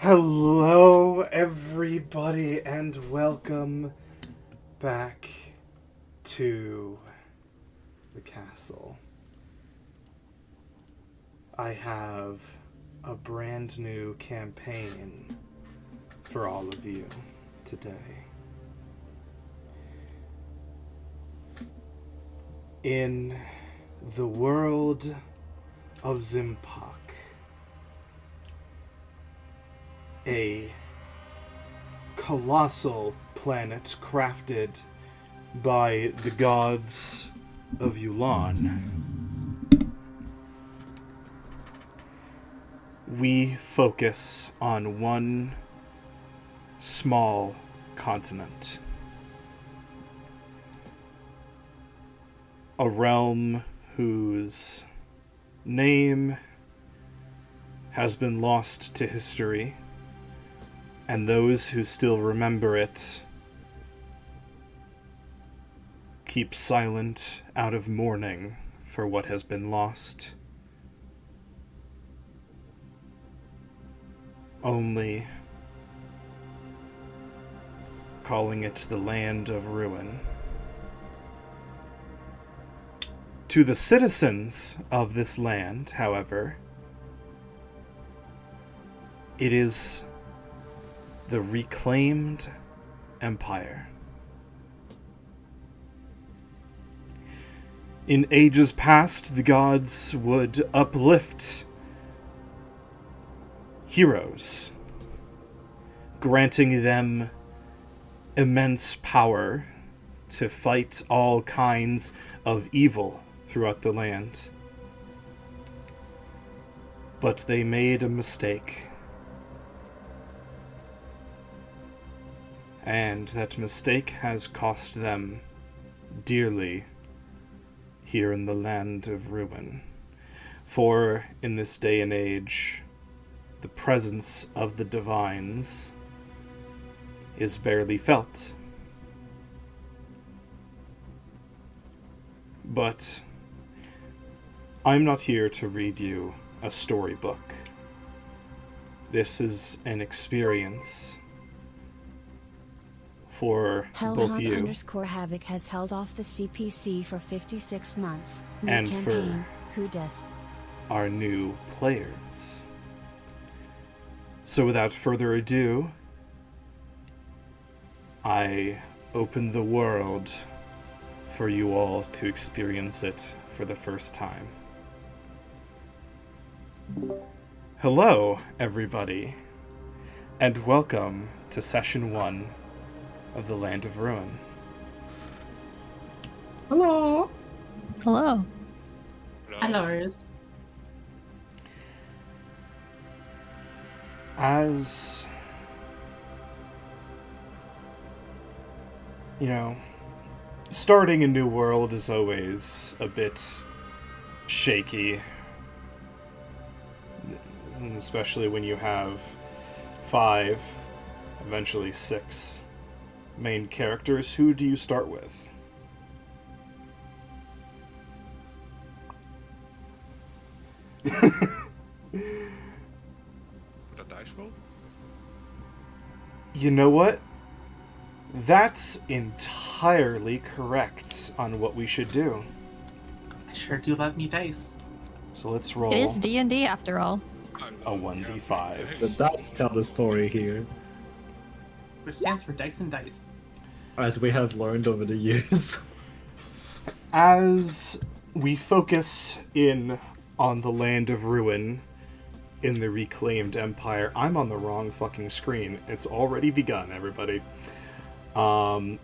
Hello, everybody, and welcome back to the castle. I have a brand new campaign for all of you today. In the world of Zimpak, a colossal planet crafted by the gods of Yulan, we focus on one small continent. A realm whose name has been lost to history, and those who still remember it keep silent out of mourning for what has been lost. Only calling it the Land of Ruin. To the citizens of this land, however, it is the Reclaimed Empire. In ages past, the gods would uplift heroes, granting them immense power to fight all kinds of evil throughout the land. But they made a mistake. And that mistake has cost them dearly here in the Land of Ruin. For in this day and age, the presence of the divines is barely felt. But I'm not here to read you a storybook. This is an experience for both you _Havoc has held off the CPC for 56 months. New and campaign, for Who Dis? our new players. So without further ado, I open the world for you all to experience it for the first time. Hello, everybody, and welcome to Session 1 of the Land of Ruin. Hello. Hello. Hello. As you know, starting a new world is always a bit shaky, especially when you have 5, eventually 6 main characters. Who do you start with? A dice roll? You know what? That's entirely correct on what we should do. I sure do love me dice. So let's roll It is D&D after all. a 1d5. The dice tell the story here, Which stands for dice and dice. as we have learned over the years. As we focus in on the Land of Ruin in the Reclaimed Empire, I'm on the wrong fucking screen. It's already begun, everybody. New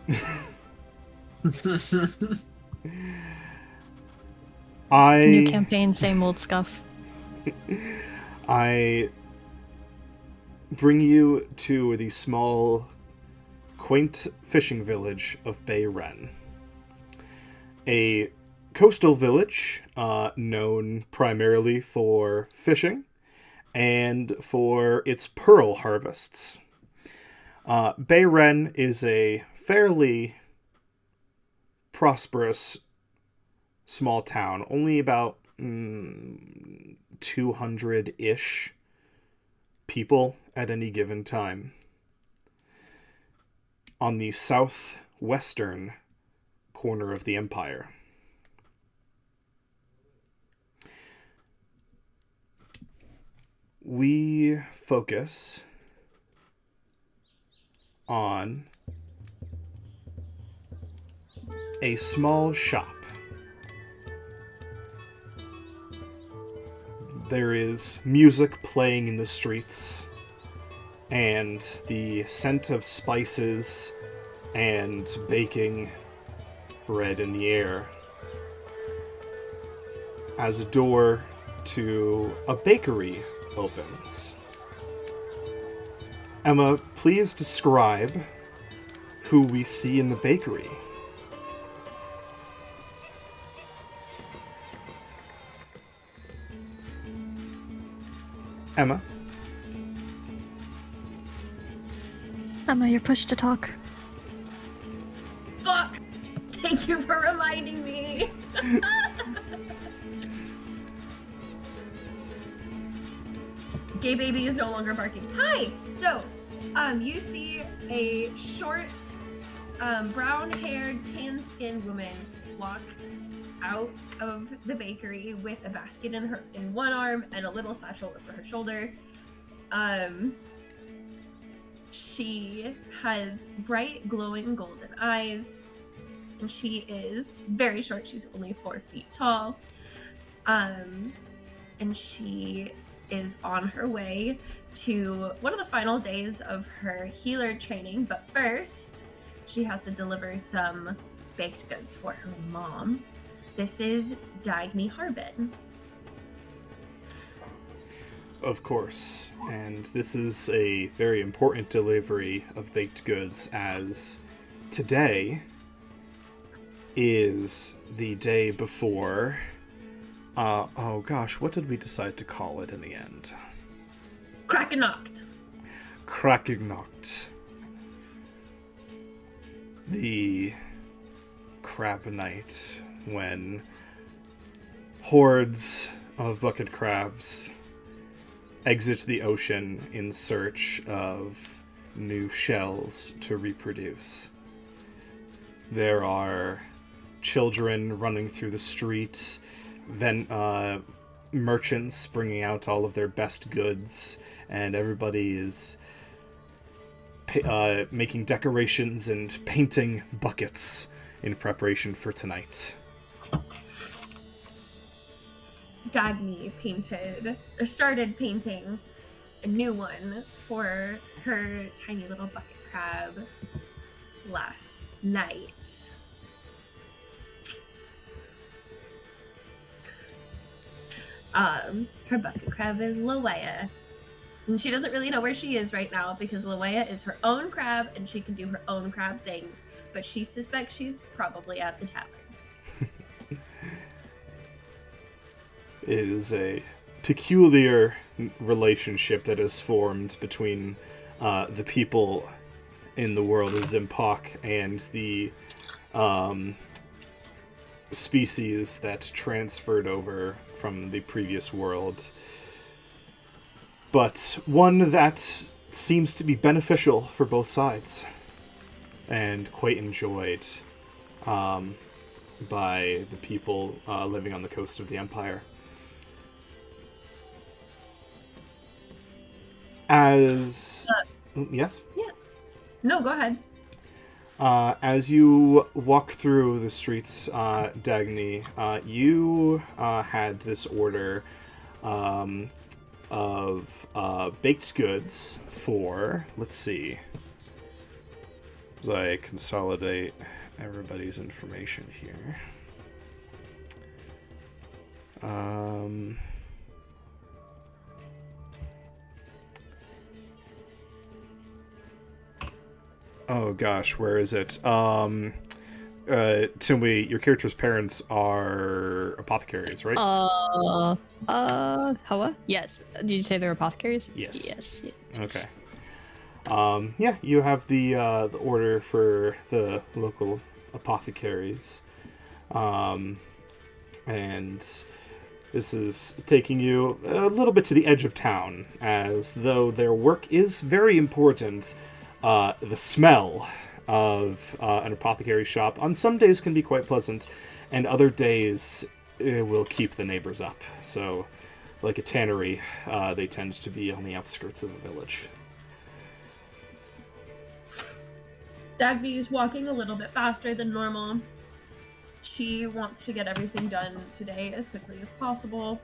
campaign, same old scuff. I bring you to the small, quaint fishing village of Bay Ren. A coastal village known primarily for fishing and for its pearl harvests. Bay Ren is a fairly prosperous small town, only about 200-ish people at any given time. On the southwestern corner of the empire. We focus on a small shop. There is music playing in the streets, and the scent of spices and baking bread in the air, as a door to a bakery opens. Emma, please describe who we see in the bakery. Emma? Emma, you're pushed to talk. Fuck! Thank you for reminding me. Gay baby is no longer barking. Hi! So, you see a short, brown-haired, tan-skinned woman walk out of the bakery with a basket in one arm and a little satchel over her shoulder. She has bright, glowing golden eyes, and she is very short. She's only 4 feet tall. And she is on her way to one of the final days of her healer training, but first, she has to deliver some baked goods for her mom. This is Dagny Harbin. Of course, and this is a very important delivery of baked goods, as today is the day before... oh gosh, what did we decide to call it in the end? Krakenacht. Krakenacht. The crab night, when hordes of bucket crabs exit the ocean in search of new shells to reproduce. There are children running through the streets, merchants bringing out all of their best goods, and everybody is making decorations and painting buckets in preparation for tonight. Dagny started painting a new one for her tiny little bucket crab last night. Her bucket crab is Loea. And she doesn't really know where she is right now because Loea is her own crab and she can do her own crab things, but she suspects she's probably at the tavern. It is a peculiar relationship that is formed between the people in the world of Zimpok and the species that transferred over from the previous world. But one that seems to be beneficial for both sides and quite enjoyed by the people living on the coast of the Empire. Yes? Yeah. No, go ahead. As you walk through the streets, Dagny, you had this order of baked goods for, let's see, as I consolidate everybody's information here. Oh gosh, where is it? Timmy, your character's parents are apothecaries, right? Hoa? Yes. Did you say they're apothecaries? Yes. Yes. Okay. Yeah, you have the order for the local apothecaries. And This is taking you a little bit to the edge of town, as though their work is very important. The smell of an apothecary shop on some days can be quite pleasant, and other days it will keep the neighbors up. So, like a tannery, they tend to be on the outskirts of the village. Dagny is walking a little bit faster than normal. She wants to get everything done today as quickly as possible.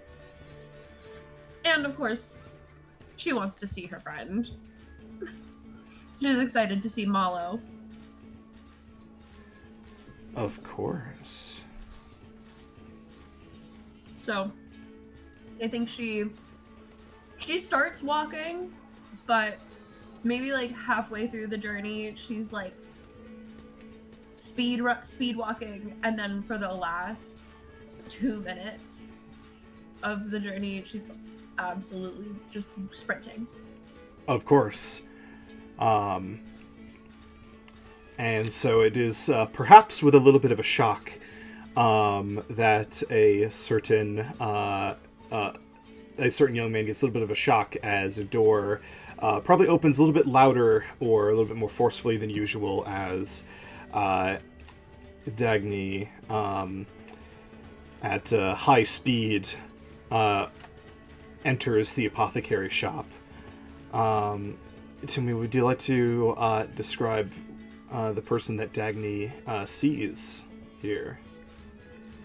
And of course, she wants to see her friend. She's excited to see Malo. Of course. So, I think she starts walking, but maybe like halfway through the journey, she's like speed walking, and then for the last 2 minutes of the journey, she's absolutely just sprinting. Of course. And so it is perhaps with a little bit of a shock that a certain young man gets a little bit of a shock as a door probably opens a little bit louder or a little bit more forcefully than usual as Dagny at high speed enters the apothecary shop. Timmy, would you like to describe the person that Dagny sees here?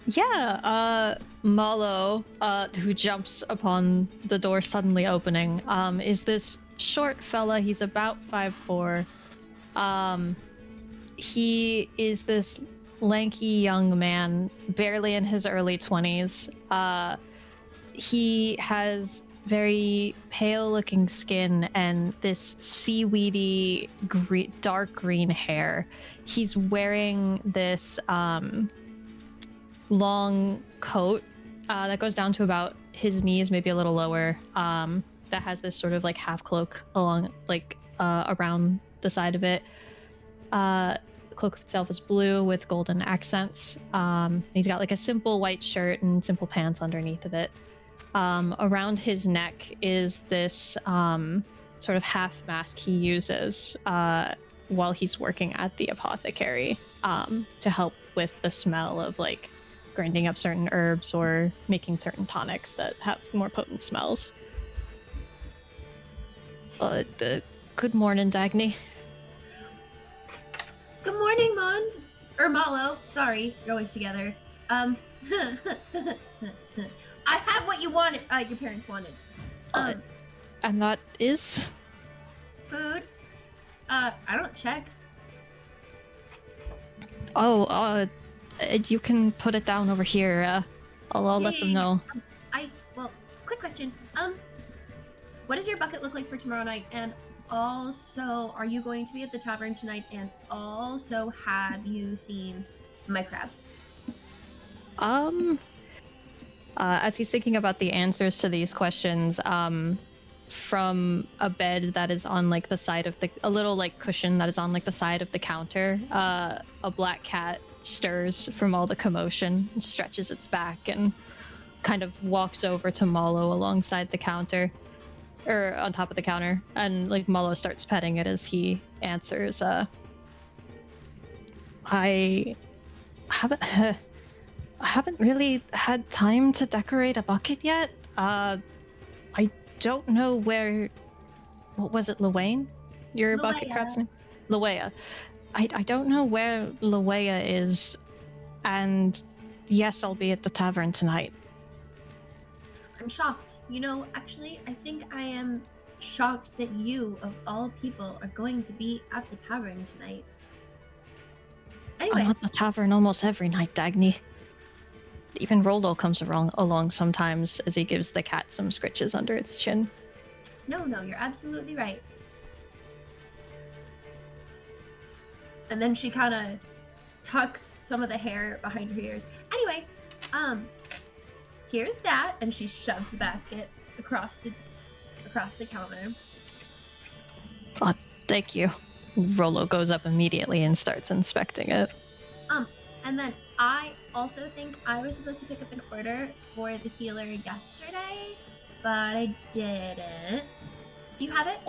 Yeah, Malo, who jumps upon the door suddenly opening, is this short fella. He's about 5'4". He is this lanky young man, barely in his early 20s. He has very pale-looking skin and this seaweedy, dark green hair. He's wearing this long coat that goes down to about his knees, maybe a little lower. That has this sort of like half cloak along, like around the side of it. The cloak itself is blue with golden accents. He's got like a simple white shirt and simple pants underneath of it. Around his neck is this sort of half mask he uses while he's working at the apothecary to help with the smell of like grinding up certain herbs or making certain tonics that have more potent smells. Good morning, Dagny. Good morning, Mond. Or Malo. Sorry, you're always together. I have what you wanted. Your parents wanted. And that is? Food. I don't check. Oh, you can put it down over here. I'll let them know. Well, quick question. What does your bucket look like for tomorrow night? And also, are you going to be at the tavern tonight? And also, have you seen my crab? As he's thinking about the answers to these questions, from a bed that is on like the side of a little like cushion that is on like the side of the counter, a black cat stirs from all the commotion, stretches its back, and kind of walks over to Malo alongside the counter, or on top of the counter, and like Malo starts petting it as he answers. I haven't really had time to decorate a bucket yet. I don't know where. What was it, Luwain? Your bucket crab's name? Luwea. I don't know where Luwea is, and yes, I'll be at the tavern tonight. I'm shocked. You know, actually, I think I am shocked that you, of all people, are going to be at the tavern tonight. Anyway. I'm at the tavern almost every night, Dagny. Even Rollo comes along sometimes as he gives the cat some scritches under its chin. No, you're absolutely right. And then she kind of tucks some of the hair behind her ears. Anyway, here's that, and she shoves the basket across the counter. Oh, thank you. Rollo goes up immediately and starts inspecting it. And then I also think I was supposed to pick up an order for the healer yesterday, but I didn't. Do you have it?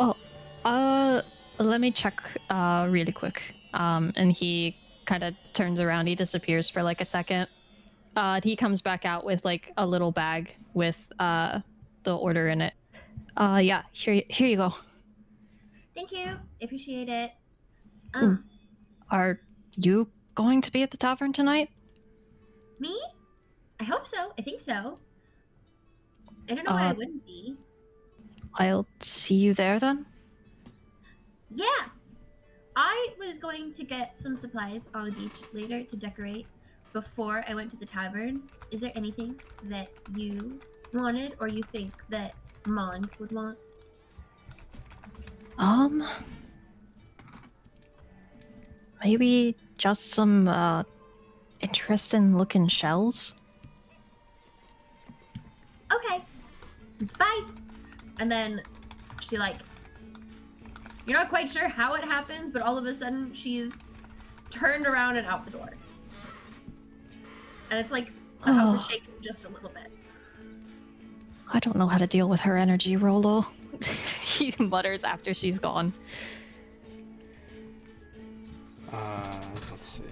Let me check really quick. And he kind of turns around. He disappears for like a second. He comes back out with like a little bag with the order in it. Yeah, here you go. Thank you. I appreciate it. Are you going to be at the tavern tonight? Me? I hope so. I think so. I don't know why I wouldn't be. I'll see you there then. Yeah. I was going to get some supplies on the beach later to decorate before I went to the tavern. Is there anything that you wanted or you think that Mond would want? Maybe just some interesting looking shells. Okay. Bye. And then she like, you're not quite sure how it happens, but all of a sudden she's turned around and out the door. And it's like the house is shaking just a little bit. I don't know how to deal with her energy, Rolo. He mutters after she's gone. Let's see.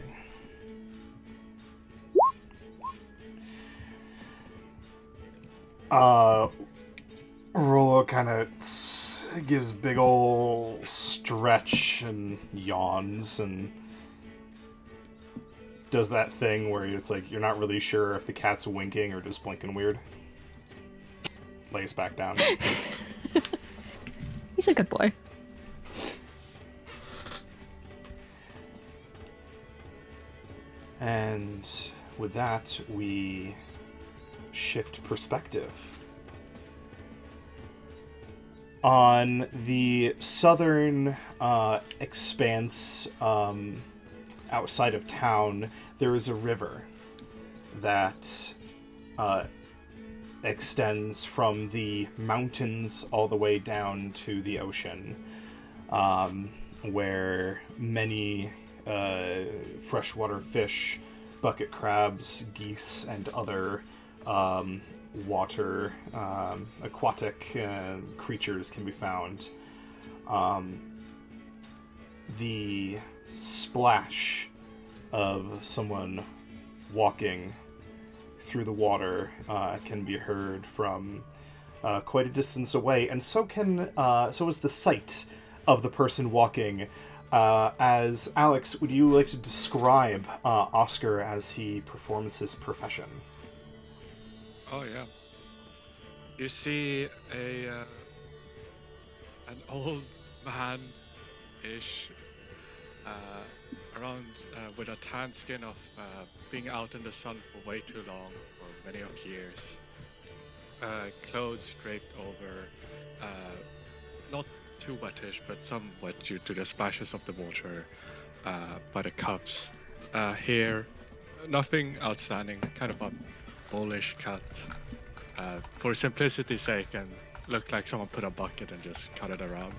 Rolo kind of gives big ol' stretch and yawns and does that thing where it's like you're not really sure if the cat's winking or just blinking weird. Lays back down. He's a good boy. And with that, we shift perspective. On the southern expanse outside of town, there is a river that extends from the mountains all the way down to the ocean, where many freshwater fish, bucket crabs, geese, and other water aquatic creatures can be found. The splash of someone walking through the water can be heard from quite a distance away, and so is the sight of the person walking. As Alex, would you like to describe Oscar as he performs his profession? Oh yeah. You see an old man-ish, around with a tan skin of being out in the sun for way too long, for many of years. Clothes draped over, not too wettish, but some wet due to the splashes of the water by the cuffs. Hair, nothing outstanding, kind of a bullish cut, for simplicity's sake, and looked like someone put a bucket and just cut it around.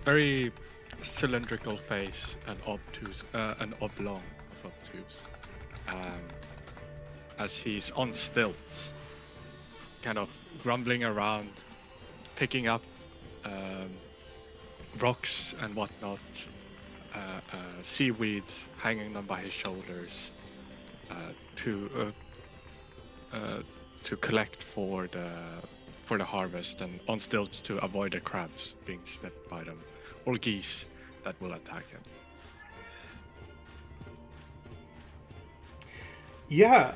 Very cylindrical face and obtuse, an oblong of obtuse, as he's on stilts, kind of grumbling around, picking up rocks and whatnot, seaweeds hanging them by his shoulders, to collect for the harvest, and on stilts to avoid the crabs being snipped by them, or geese that will attack him. Yeah,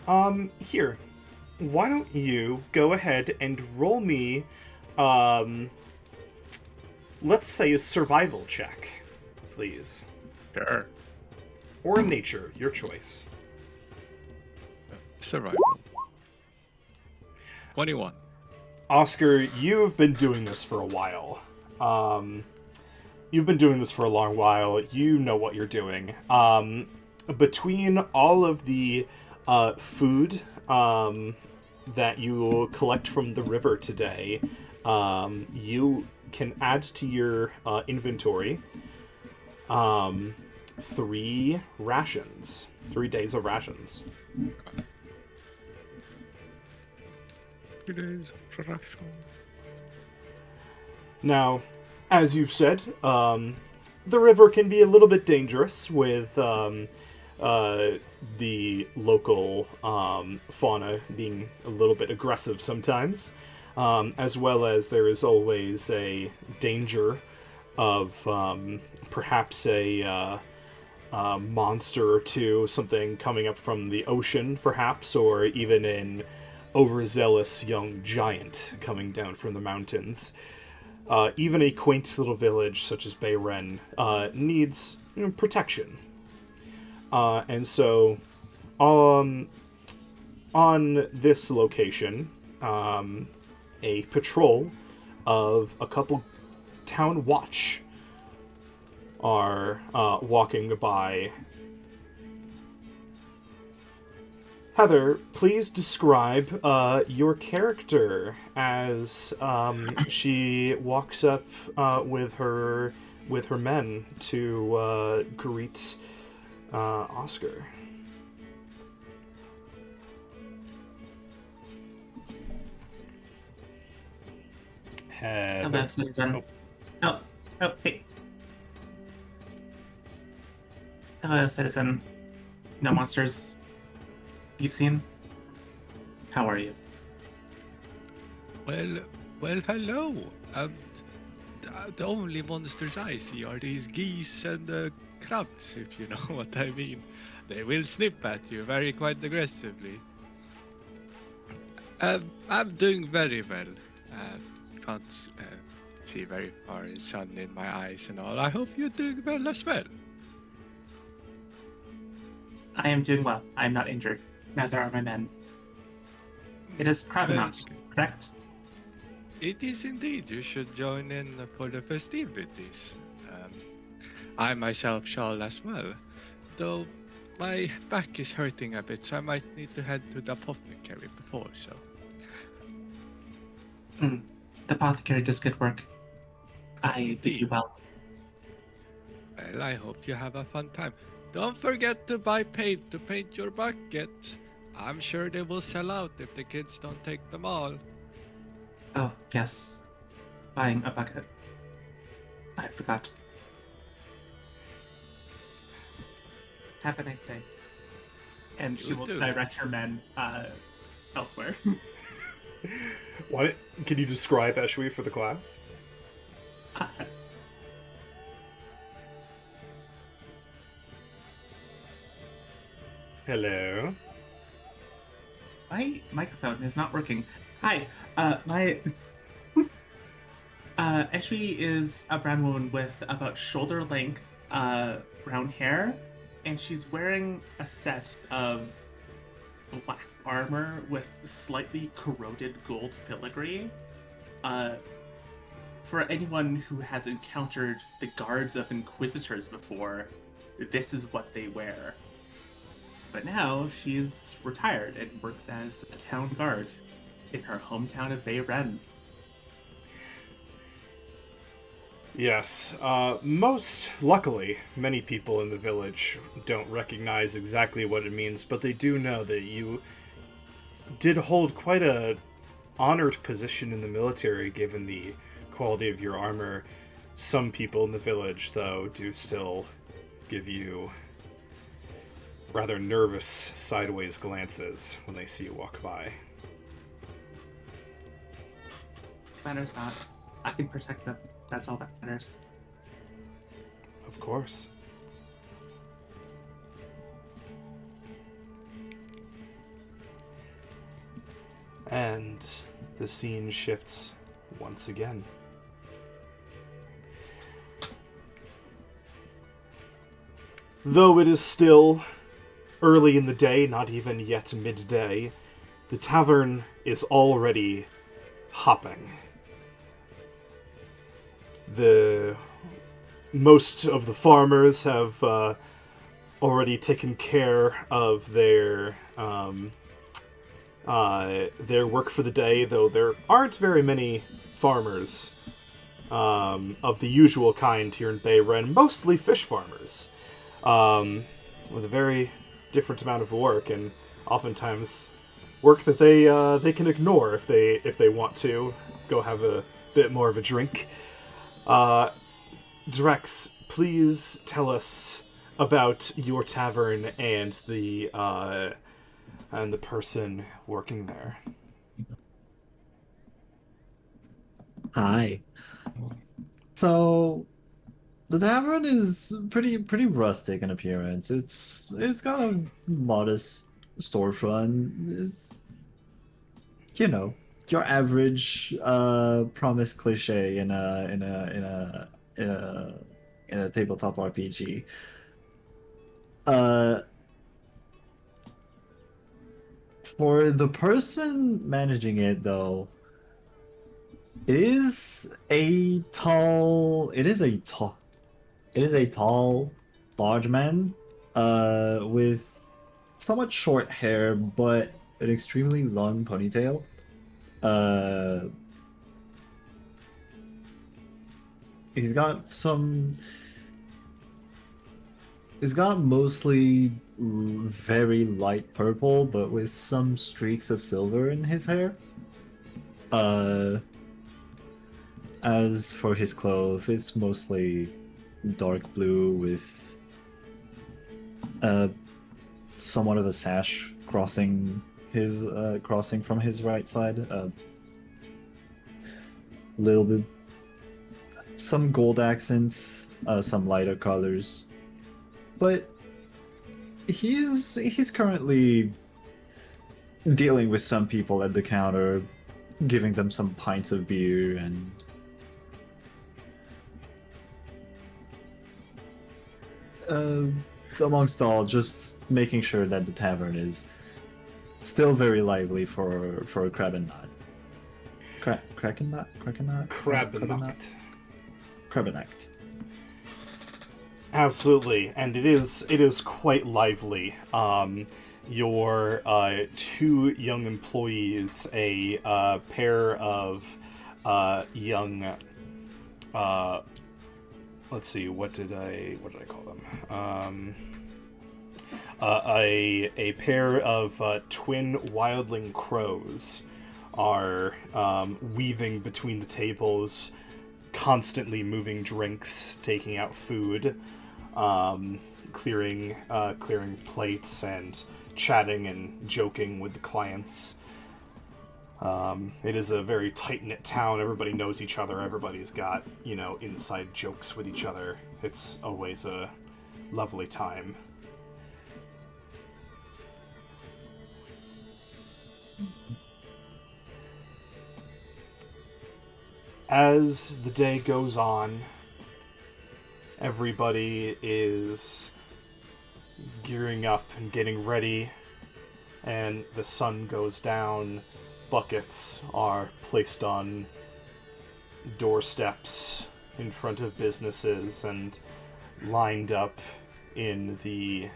here. Why don't you go ahead and roll me, let's say a survival check, please. Sure. Or nature, your choice. Survival. 21. Oscar, you've been doing this for a while. You've been doing this for a long while. You know what you're doing. Between all of the food that you collect from the river today, you can add to your inventory 3 rations. 3 days of rations. 3 days production. Now, as you've said, the river can be a little bit dangerous with the local fauna being a little bit aggressive sometimes, as well as there is always a danger of perhaps a monster or two, something coming up from the ocean, perhaps, or even an overzealous young giant coming down from the mountains. Even a quaint little village such as Bayren needs protection. And so, on this location, a patrol of a couple town watch are walking by. Heather, please describe your character as she walks up with her men to greet Oscar. Hello, citizen. Oh, hey. Hello, citizen. No monsters you've seen? How are you? Well, hello. The only monsters I see are these geese and crabs, if you know what I mean. They will snip at you quite aggressively. I'm doing very well. Can't see very far, the sun in my eyes and all. I hope you're doing well as well. I am doing well. I am not injured. Neither are my men. It is Crabanaut, correct? It is indeed. You should join in for the festivities. I myself shall as well. Though my back is hurting a bit, so I might need to head to the apothecary before, so. The apothecary does good work. I bid you well. Well, I hope you have a fun time. Don't forget to buy paint to paint your bucket. I'm sure they will sell out if the kids don't take them all. Oh, yes. Buying a bucket. I forgot. Have a nice day. And she You will too. direct her men elsewhere. Can you describe Eshwi for the class? Hello. My microphone is not working. Hi, my Eshwi is a brown woman with about shoulder length brown hair, and she's wearing a set of black armor with slightly corroded gold filigree. For anyone who has encountered the guards of Inquisitors before, this is what they wear. But now she's retired and works as a town guard in her hometown of Bayren. Yes. Most luckily, many people in the village don't recognize exactly what it means, but they do know that you did hold quite a honored position in the military, given the quality of your armor. Some people in the village, though, do still give you rather nervous sideways glances when they see you walk by. Matters not. I can protect them. That's all that matters. Of course. And the scene shifts once again. Though it is still early in the day, not even yet midday, the tavern is already hopping. Most of the farmers have already taken care of their work for the day, though there aren't very many farmers of the usual kind here in Bayren, mostly fish farmers. with a very different amount of work, and oftentimes work that they can ignore if they want to go have a bit more of a drink. Drex, please tell us about your tavern and the person working there. Hi. So the tavern is pretty rustic in appearance. It's got a modest storefront. It's, you know, your average promise cliche in a tabletop RPG. For the person managing it, though, it is a tall, large man, with somewhat short hair, but an extremely long ponytail. He's got mostly very light purple, but with some streaks of silver in his hair. As for his clothes, it's mostly dark blue with somewhat of a sash crossing from his right side. A little bit, some gold accents, some lighter colors, but he's currently dealing with some people at the counter, giving them some pints of beer and amongst all, just making sure that the tavern is still very lively for a Krabenacht. Krabenacht. Absolutely, and it is quite lively. Your two young employees, a pair of young. Let's see, what did I call them? A pair of twin wildling crows are weaving between the tables, constantly moving drinks, taking out food, clearing plates, and chatting and joking with the clients. It is a very tight-knit town. Everybody knows each other. Everybody's got, inside jokes with each other. It's always a lovely time. As the day goes on, everybody is gearing up and getting ready, and the sun goes down. Buckets are placed on doorsteps in front of businesses and lined up in the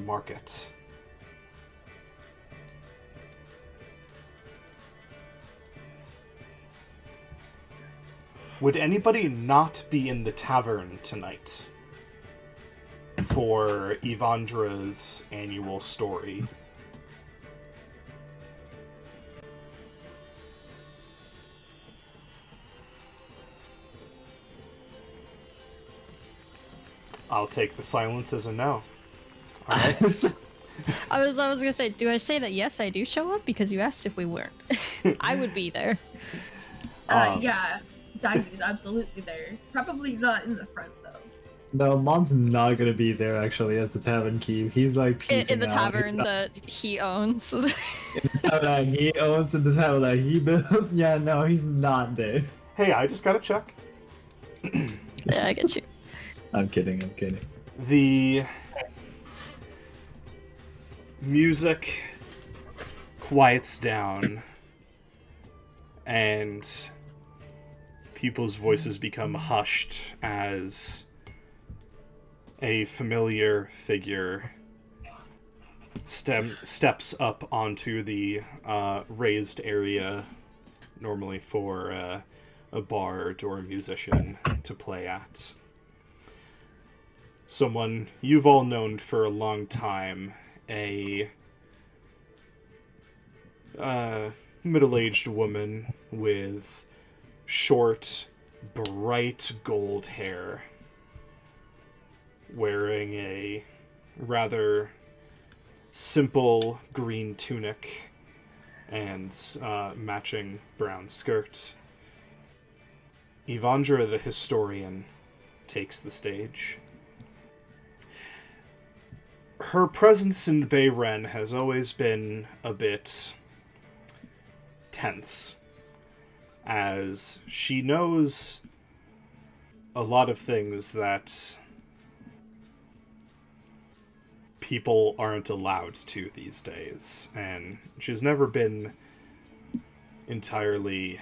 market. Would anybody not be in the tavern tonight for Evandra's annual story? I'll take the silence as a no. All right. I was gonna say, do I say that yes, I do show up because you asked if we weren't? I would be there. Yeah, Diamond's absolutely there. Probably not in the front though. No, Mon's not gonna be there actually as the tavern keep. He's like peacing In the out. tavern that he owns. In the tavern that he owns, in the tavern that he built. Yeah, no, he's not there. Hey, I just gotta check. Yeah, I get you. I'm kidding. The music quiets down, and people's voices become hushed as a familiar figure steps up onto the raised area, normally for a bard or a musician to play at. someone you've all known for a long time, a middle-aged woman with short, bright gold hair, wearing a rather simple green tunic and matching brown skirt. Evandra the historian takes the stage. Her presence in Bayren has always been a bit tense, as she knows a lot of things that people aren't allowed to these days, and she's never been entirely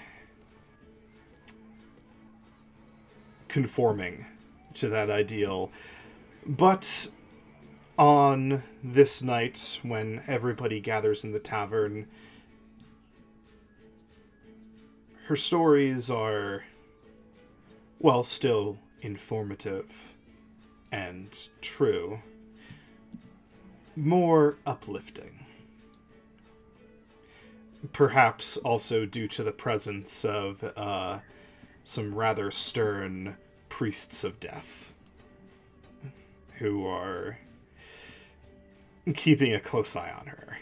conforming to that ideal. But on this night, when everybody gathers in the tavern, her stories are, well, still informative and true, more uplifting. Perhaps also due to the presence of some rather stern priests of death who are keeping a close eye on her.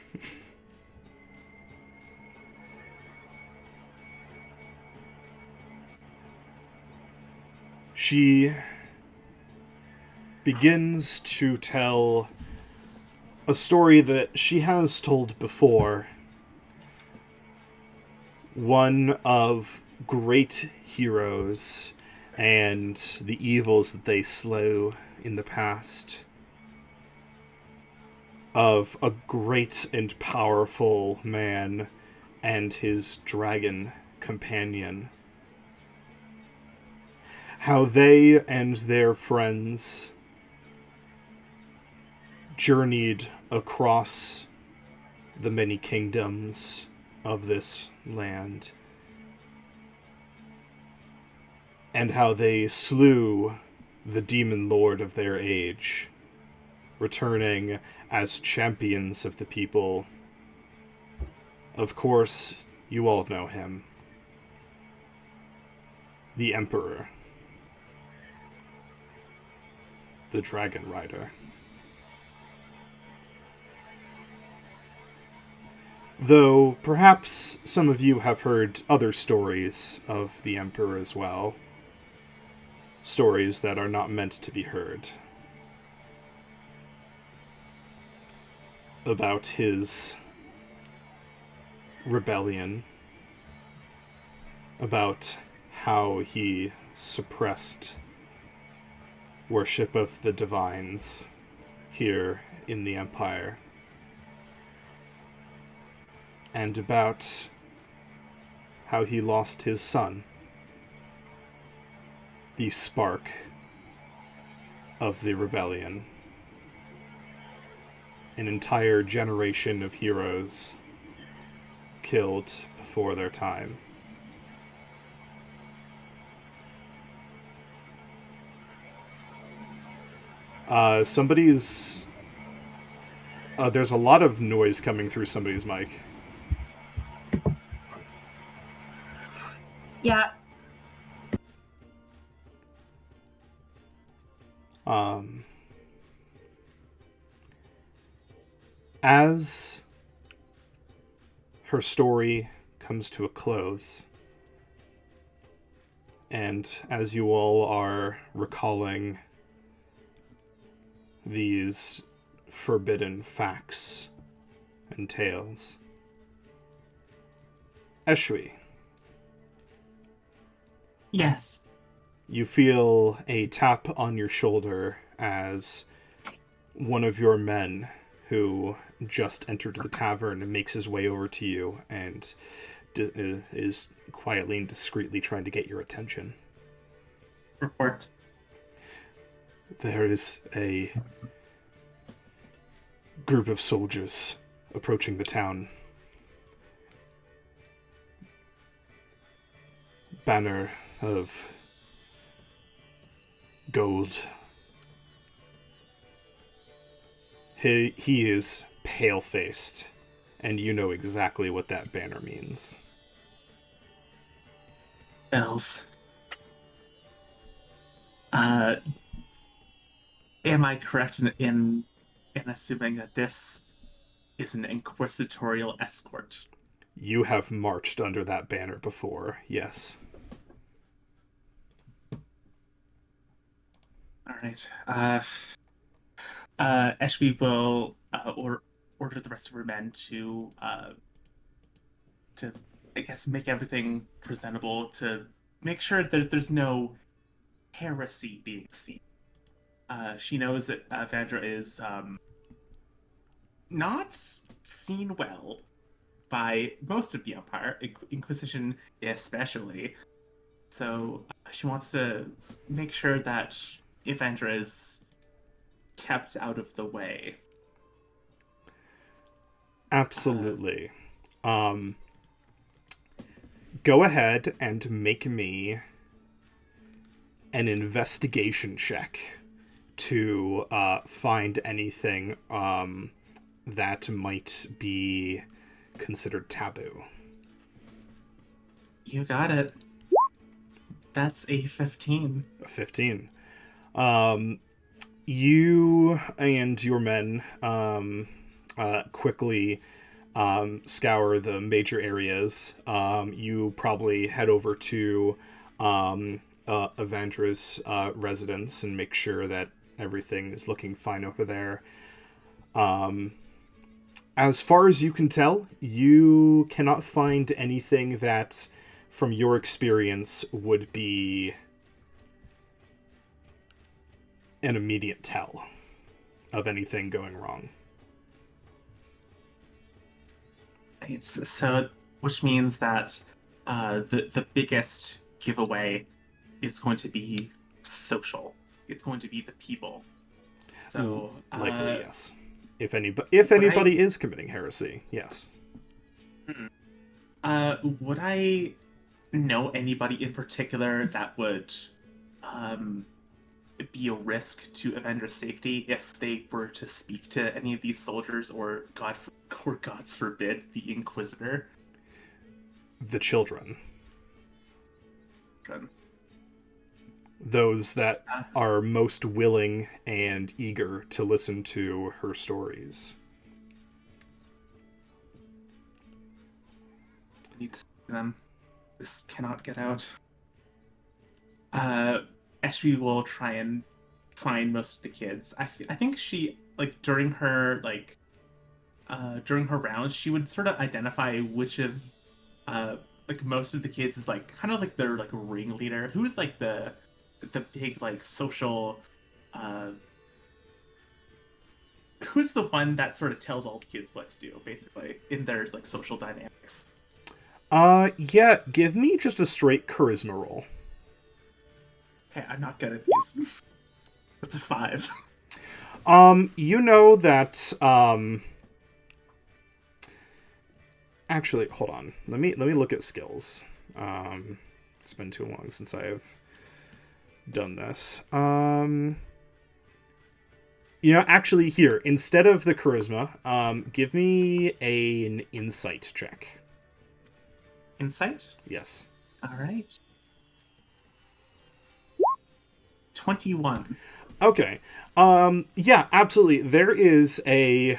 She begins to tell a story that she has told before. One of great heroes and the evils that they slew in the past. Of a great and powerful man and his dragon companion. How they and their friends journeyed across the many kingdoms of this land, and how they slew the demon lord of their age, returning as champions of the people. Of course, you all know him. The Emperor. The Dragon Rider. Though, perhaps some of you have heard other stories of the Emperor as well. Stories that are not meant to be heard. About his rebellion. About how he suppressed worship of the divines here in the Empire. And about how he lost his son, the spark of the rebellion. An entire generation of heroes killed before their time. There's a lot of noise coming through somebody's mic. Yeah. As her story comes to a close, and as you all are recalling these forbidden facts and tales, Eshwi, Yes. you feel a tap on your shoulder as one of your men who just entered the tavern makes his way over to you and is quietly and discreetly trying to get your attention. Report. There is a group of soldiers approaching the town. Banner of gold He is pale-faced, and you know exactly what that banner means. Bells. Am I correct in assuming that this is an inquisitorial escort? You have marched under that banner before, yes. All right. Eshby will order the rest of her men to I guess make everything presentable, to make sure that there's no heresy being seen. She knows that Vandra is not seen well by most of the Empire, Inquisition especially. So she wants to make sure that Vandra is kept out of the way. Absolutely. Go ahead and make me an investigation check to find anything that might be considered taboo. You got it. That's a 15. A 15. You and your men quickly scour the major areas. You probably head over to Evandra's residence and make sure that everything is looking fine over there. As far as you can tell, you cannot find anything that, from your experience, would be an immediate tell of anything going wrong. So, which means that the biggest giveaway is going to be social. It's going to be the people. So likely, yes. If anybody is committing heresy, yes. Would I know anybody in particular that would be a risk to Evandra's safety if they were to speak to any of these soldiers, or God's forbid, the Inquisitor? The children. Those that are most willing and eager to listen to her stories. I need to see them. This cannot get out. Ashby will try and find most of the kids. I think she, like, during her rounds, she would sort of identify which of most of the kids is like kind of like their like ringleader, who's like the big like social who's the one that sort of tells all the kids what to do, basically, in their like social dynamics. Yeah, give me just a straight charisma roll. Okay, I'm not good at these. That's a 5. You know that actually, hold on. Let me look at skills. It's been too long since I have done this. Actually, here, instead of the charisma, give me an insight check. Insight? Yes. All right. 21. Okay. Yeah, absolutely. There is a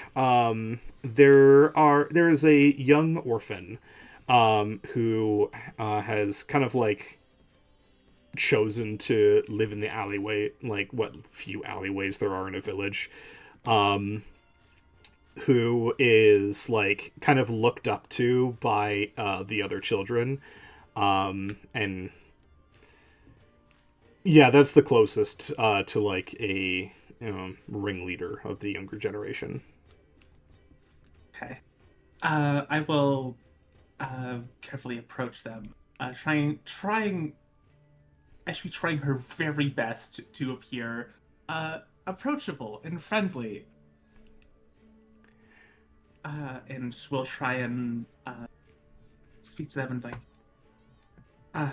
there is a young orphan who has kind of like chosen to live in the alleyway, like what few alleyways there are in a village, who is like kind of looked up to by the other children, and yeah, that's the closest to like a ringleader of the younger generation. Okay. I will carefully approach them, trying her very best to appear approachable and friendly. And we'll try and speak to them and like,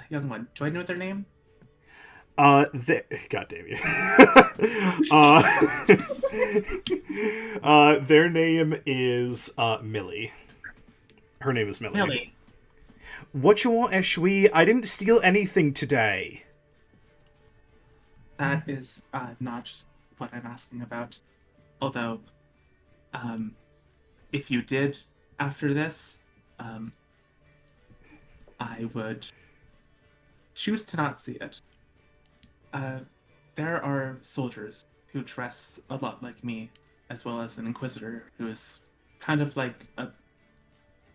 young one, do I know their name? God damn you. Their name is Millie. Her name is Millie. Millie, What you want, Eshui? I didn't steal anything today. that is not what I'm asking about. Although, if you did after this, I would choose to not see it. There are soldiers who dress a lot like me, as well as an inquisitor who is kind of like a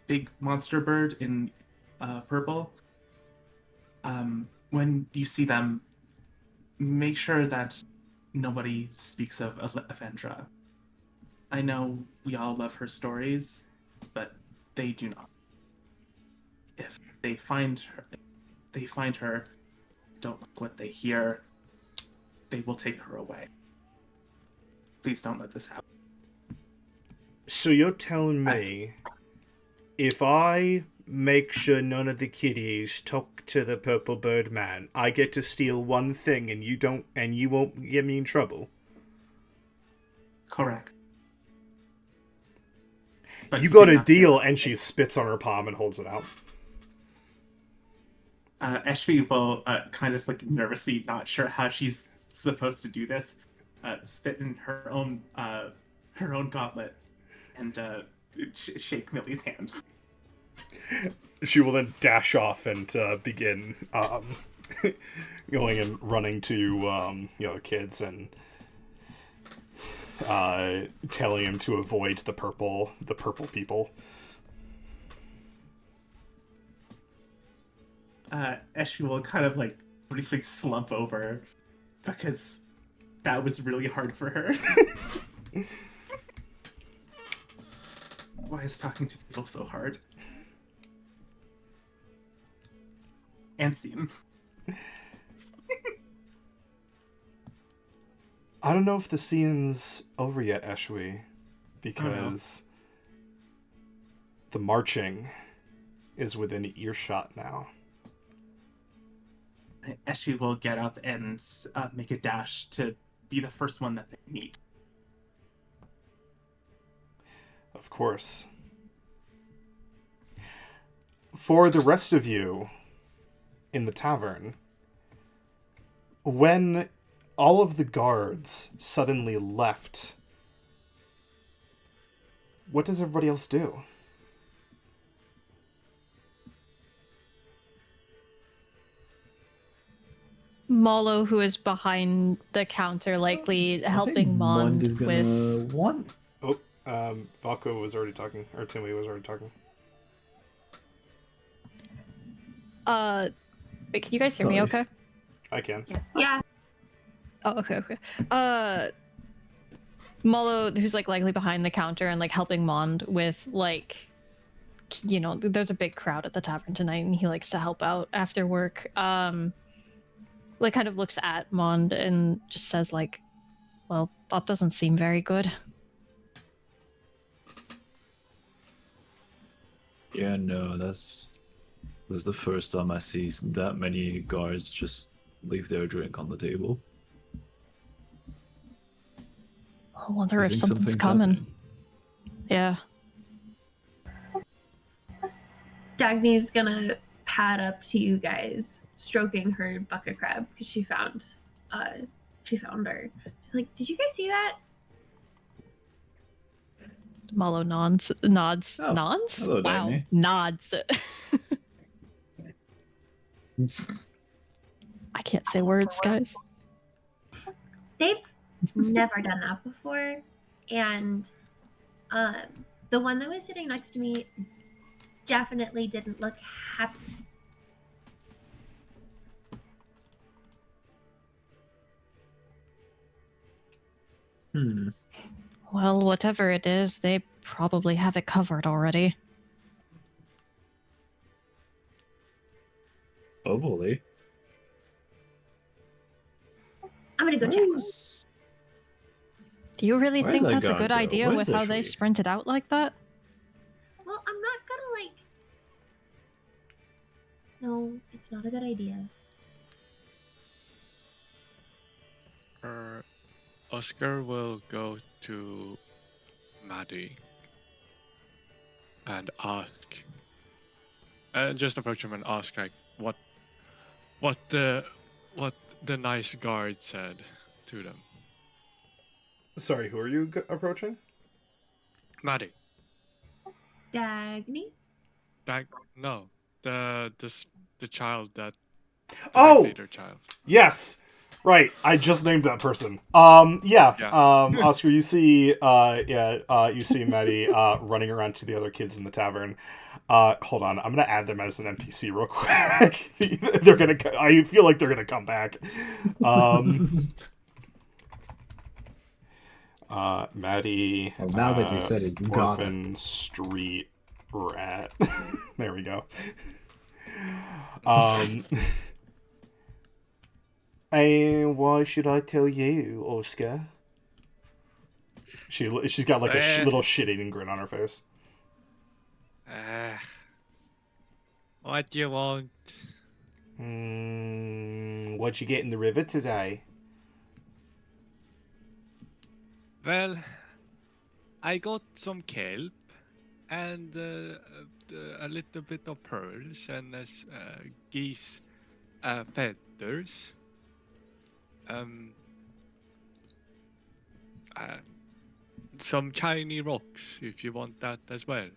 big monster bird in purple. When you see them, make sure that nobody speaks of Avendra. I know we all love her stories, but they do not. If they find her, don't like what they hear, they will take her away. Please don't let this happen. So you're telling me if I make sure none of the kiddies talk to the purple bird man, I get to steal one thing and you won't get me in trouble? Correct. But You got do a have to- deal, and she spits on her palm and holds it out. Eshvi will kind of like nervously, not sure how she's supposed to do this, spit in her own gauntlet and shake Millie's hand. She will then dash off and begin going and running to kids and telling him to avoid the purple people. Eshvi will kind of like briefly slump over because that was really hard for her. Why is talking to people so hard? And scene. I don't know if the scene's over yet, Eshui, because the marching is within earshot now. Eshvi will get up and make a dash to be the first one that they meet. Of course. For the rest of you in the tavern, when all of the guards suddenly left, what does everybody else do? Molo, who is behind the counter, likely helping Mond is with. gonna want. Oh, Valko was already talking, or Timmy was already talking. Wait, can you guys hear me? Sorry. Okay. I can. Yeah. Oh, okay. Molo, who's like likely behind the counter and like helping Mond with like, there's a big crowd at the tavern tonight, and he likes to help out after work. Like kind of looks at Mond and just says like, "Well, that doesn't seem very good." Yeah, no, this is the first time I see that many guards just leave their drink on the table. I wonder I if think something's something's coming. happening. Yeah. Dagny's gonna pad up to you guys, stroking her bucket crab because she found her. She's like, "Did you guys see that?" Molo nods. Oh, Nods? hello, Wow. Dagny. Nods. I can't say words, guys. They've never done that before, and the one that was sitting next to me definitely didn't look happy. Well, whatever it is, they probably have it covered already. Hopefully. I'm gonna go check. Do you really Where's think that that's a guard good go? idea Where's with that how they tree? sprinted out like that? Well, I'm not gonna like. No, it's not a good idea. Oscar will go to Maddie and ask, just approach him and ask like what the what the nice guard said to them. Sorry, who are you approaching? Maddie, Dagny? no, the child that Oh! leader child. Yes. Right, I just named that person. Yeah. Oscar, you see, you see Maddie running around to the other kids in the tavern. Hold on, I'm gonna add them as an NPC real quick. They're gonna. I feel like they're gonna come back. Maddie. Well, now that you said it, you got it. Orphan Street Rat. There we go. And why should I tell you, Oscar? She's got like a little shit-eating grin on her face. What do you want? What'd you get in the river today? Well, I got some kelp and a little bit of pearls and geese feathers. Some shiny rocks if you want that as well.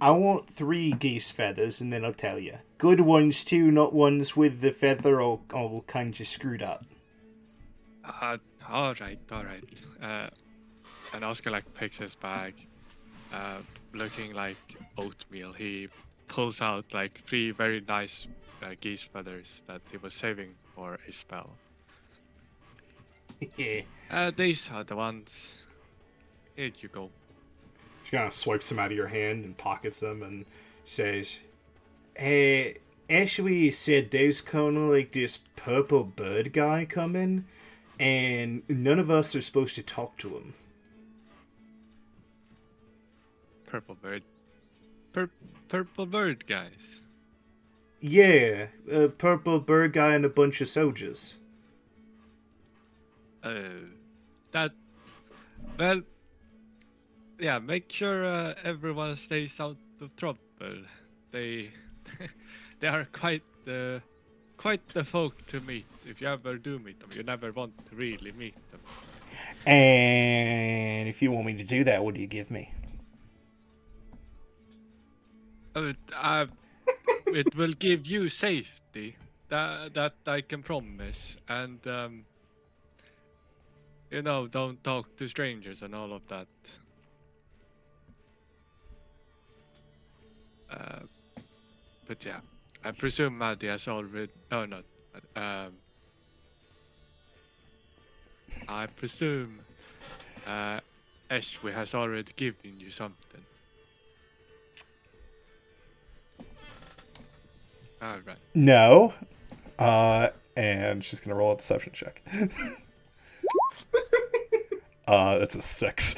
I want 3 geese feathers, and then I'll tell you. Good ones too, not ones with the feather all kinds of screwed up. All right. And Oscar like picks his bag, looking like oatmeal. He pulls out like 3 very nice geese feathers that he was saving for a spell. These are the ones. Here you go. She kind of swipes them out of your hand and pockets them and says, "Hey, actually said there's kind of like this purple bird guy coming, and none of us are supposed to talk to him." Purple bird. Purple bird, guys. Yeah, a purple bird guy and a bunch of soldiers. Well, yeah, make sure everyone stays out of trouble. They they are quite the folk to meet. If you ever do meet them, you never want to really meet them. And if you want me to do that, what do you give me? It will give you safety. That I can promise. And don't talk to strangers and all of that. But yeah, I presume Maddie has already. Oh no. I presume Ashby has already given you something. All right. No. And she's gonna roll a deception check. That's a 6.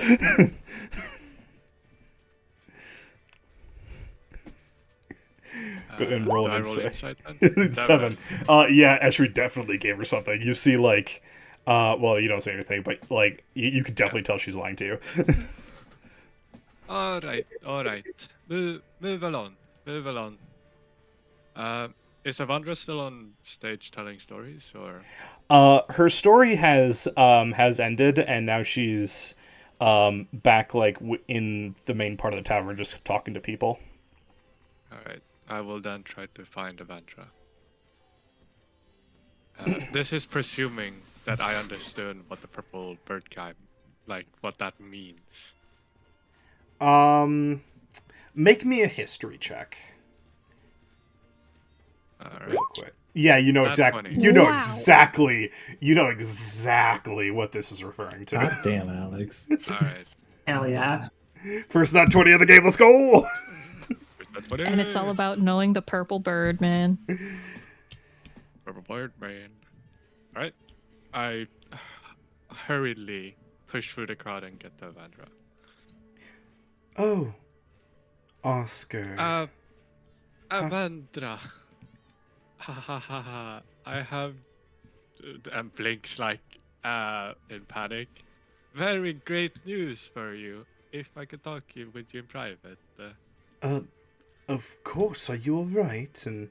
And roll an insight. 7. Yeah, Ashby definitely gave her something. You see, like, well, you don't say anything, but like, you could definitely tell she's lying to you. All right. Move along. Is Avandra still on stage telling stories, or? Her story has ended, and now she's back like in the main part of the tavern, just talking to people. All right. I will then try to find Avandra. This is presuming that I understood what the purple bird guy, like what that means. Make me a history check. All right. Real quick. Yeah, you know exactly. 20. You know Wow. exactly. You know exactly what this is referring to. God damn, Alex. All right. Hell yeah. First not 20 of the game. Let's go. And it's all about knowing the purple bird, man. Purple bird man. All right. I hurriedly push through the crowd and get to Avandra. Oh, Oscar. Avandra. Ha ha ha ha. I have. And blinks like in panic. Very great news for you. If I could talk with you in private. Of course, are you alright? And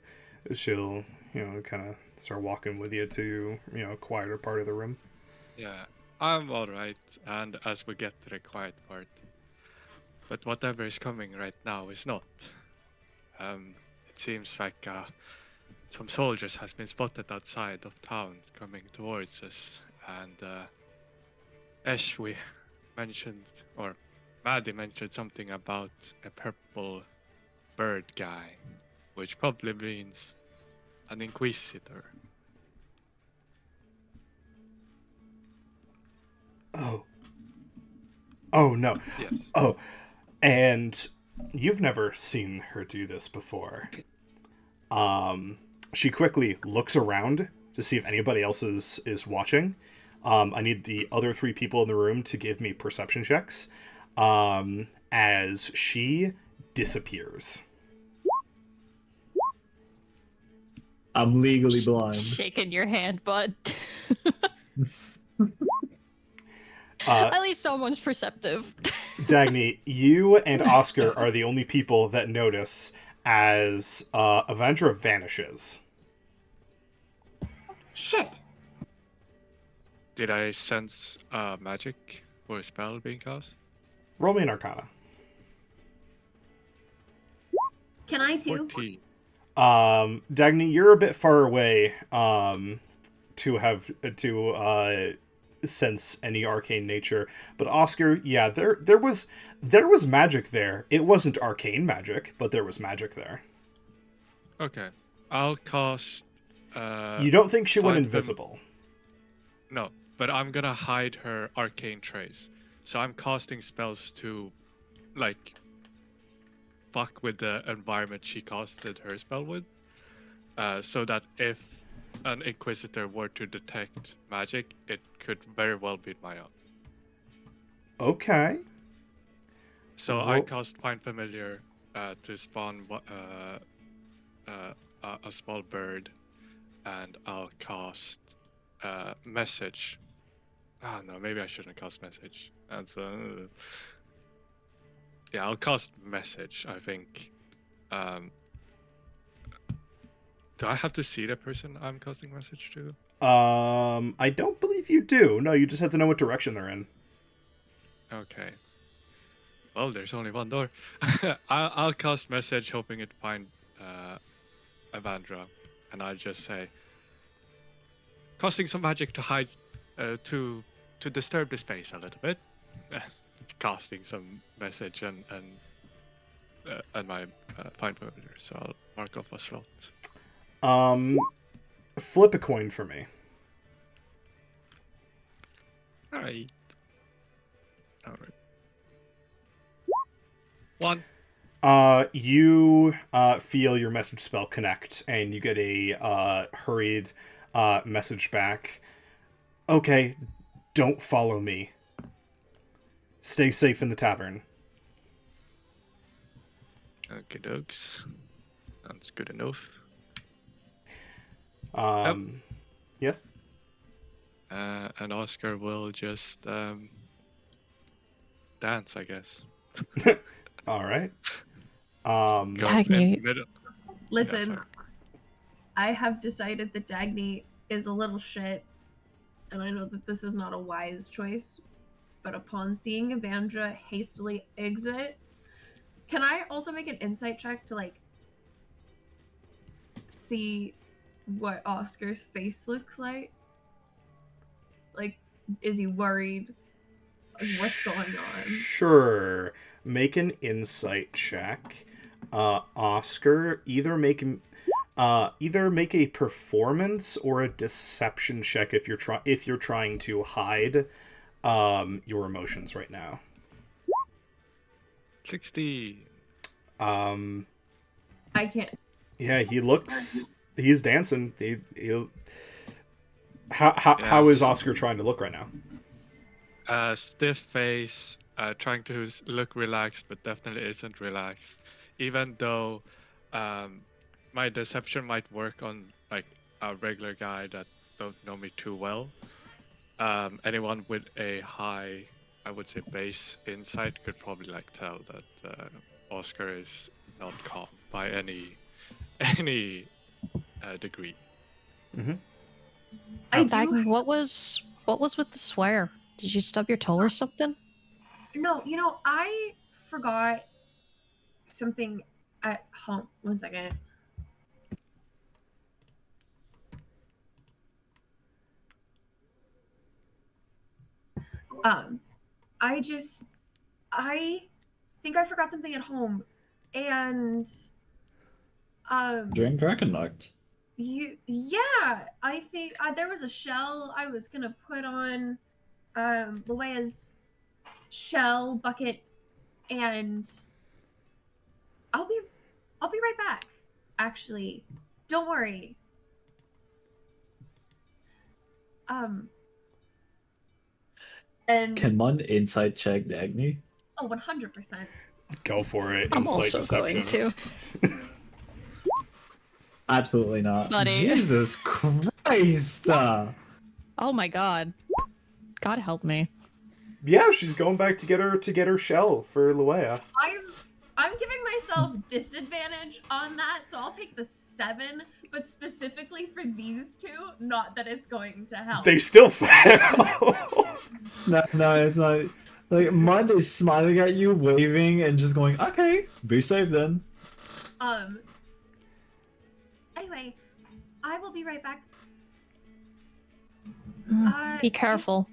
she'll, kind of start walking with you to, a quieter part of the room. Yeah, I'm alright. And as we get to the quiet part. But whatever is coming right now is not. It seems like some soldiers has been spotted outside of town coming towards us. And Ash, we mentioned, or Maddie mentioned something about a purple bird guy, which probably means an inquisitor. Oh no. Yes. Oh, and you've never seen her do this before. She quickly looks around to see if anybody else is watching. I need the other 3 people in the room to give me perception checks. As she disappears. I'm legally blind. Shaking your hand, bud. Uh, At least someone's perceptive. Dagny, you and Oscar are the only people that notice as Avandra vanishes. Shit. Did I sense magic or a spell being cast? Roll me an Arcana. Can I too? 14. Dagny, you're a bit far away to have to sense any arcane nature, but Oscar, yeah, there was magic there. It wasn't arcane magic, but there was magic there. Okay, I'll cast. You don't think she went find invisible? No, but I'm gonna hide her arcane trace. So I'm casting spells to, like, fuck with the environment she casted her spell with, so that if an Inquisitor were to detect magic, it could very well be my own. Okay. So I cast Find Familiar to spawn a small bird, and I'll cast Message. Ah, no, maybe I shouldn't cast Message. That's yeah, I'll cast Message, I think. Do I have to see the person I'm casting Message to? I don't believe you do. No, you just have to know what direction they're in. Okay. Well, there's only one door. I'll cast Message, hoping it find Avandra, and I'll just say, casting some magic to hide, to disturb the space a little bit. Casting some Message and my Find Familiar, so I'll mark off a slot. Flip a coin for me. Alright. 1. You feel your message spell connect, and you get a hurried message back. Okay, don't follow me. Stay safe in the tavern. Okay, dokes. Sounds good enough. Yes? And Oscar will just dance, I guess. All right. Go Dagny. in middle. Listen, sorry. I have decided that Dagny is a little shit, and I know that this is not a wise choice, but upon seeing Avandra hastily exit, can I also make an insight check to, like, see what Oscar's face looks like? Like, is he worried? Like, what's going on? Sure. Make an insight check. Oscar, either make a performance or a deception check if you're trying to hide your emotions right now. 60. I can't. Yeah, he's dancing. How is Oscar trying to look right now? Stiff face, trying to look relaxed, but definitely isn't relaxed. Even though my deception might work on, like, a regular guy that don't know me too well, anyone with a high, I would say, base insight could probably like tell that Oscar is not calm by any degree. Mm-hmm. I Dagny, do. what was with the swear? Did you stub your toe or something? No, I forgot something at home. 1 second. I think I forgot something at home, and During Drakennacht. I think there was a shell I was gonna put on Luea's shell bucket, and I'll be right back. Actually, don't worry. And Can one insight check Dagny? 100%. Go for it. I'm Insight also deception. going to. Absolutely not. Buddy. Jesus Christ! Oh my god. God help me. Yeah, she's going back to get her shell for Luea. I'm giving myself disadvantage on that, so I'll take the 7, but specifically for these two, not that it's going to help. They still fail. No, it's not. Like, Mud is smiling at you, waving, and just going, okay, be safe then. Anyway, I will be right back. Be careful.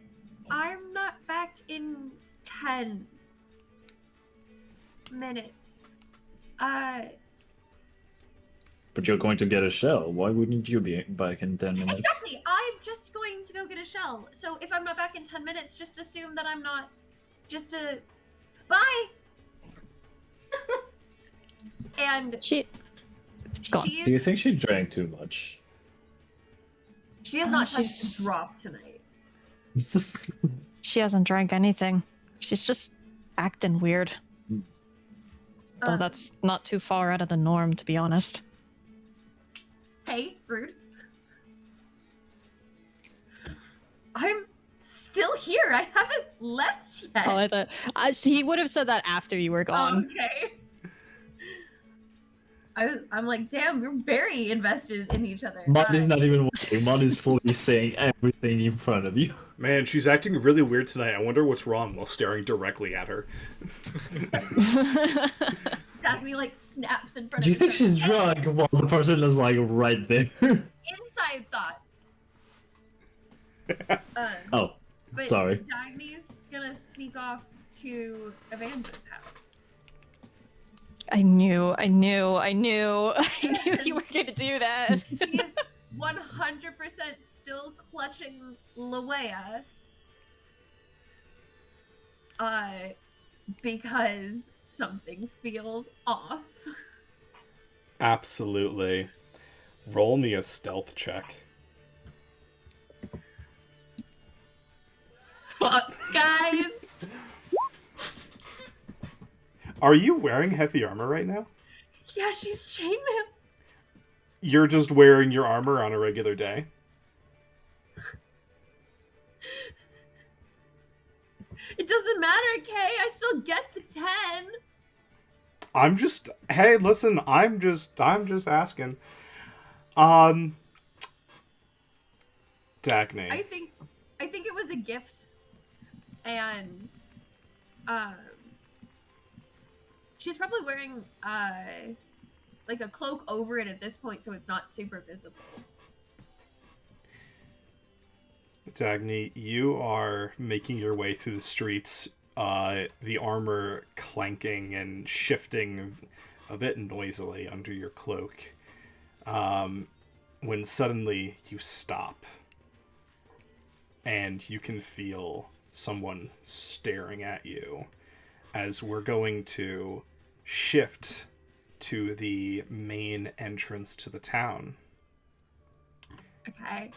I'm not back in 10 minutes. But you're going to get a shell. Why wouldn't you be back in 10 minutes? Exactly. I'm just going to go get a shell. So if I'm not back in 10 minutes, just assume that I'm not. Bye. And She gone. she Do you is- think she drank too much? she has not touched she's- a drop tonight? It's just... She hasn't drank anything. She's just acting weird. Though Um, that's not too far out of the norm, to be honest. Hey, rude. I'm still here. I haven't left yet. Oh, I thought he would have said that after you were gone. Okay. I'm like, damn, we're very invested in each other. Mud is not even watching. Mud is fully saying everything in front of you. Man, she's acting really weird tonight. I wonder what's wrong while staring directly at her. Dagny like snaps in front Do you of think her. she's drunk while the person is like right there? Inside thoughts. Oh, But sorry. Dagny's gonna sneak off to Evandra's house. I knew I knew you were going to do that. She is 100% still clutching Luea. Because something feels off. Absolutely. Roll me a stealth check. Fuck, guys! Are you wearing heavy armor right now? Yeah, she's chainmail. You're just wearing your armor on a regular day? It doesn't matter, Kay. I still get the 10. Hey, listen, I'm just asking. Dagny. I think it was a gift, and she's probably wearing like a cloak over it at this point, so it's not super visible. Dagny, you are making your way through the streets, the armor clanking and shifting a bit noisily under your cloak, when suddenly you stop, and you can feel someone staring at you, as we're going to shift to the main entrance to the town. Okay.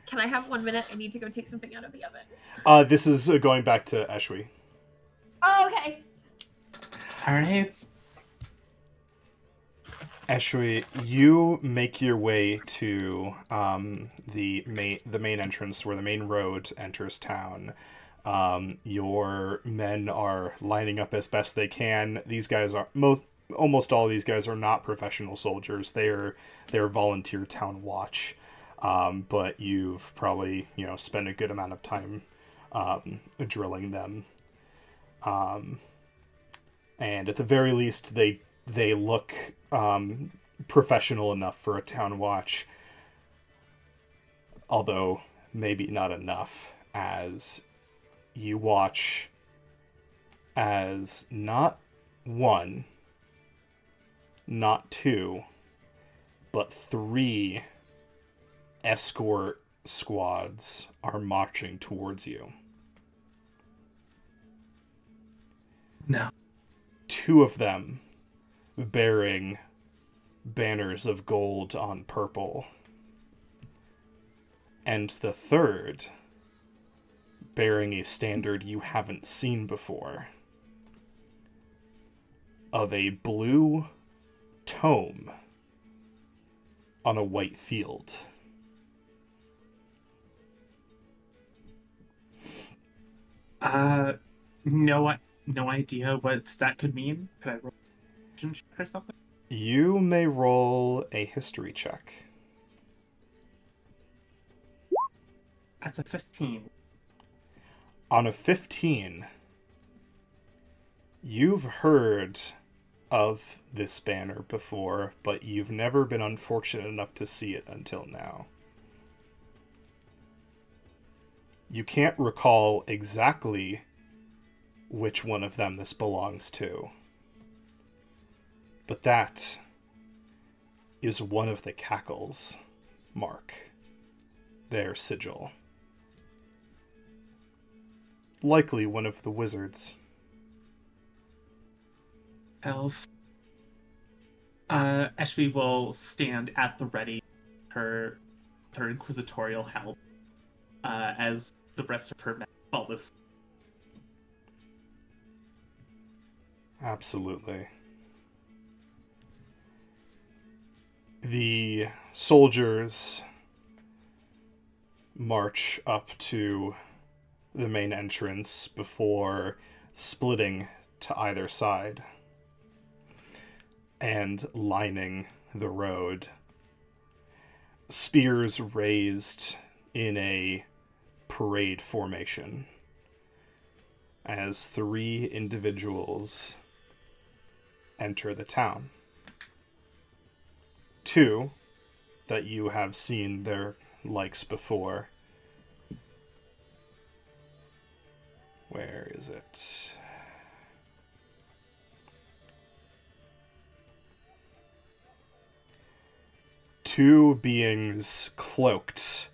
Can I have 1 minute? I need to go take something out of the oven. This is going back to Eshwi. Oh, okay. All right. Eshri, you make your way to the main entrance where the main road enters town. Your men are lining up as best they can. These guys are almost all these guys are not professional soldiers. They're volunteer town watch. But you've probably spent a good amount of time drilling them. And at the very least, they look professional enough for a town watch, although maybe not enough, as you watch as not one, not two, but 3 escort squads are marching towards you. No. 2 of them bearing banners of gold on purple, and the 3rd bearing a standard you haven't seen before of a blue tome on a white field. No idea what that could mean. Could I roll a check or something? You may roll a history check. That's a 15. On a 15, you've heard of this banner before, but you've never been unfortunate enough to see it until now. You can't recall exactly which one of them this belongs to, but that is one of the Cackles mark, their sigil. Likely one of the wizards. Elf. Eshvi will stand at the ready, her inquisitorial help, as the rest of her men follows. Absolutely. The soldiers march up to the main entrance before splitting to either side and lining the road. Spears raised in a parade formation as 3 individuals enter the town. 2 that you have seen their likes before. Where is it? Two beings cloaked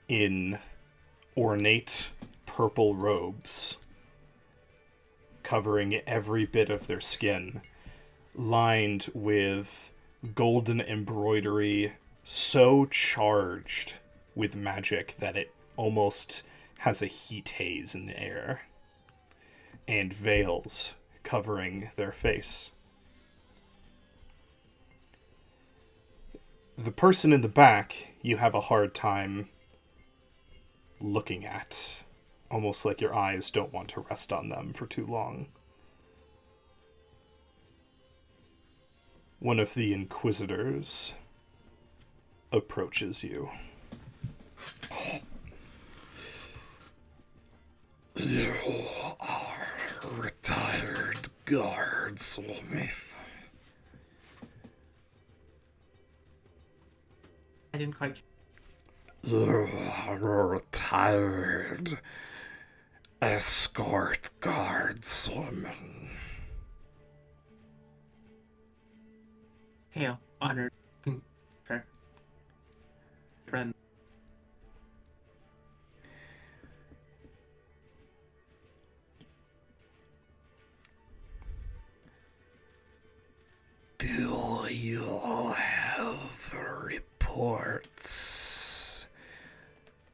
in ornate purple robes, covering every bit of their skin, lined with golden embroidery so charged with magic that it almost has a heat haze in the air, and veils covering their face. The person in the back, you have a hard time looking at, almost like your eyes don't want to rest on them for too long. One of the Inquisitors approaches you. You are retired guardswoman. I didn't quite. You are retired escort guardswoman. Hail, honored friend. Do you have reports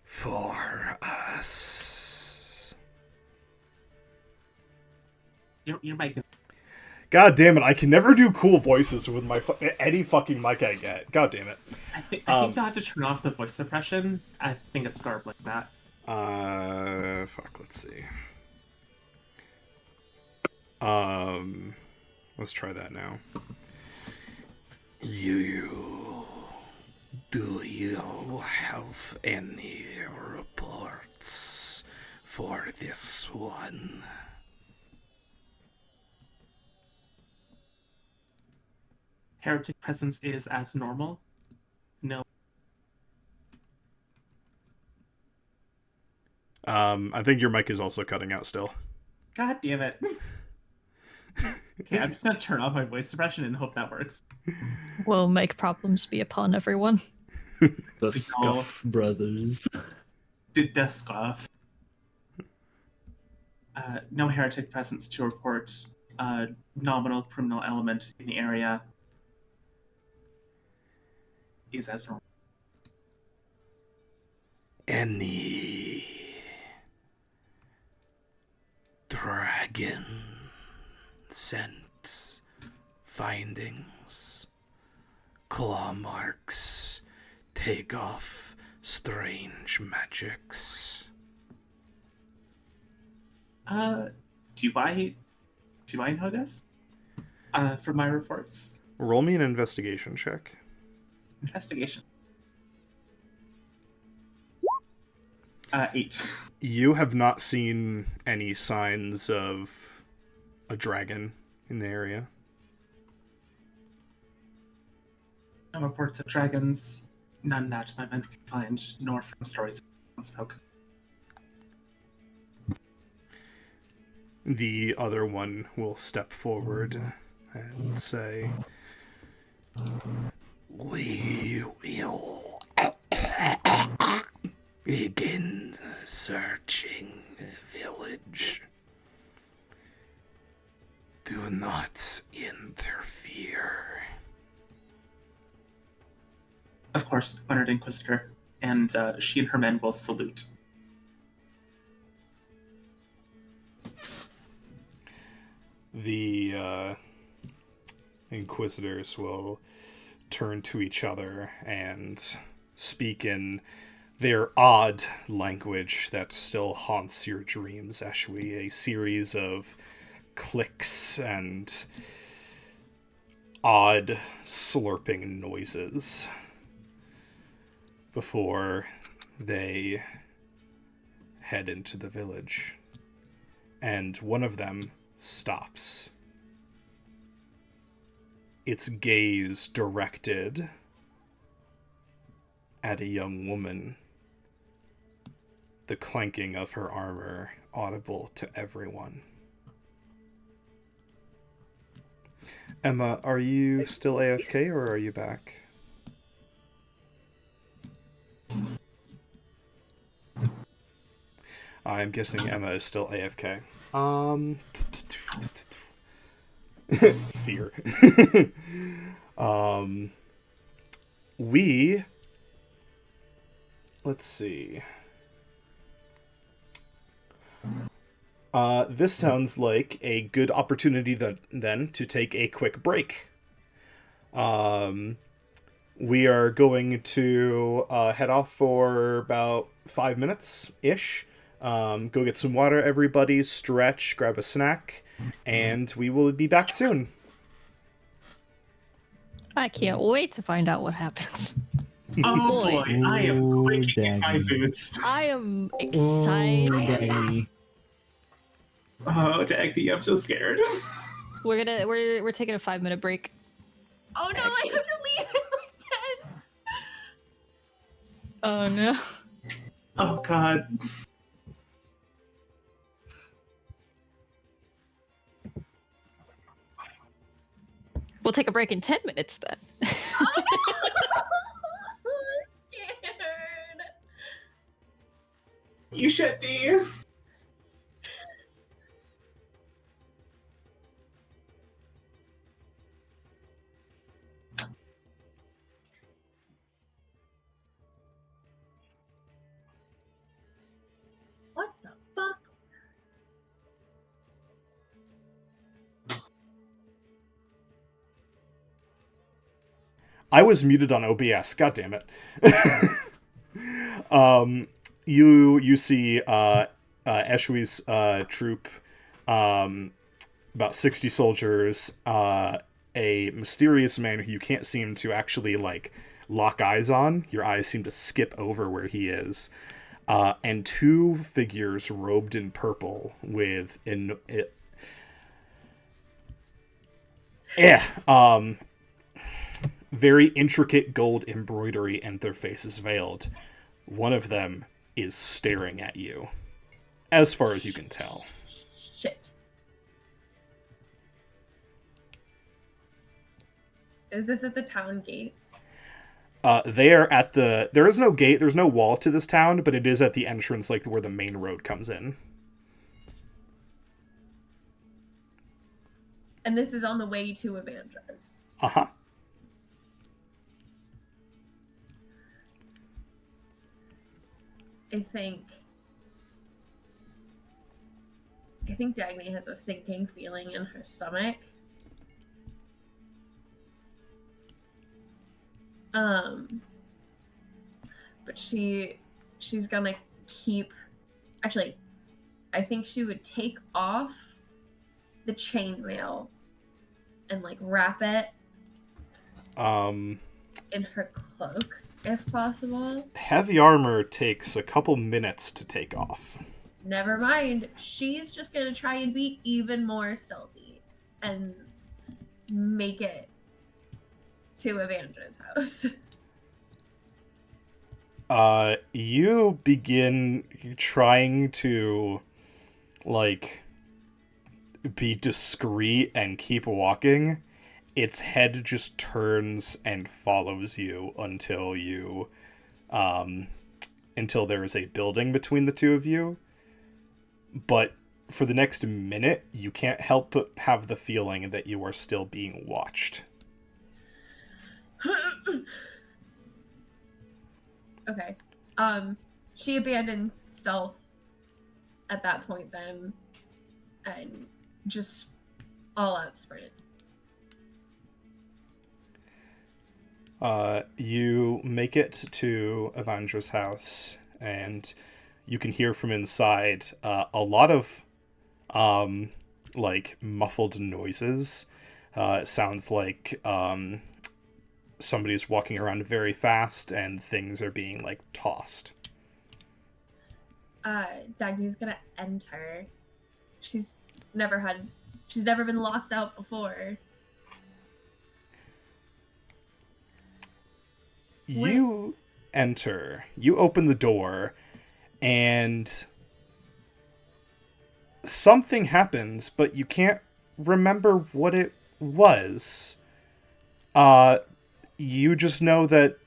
for us? You're my. God damn it! I can never do cool voices with my any fucking mic I get. God damn it. I think you'll have to turn off the voice suppression. I think it's garb like that. Fuck. Let's see. Let's try that now. Do you have any reports for this one? Heretic presence is as normal. No. I think your mic is also cutting out still. God damn it. Okay, I'm just gonna turn off my voice suppression and hope that works. Will make problems be upon everyone. The Scuff brothers. Did dusk off. No heretic presence to report. Nominal criminal element in the area is as normal. Any dragon scent findings, claw marks, take off strange magics. Do I know this? For my reports. Roll me an investigation check. Investigation. 8. You have not seen any signs of a dragon in the area. No reports of dragons. None that my men can find, nor from stories of townsfolk. The other one will step forward and say, "We will begin searching the village. Do not interfere." Of course, Honored Inquisitor, and she and her men will salute. The Inquisitors will turn to each other and speak in their odd language that still haunts your dreams, Ashwi. A series of clicks and odd slurping noises before they head into the village. And one of them stops, its gaze directed at a young woman, the clanking of her armor audible to everyone. Emma, are you still AFK or are you back? I'm guessing Emma is still AFK. Fear. Let's see. This sounds like a good opportunity then to take a quick break. We are going to head off for about 5 minutes-ish. Go get some water, everybody, stretch, grab a snack, and we will be back soon. I can't wait to find out what happens. Oh Boy. boy, I am quaking in my Daggy. boots. I am Oh, excited. Daggy. Oh, Dagny, I'm so scared. We're taking a 5-minute break. Oh no, I have to leave in like 10. Oh no. Oh god. We'll take a break in 10 minutes then. I'm scared. You should be. What the fuck? I was muted on OBS. God damn it. You see Eshwi's troop, about 60 soldiers, a mysterious man who you can't seem to actually like lock eyes on. Your eyes seem to skip over where he is. And two figures robed in purple with very intricate gold embroidery, and their faces veiled. One of them is staring at you, as far as you can tell. Shit. Is this at the town gates? They are at the... There is no gate, there's no wall to this town, but it is at the entrance, like, where the main road comes in. And this is on the way to Evandra's. Uh-huh. I think Dagny has a sinking feeling in her stomach. But she's gonna keep... Actually, I think she would take off the chainmail and like wrap it in her cloak, if possible. Heavy armor takes a couple minutes to take off. Never mind. She's just gonna try and be even more stealthy and make it to Evandra's house. You begin trying to, like, be discreet and keep walking. Its head just turns and follows you until you, until there is a building between the two of you. But for the next minute, you can't help but have the feeling that you are still being watched. Okay. She abandons stealth at that point then and just all out sprint. You make it to Evandra's house, and you can hear from inside a lot of like muffled noises. It sounds like somebody's walking around very fast and things are being like tossed. Dagny's gonna enter. She's never been locked out before. You enter, you open the door, and something happens, but you can't remember what it was. You just know that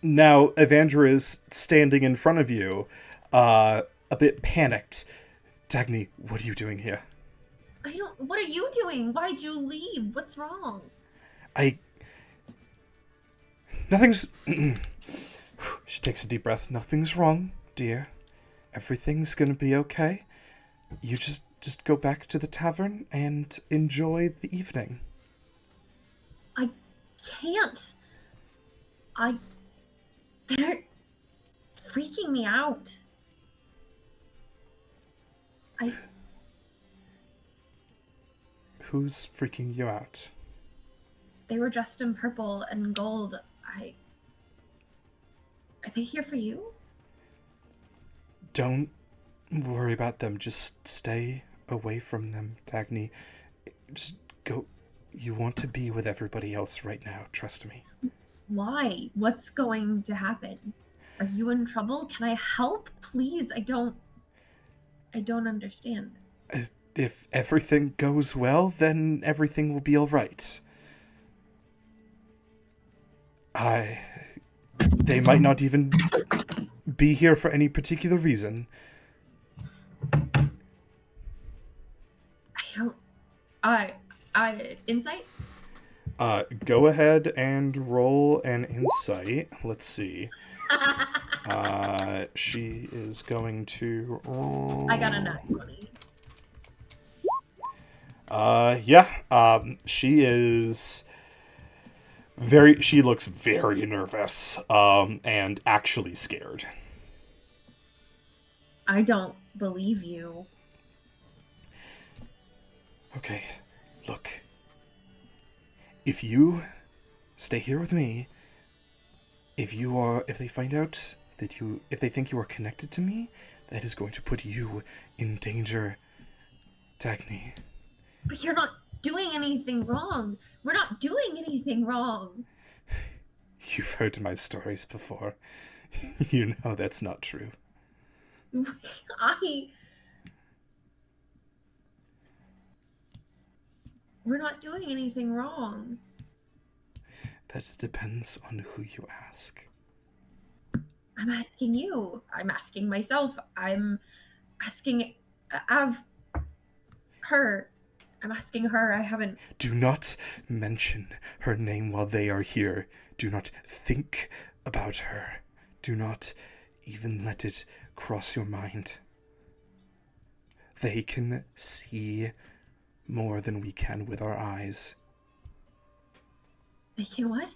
now Evandra is standing in front of you, a bit panicked. Dagny, what are you doing here? What are you doing? Why'd you leave? What's wrong? Nothing's... She takes a deep breath. Nothing's wrong, dear. Everything's gonna be okay. You just go back to the tavern and enjoy the evening. I can't. They're freaking me out. Who's freaking you out? They were dressed in purple and gold. Are they here for you? Don't worry about them. Just stay away from them, Dagny. Just go. You want to be with everybody else right now. Trust me. Why? What's going to happen? Are you in trouble? Can I help? Please, I don't understand. If everything goes well, then everything will be all right. They might not even be here for any particular reason. Insight? Go ahead and roll an insight. Let's see. She is going to roll... I got a nat 20. She is She looks very nervous, and actually scared. I don't believe you. Okay, look. If you stay here with me, if they find out that if they think you are connected to me, that is going to put you in danger, Dagny. But you're not doing anything wrong. We're not doing anything wrong. You've heard my stories before. You know that's not true. We're not doing anything wrong. That depends on who you ask. I'm asking you. I'm asking myself. I'm asking her. I'm asking her. I haven't. Do not mention her name while they are here. Do not think about her. Do not even let it cross your mind. They can see more than we can with our eyes. They can what?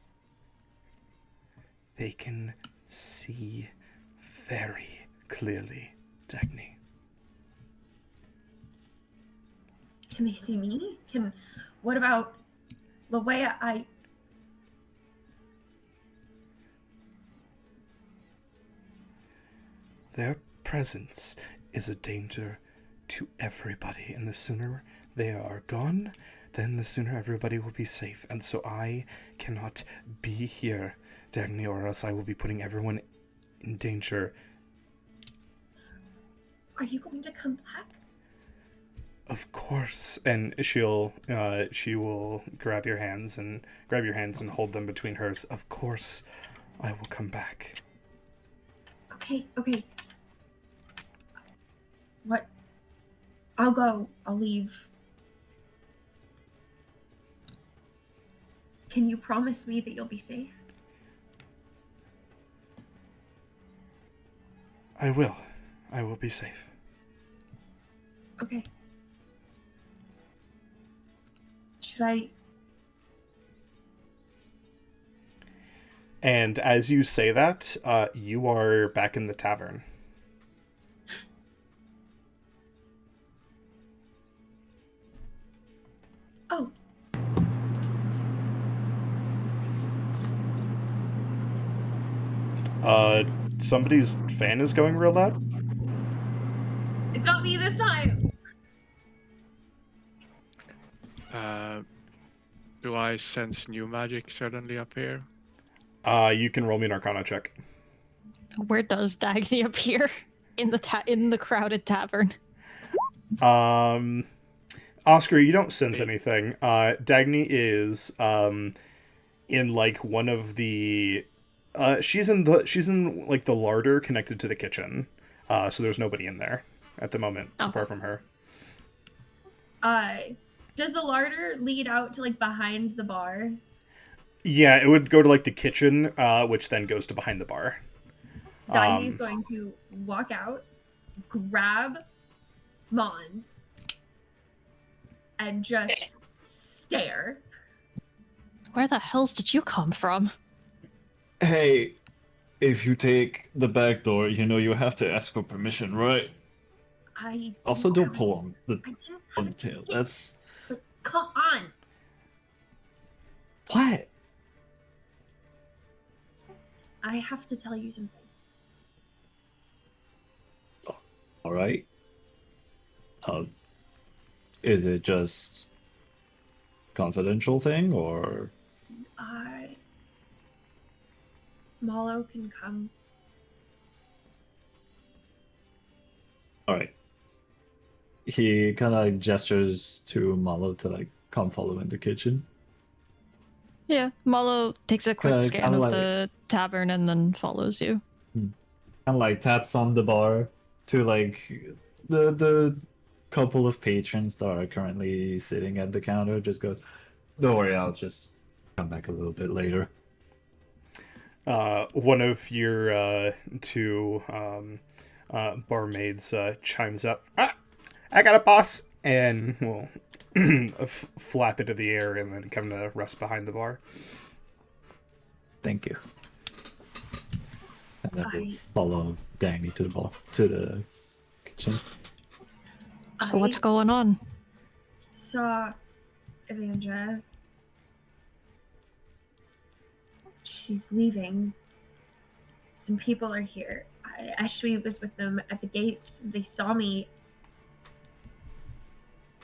They can see very clearly, Dagny. Can they see me? What about the way Their presence is a danger to everybody, and the sooner they are gone, then the sooner everybody will be safe. And so I cannot be here, Dagny, or else I will be putting everyone in danger. Are you going to come back? Of course. And she will grab your hands and hold them between hers. Of course, I will come back. Okay. What? I'll go. I'll leave. Can you promise me that you'll be safe? I will. I will be safe. Okay. Should I? And as you say that, you are back in the tavern. Oh. Somebody's fan is going real loud? It's not me this time. Do I sense new magic suddenly appear? You can roll me an Arcana check. Where does Dagny appear in the crowded tavern? Oscar, you don't sense anything. Dagny is in like one of the she's in like the larder connected to the kitchen. So there's nobody in there at the moment apart from her. Does the larder lead out to like behind the bar? Yeah, it would go to like the kitchen, which then goes to behind the bar. Dagny's going to walk out, grab Mond, and just stare. Where the hells did you come from? Hey, if you take the back door, you know you have to ask for permission, right? Also, don't pull on the tail. That's... Come on. What? I have to tell you something. All right. Is it just confidential thing, or? Mallow can come. All right. He kind of like gestures to Mallow to like come follow in the kitchen. Yeah, Mallow takes a quick scan of like, the tavern and then follows you. Kind of like taps on the bar to like the couple of patrons that are currently sitting at the counter. Just goes, don't worry, I'll just come back a little bit later. One of your two barmaids chimes up. I got a boss, and will flap into the air and then come to rest behind the bar. Thank you. And then we'll I- follow Dagny to the kitchen. So what's going on? Saw Evandra. She's leaving. Some people are here. Ashley was with them at the gates. They saw me.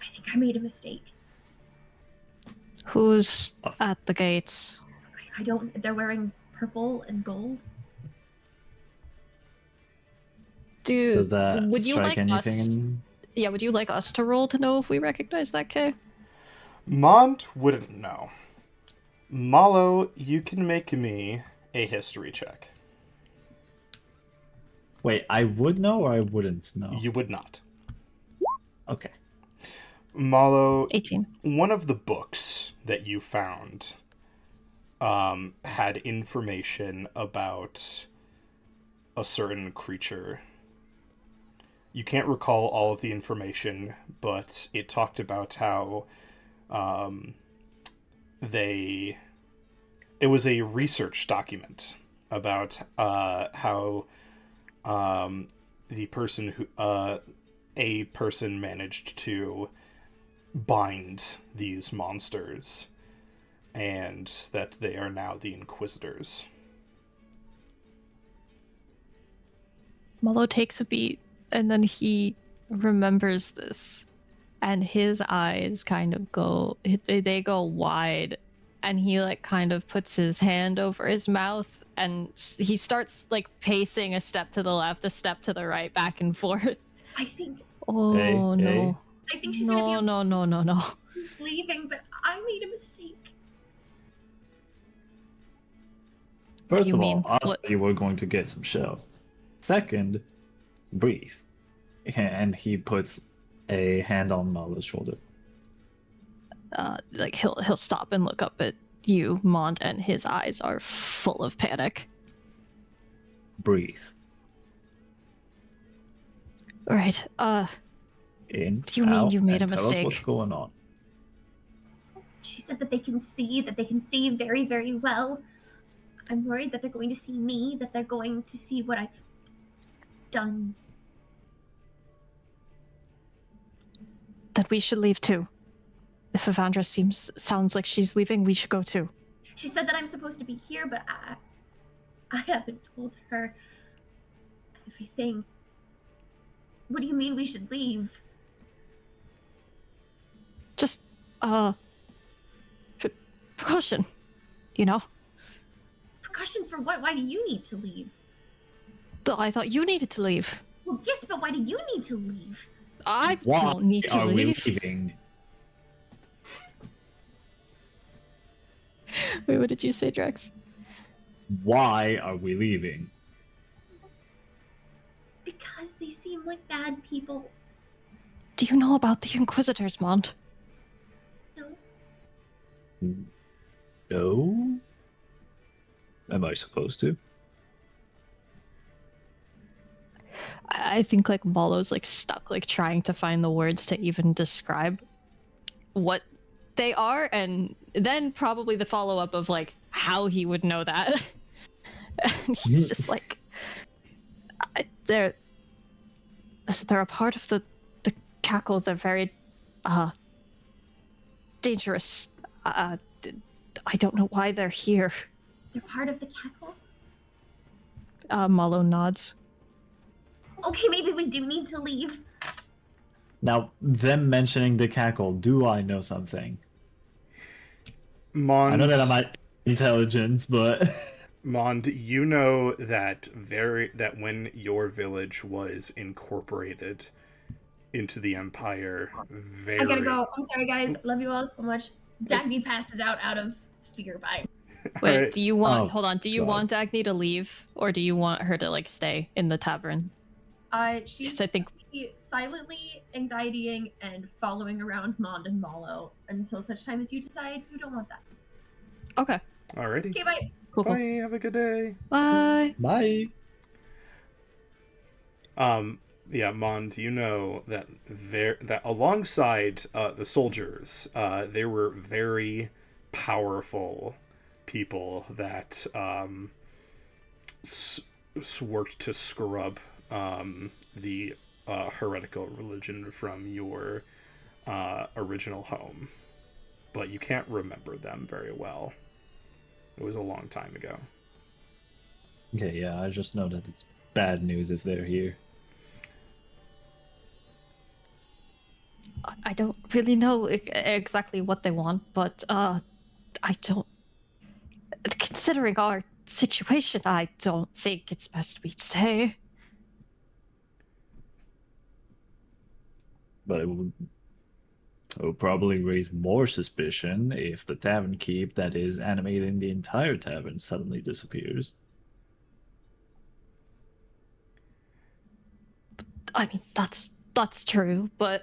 I think I made a mistake. Who's at the gates? I don't. They're wearing purple and gold. Does that would you strike like anything? us? In... Yeah, would you like us to roll to know if we recognize that K? Mont wouldn't know. Malo, you can make me a history check. Wait, I would know or I wouldn't know? You would not. Okay. Malo, 18. one of the books that you found had information about a certain creature. You can't recall all of the information, but it talked about how it was a research document about how the person who a person managed to bind these monsters, and that they are now the Inquisitors. Malo takes a beat, and then he remembers this, and his eyes kind of they go wide, and he like kind of puts his hand over his mouth, and he starts like pacing a step to the left, a step to the right, back and forth. I think. Oh Hey, no. hey. I think she's No, gonna be. no, no, no, no. She's leaving, but I made a mistake. First you of mean? all, I What- thought you were going to get some shells. Second, breathe. And he puts a hand on Malo's shoulder. Like he'll stop and look up at you, Mont, and his eyes are full of panic. Breathe. All right. In. Do you mean out, you made and a tell us mistake? what's going on. She said that they can see very, very well. I'm worried that they're going to see me, that they're going to see what I've done. Then we should leave too. If Evandra sounds like she's leaving, we should go too. She said that I'm supposed to be here, but I haven't told her everything. What do you mean we should leave? Just precaution, you know. Precaution for what? Why do you need to leave? I thought you needed to leave. Well, yes, but why do you need to leave? I Why don't need to are we leave. leaving? Wait, what did you say, Drex? Why are we leaving? Because they seem like bad people. Do you know about the Inquisitors, Mont? No. No? Am I supposed to? I think like Malo's like stuck, like trying to find the words to even describe what they are, and then probably the follow-up of like how he would know that. And he's just like, they're a part of the cackle. They're very dangerous. I don't know why they're here. They're part of the cackle? Malo nods. Okay, maybe we do need to leave. Now, them mentioning the cackle, do I know something? Mond, I know that I'm at intelligence, but Mond, you know that when your village was incorporated into the Empire, I gotta go. I'm sorry, guys. Love you all so much. Dagny passes out of fear by. Wait, Alright. do you want? Oh, hold on. Do you God. want Dagny to leave, or do you want her to like stay in the tavern? She's Yes, I think- silently anxietying and following around Mond and Malo until such time as you decide you don't want that. Okay. Alrighty. Okay, bye. Cool. Bye. Have a good day. Bye. bye. Yeah, Mond, you know that that alongside the soldiers, there were very powerful people that worked to scrub the heretical religion from your original home, but you can't remember them very well. It was a long time ago. Okay, yeah, I just know that it's bad news if they're here. I don't really know exactly what they want, but I don't. Considering our situation, I don't think it's best we stay. But it would probably raise more suspicion if the tavern keep that is animating the entire tavern suddenly disappears. I mean, that's true, but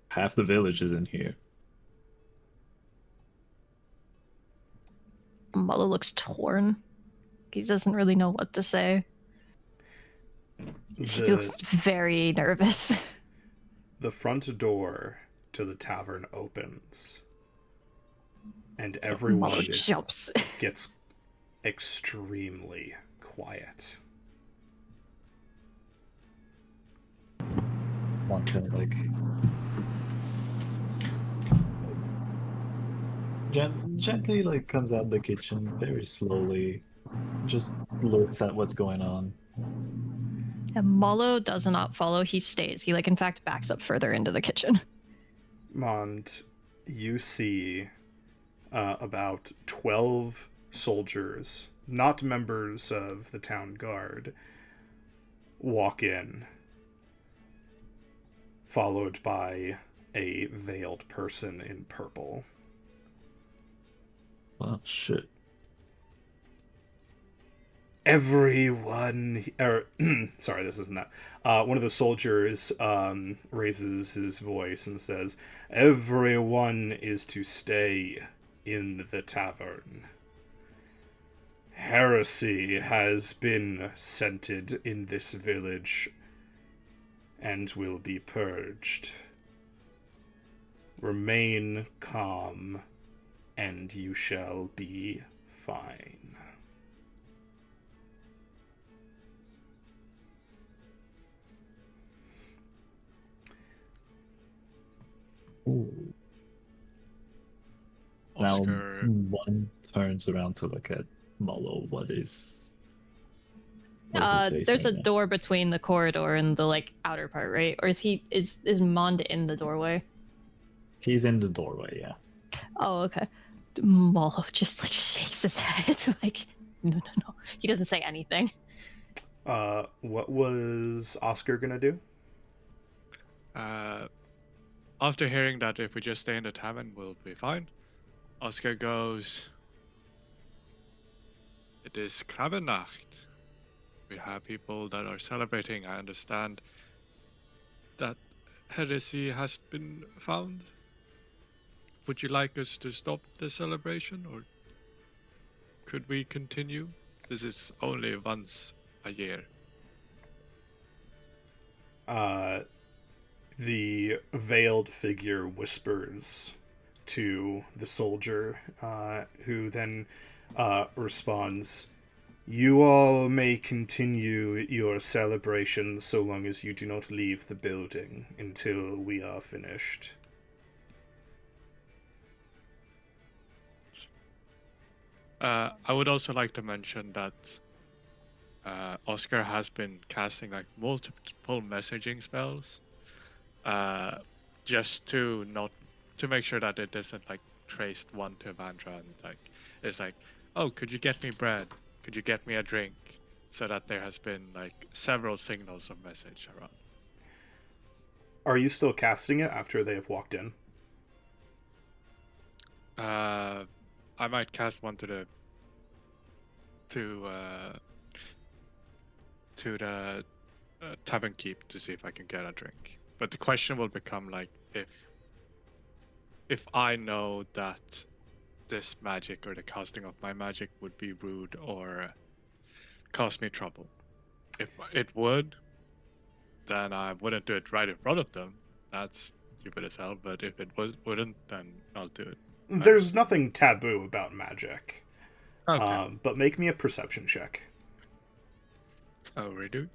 Half the village is in here. Mullow looks torn. He doesn't really know what to say. He looks very nervous. The front door to the tavern opens, and everyone Mullow jumps. gets extremely quiet. One kind of like gently like comes out the kitchen very slowly, just looks at what's going on. And Mullow does not follow. He stays. He in fact backs up further into the kitchen. Mond, you see about 12 soldiers, not members of the town guard, walk in, followed by a veiled person in purple. Oh shit. Everyone, sorry, this isn't that. One of the soldiers raises his voice and says, "Everyone is to stay in the tavern. Heresy has been scented in this village and will be purged. Remain calm, and you shall be fine." Ooh. Oscar, Now one turns around to look at Mullow. What is his face There's right a now? door between the corridor and the outer part, right? Or is Mond in the doorway? He's in the doorway, yeah. Oh, okay. Mullow just shakes his head. No. He doesn't say anything. What was Oscar gonna do? After hearing that if we just stay in the tavern, we'll be fine, Oscar goes, "It is Krabennacht. We have people that are celebrating. I understand that heresy has been found. Would you like us to stop the celebration, or could we continue? This is only once a year." The veiled figure whispers to the soldier, who then responds, "You all may continue your celebration so long as you do not leave the building until we are finished." I would also like to mention that Oscar has been casting multiple messaging spells, just to make sure that it isn't traced one to Vandra, and it's "Oh, could you get me bread? Could you get me a drink?" So that there has been several signals of message around. Are you still casting it after they have walked in? I might cast one to the tavern keep to see if I can get a drink. But the question will become if I know that this magic or the casting of my magic would be rude or cause me trouble. If it would, then I wouldn't do it right in front of them. That's stupid as hell. But if it wouldn't, then I'll do it. There's nothing taboo about magic. Okay. But make me a perception check. Oh, really?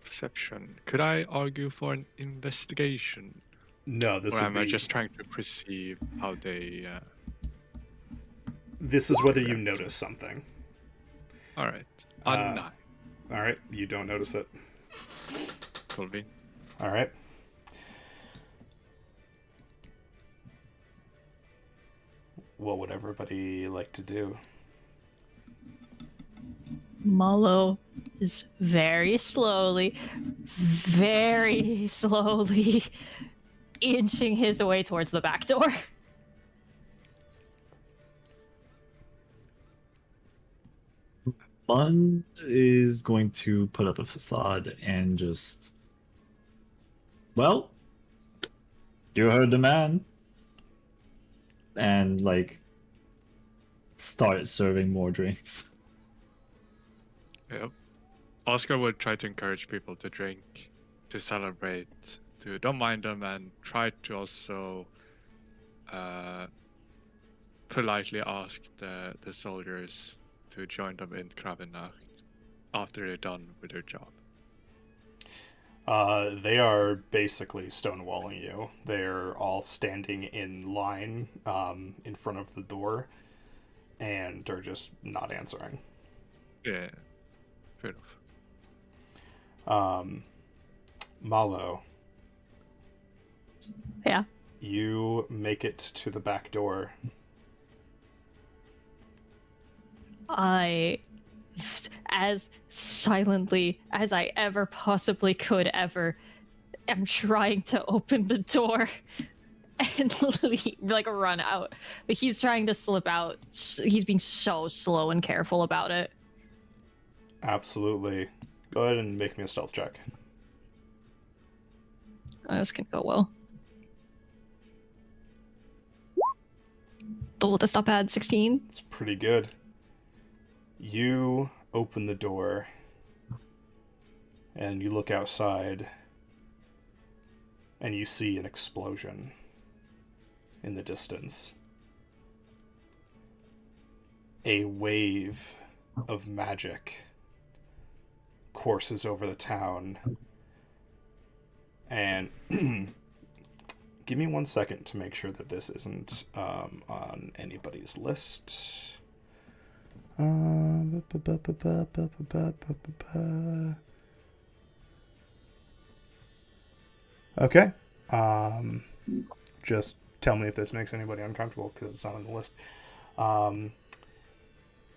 Perception. Could I argue for an investigation? No, this Or would am I be. just trying to perceive how they... This is whether you Correct. notice something. Alright. Uh, 9. All right, you don't notice it. Cool bean. All right. What would everybody like to do? Malo is very slowly inching his way towards the back door. Bund is going to put up a facade and just. Well, you heard the man. And, like, start serving more drinks. Yep. Oscar would try to encourage people to drink, to celebrate, to don't mind them, and try to also politely ask the soldiers to join them in Kravennacht after they're done with their job. They are basically stonewalling you. They're all standing in line in front of the door and are just not answering. Yeah, fair enough. Malo, Yeah. you make it to the back door. I, as silently as I ever possibly could ever, am trying to open the door and leave, like run out. But he's trying to slip out. He's being so slow and careful about it. Absolutely. Go ahead and make me a stealth check. This can go well. Double the stop pad 16. It's pretty good. You open the door and you look outside and you see an explosion in the distance. A wave of magic courses over the town. And give me 1 second to make sure that this isn't on anybody's list. Okay. Just tell me if this makes anybody uncomfortable because it's not on the list.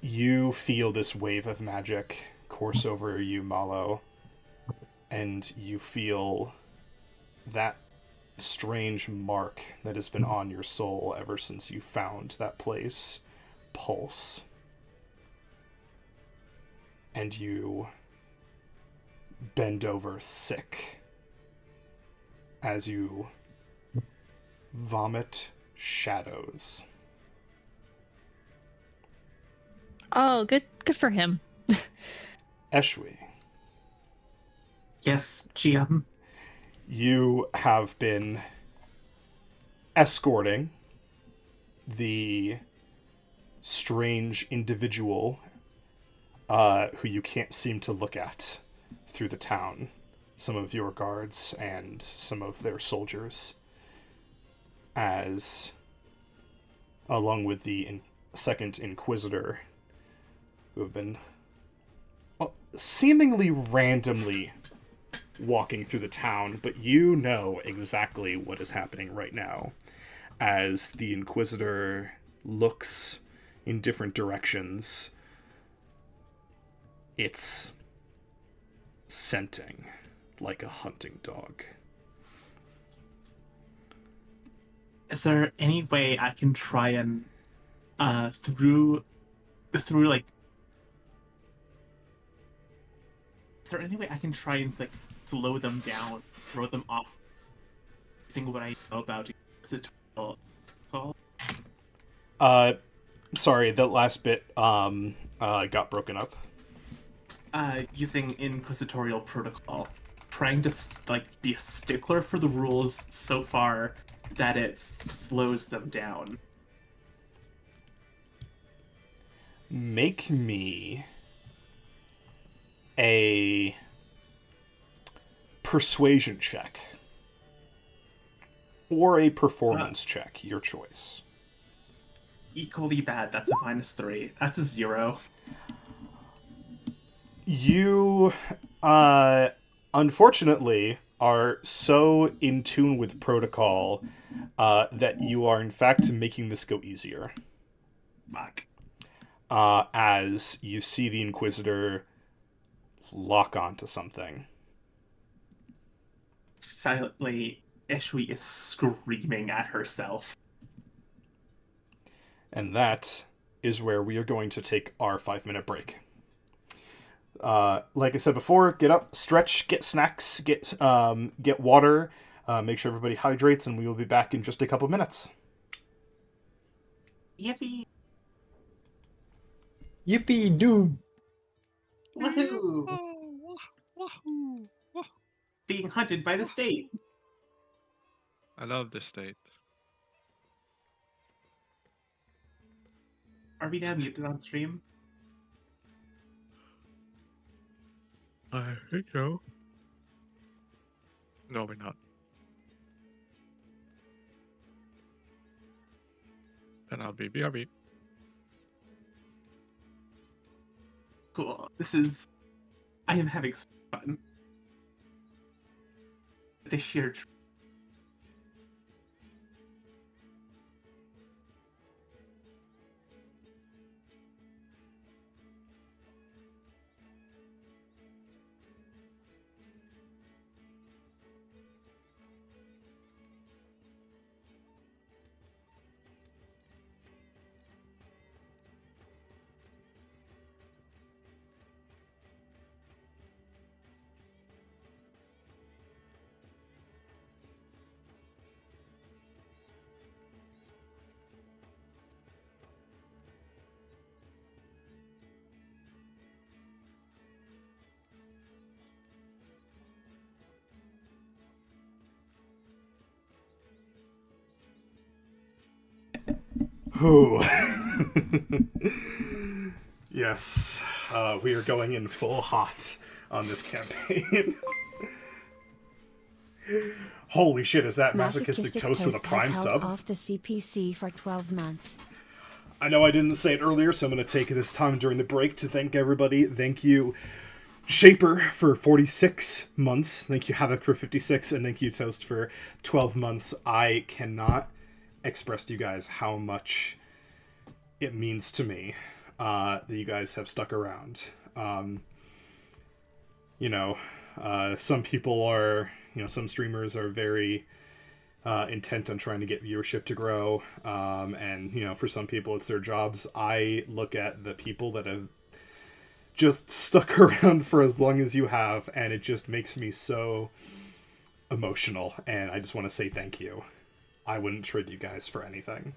You feel this wave of magic course over you, Malo, and you feel that strange mark that has been on your soul ever since you found that place pulse. And you bend over sick as you vomit shadows. Oh, good for him. Eshwi, Yes, GM. you have been escorting the strange individual who you can't seem to look at through the town. Some of your guards and some of their soldiers, as along with the second Inquisitor, who have been seemingly randomly walking through the town, but you know exactly what is happening right now as the Inquisitor looks in different directions. It's scenting like a hunting dog. Is there any way I can try and through like is there any way I can try and like slow them down, throw them off, using what I know about Inquisitorial call? Sorry, that last bit got broken up. Using Inquisitorial protocol. trying to be a stickler for the rules so far that it slows them down. Make me a persuasion check. Or a performance check, your choice. Equally bad. That's a -3. That's a 0. You, unfortunately, are so in tune with protocol that you are, in fact, making this go easier. Fuck. As you see the Inquisitor lock onto something. Silently, Ishwi is screaming at herself. And that is where we are going to take our 5-minute break. Like I said before, get up, stretch, get snacks, get water, make sure everybody hydrates, and we will be back in just a couple minutes. Yippee! Yippee doo! Woohoo! Being hunted by the state. I love this state. Are we now muted on stream? I think so. No, we're not. Then I'll be BRB. Cool. I am having some fun. The sheer Ooh. Yes, we are going in full hot on this campaign. Holy shit, is that Masochistic Toast with a Prime has sub? held off the CPC for 12 months. I know I didn't say it earlier, so I'm going to take this time during the break to thank everybody. Thank you, Shaper, for 46 months. Thank you, Havoc, for 56. And thank you, Toast, for 12 months. I cannot express to you guys how much it means to me that you guys have stuck around. Some people are, some streamers are very intent on trying to get viewership to grow. And for some people, it's their jobs. I look at the people that have just stuck around for as long as you have, and it just makes me so emotional. And I just want to say thank you. I wouldn't trade you guys for anything.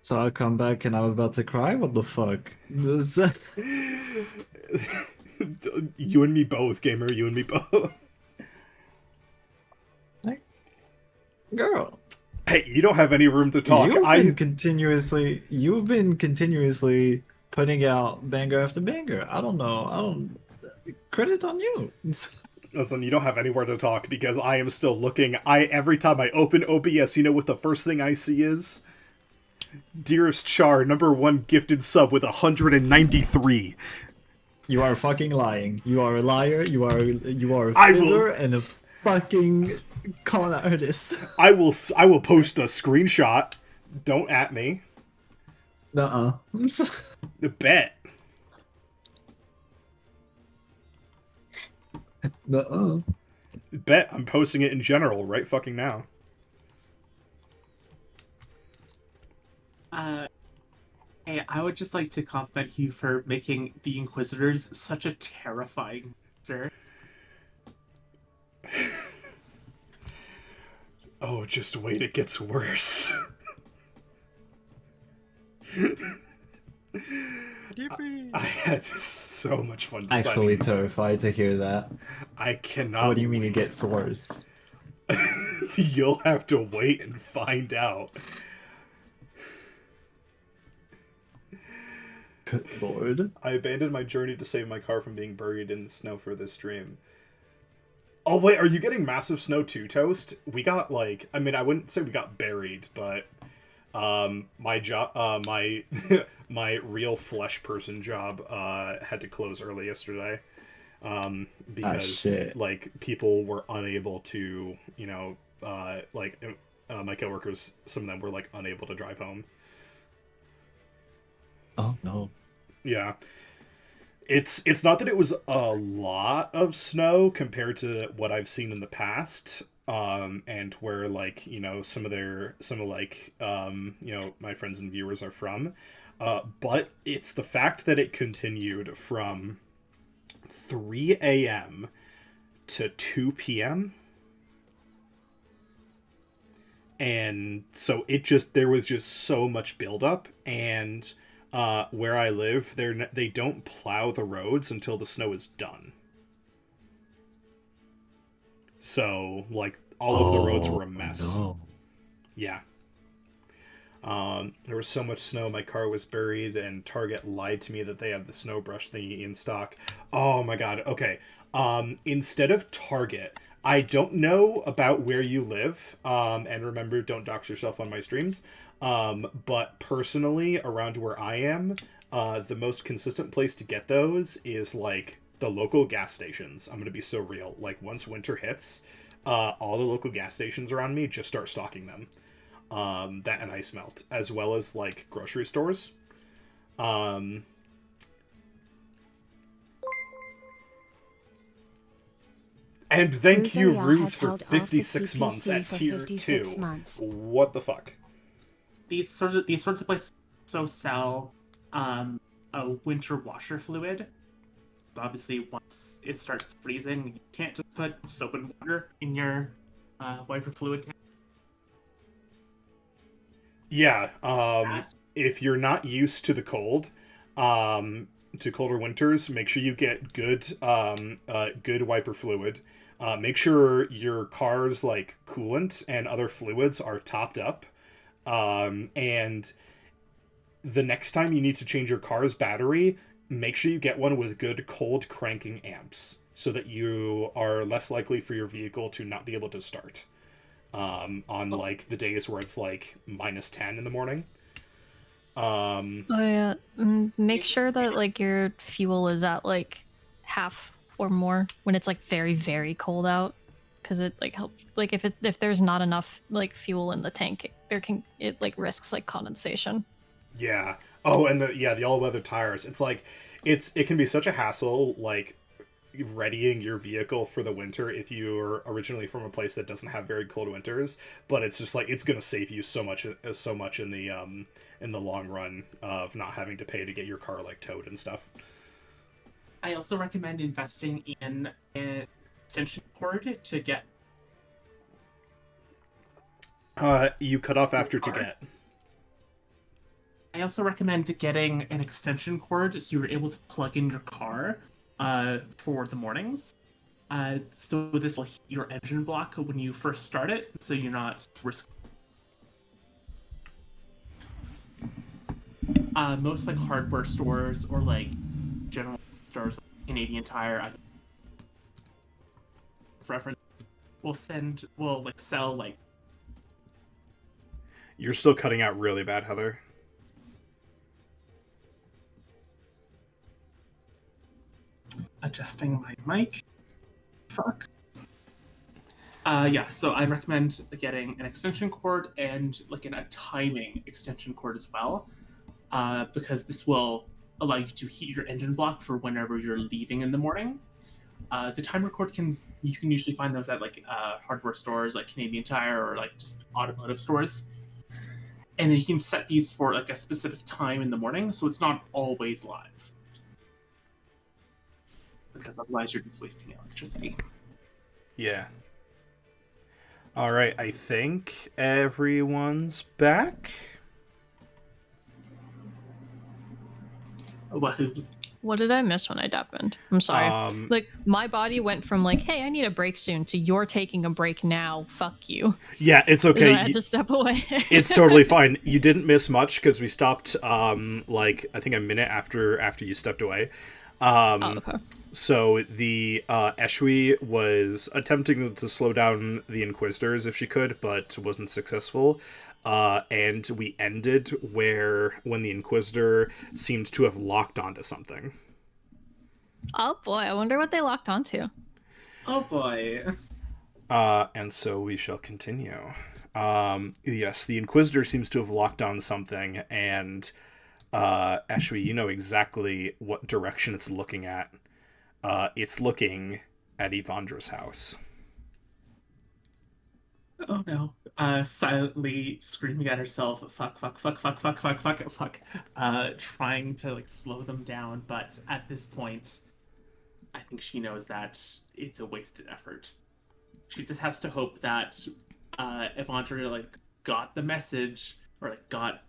So I come back and I'm about to cry? What the fuck? You and me both, gamer. You and me both. Girl. Hey, you don't have any room to talk. You've been continuously putting out banger after banger. I don't know. Credit on you. Listen, you don't have anywhere to talk because I am still looking. Every time I open OBS, you know what the first thing I see is? Dearest Char, #1 gifted sub with 193. You are fucking lying. You are a liar. You are a fiddler and a fucking con artist. I will post a screenshot. Don't at me. Bet. Bet I'm posting it in general right fucking now. Hey, I would just like to compliment you for making the Inquisitors such a terrifying monster. Oh, just wait, it gets worse. Yippee! I had so much fun designing Actually these terrified to hear that. things. I cannot. What do you mean it wait. gets worse? You'll have to wait and find out. Good lord. I abandoned my journey to save my car from being buried in the snow for this stream. Oh wait, are you getting massive snow too, Toast? We got like, I mean, I wouldn't say we got buried, but my job, my my real flesh person job had to close early yesterday. Because shit. like people were unable to, my coworkers, some of them were like unable to drive home. Oh no. Yeah. It's not that it was a lot of snow compared to what I've seen in the past. And where like, some of my friends and viewers are from. But it's the fact that it continued from 3 a.m. to 2 p.m. And so there was just so much buildup, and where I live, they don't plow the roads until the snow is done. So, like, all of the roads were a mess. No. Yeah. There was so much snow, my car was buried, and Target lied to me that they had the snow brush thingy in stock. Oh my god, okay. Instead of Target, I don't know about where you live, and remember, don't dox yourself on my streams, but personally, around where I am, the most consistent place to get those is, like, the local gas stations. I'm gonna be so real. Like, once winter hits, all the local gas stations around me just start stocking them. That and ice melt, as well as, like, grocery stores. And thank you, Ruzariel Ruse, has for held off the 56 months CPC at for tier 56 2. months. What the fuck? These sorts of places also sell a winter washer fluid. Obviously, once it starts freezing, you can't just put soap and water in your wiper fluid tank. Yeah, if you're not used to the cold, to colder winters, make sure you get good wiper fluid. Make sure your car's, like, coolant and other fluids are topped up. And the next time you need to change your car's battery, make sure you get one with good cold cranking amps, so that you are less likely for your vehicle to not be able to start. On, like, the days where it's, like, -10 in the morning. Oh yeah, make sure that, like, your fuel is at, like, half or more when it's, like, very, very cold out, because it, like, helps. Like, if there's not enough, like, fuel in the tank, it like risks, like, condensation. Yeah. Oh, and the all-weather tires. It's like, it can be such a hassle, like, readying your vehicle for the winter if you're originally from a place that doesn't have very cold winters, but it's just like, it's gonna save you so much in the long run of not having to pay to get your car, like, towed and stuff. I also recommend investing in an extension cord to get. You cut off after to get. I also recommend getting an extension cord so you're able to plug in your car for the mornings. So this will heat your engine block when you first start it, so you're not risking. Most, like, hardware stores or, like, general stores, like Canadian Tire, reference, will sell, like. You're still cutting out really bad, Heather. Adjusting my mic. Fuck. Yeah, so I recommend getting an extension cord and, like, a timing extension cord as well, because this will allow you to heat your engine block for whenever you're leaving in the morning. The timer cord you can usually find those at, like, hardware stores like Canadian Tire or, like, just automotive stores. And then you can set these for, like, a specific time in the morning, so it's not always live. Because otherwise you're just wasting electricity. Yeah. Alright, I think everyone's back. What did I miss when I deafened? I'm sorry. Like, my body went from like, hey, I need a break soon, to you're taking a break now. Fuck you. Yeah, it's So okay. I had to step away. It's totally fine. You didn't miss much because we stopped like I think a minute after you stepped away. Oh, okay. So the Eshwi was attempting to slow down the Inquisitors if she could, but wasn't successful. And we ended when the Inquisitor seemed to have locked onto something. Oh boy, I wonder what they locked onto. Oh boy. And so we shall continue. Yes, the Inquisitor seems to have locked on something, and Eshwi, you know exactly what direction it's looking at. It's looking at Evandra's house. Oh no. Silently screaming at herself, fuck, fuck, fuck, fuck, fuck, fuck, fuck, fuck. Trying to like slow them down, but at this point, I think she knows that it's a wasted effort. She just has to hope that Evandra like got the message or like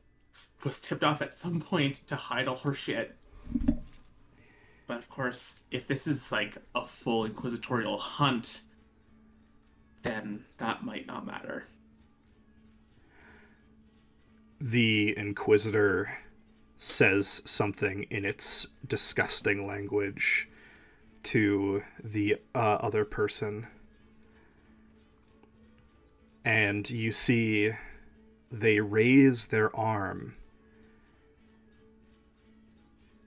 was tipped off at some point to hide all her shit. But of course, if this is like a full inquisitorial hunt, then that might not matter. The Inquisitor says something in its disgusting language to the other person. And you see they raise their arm.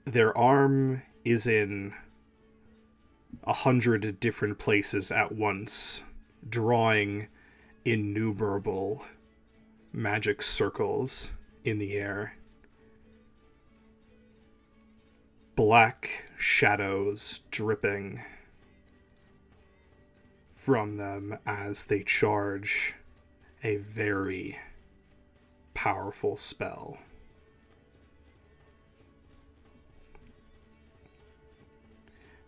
Their arm is in 100 different places at once, drawing innumerable magic circles in the air. Black shadows dripping from them as they charge a very powerful spell.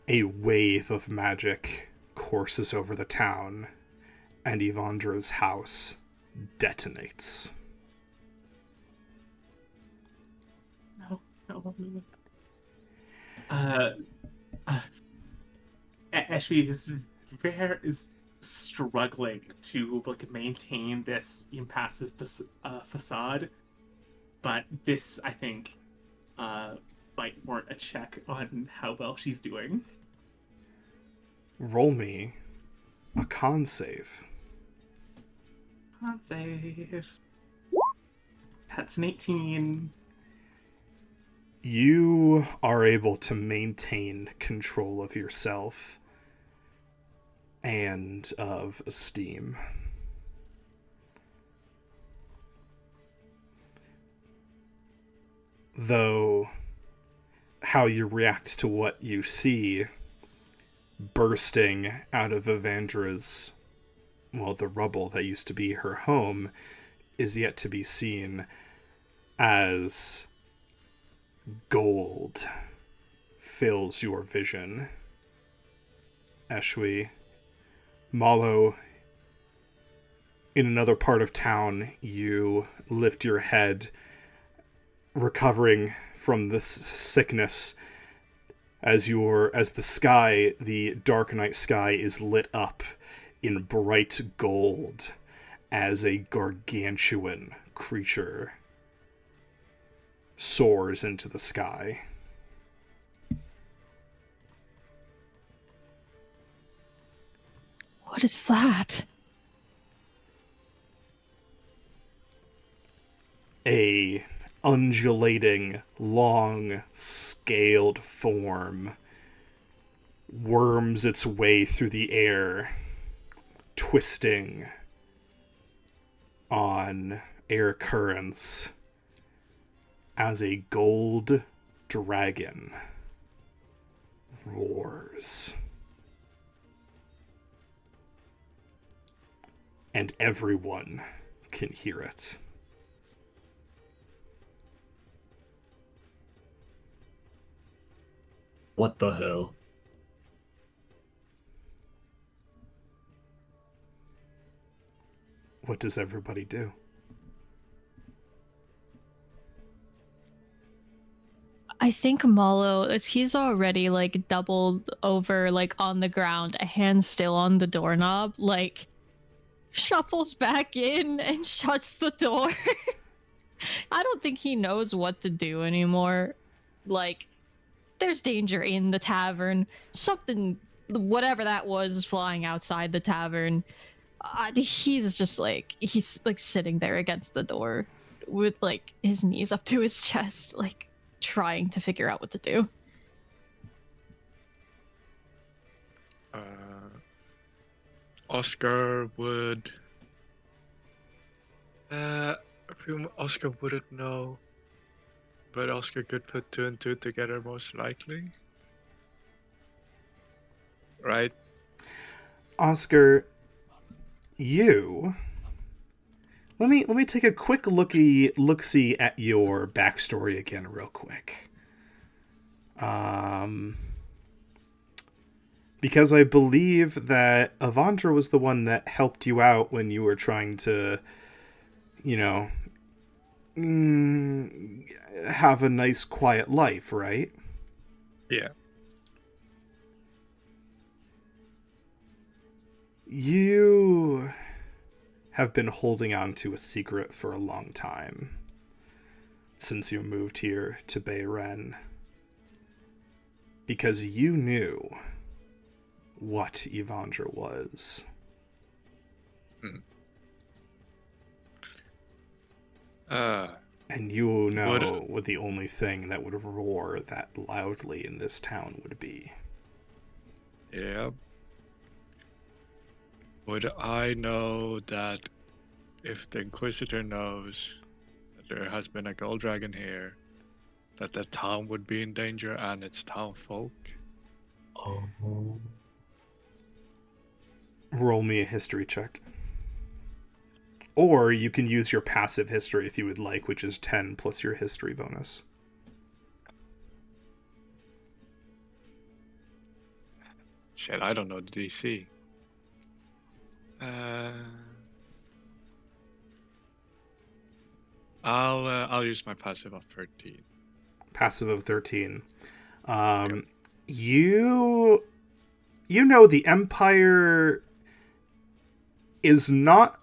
A wave of magic courses over the town, and Evandra's house detonates. No. Eshwi is struggling to like maintain this impassive facade, but this I think might warrant a check on how well she's doing. Roll me a con save. Con save. That's an 18. You are able to maintain control of yourself and of esteem. Though how you react to what you see bursting out of Evandra's, well, the rubble that used to be her home, is yet to be seen, as gold fills your vision. Eshwi, Malo, in another part of town, you lift your head, recovering from this sickness, as the sky, the dark night sky, is lit up in bright gold as a gargantuan creature soars into the sky. What is that? A undulating, long, scaled form worms its way through the air, twisting on air currents as a gold dragon roars. And everyone can hear it. What the hell? What does everybody do? I think Malo, he's already like doubled over, like on the ground, a hand still on the doorknob, like shuffles back in and shuts the door. I don't think he knows what to do anymore. Like, there's danger in the tavern. Something, whatever that was, is flying outside the tavern. He's just like, he's like sitting there against the door with like his knees up to his chest, like trying to figure out what to do. Oscar would. Oscar wouldn't know, but Oscar could put 2 and 2 together most likely. Right? Oscar, you. Let me take a quick look-see at your backstory again real quick. Because I believe that Avandra was the one that helped you out when you were trying to, you know, have a nice quiet life, right? Yeah. You have been holding on to a secret for a long time. Since you moved here to Bayren. Because you knew what Avandra was. And you know what the only thing that would roar that loudly in this town would be. Yeah. Would I know that if the Inquisitor knows that there has been a gold dragon here, that the town would be in danger and its town folk? Oh. Roll me a history check. Or you can use your passive history if you would like, which is 10 plus your history bonus. Shit, I don't know the DC. I'll use my passive of 13. Passive of 13. You know the Empire is not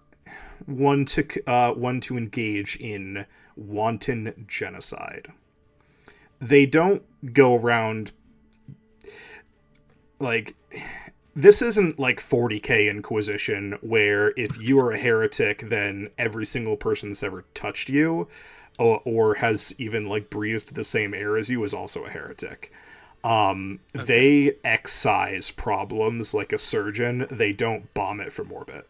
one to engage in wanton genocide. They don't go around like, this isn't like 40k Inquisition where if you are a heretic then every single person that's ever touched you or has even like breathed the same air as you is also a heretic. They excise problems like a surgeon. They don't bomb it from orbit.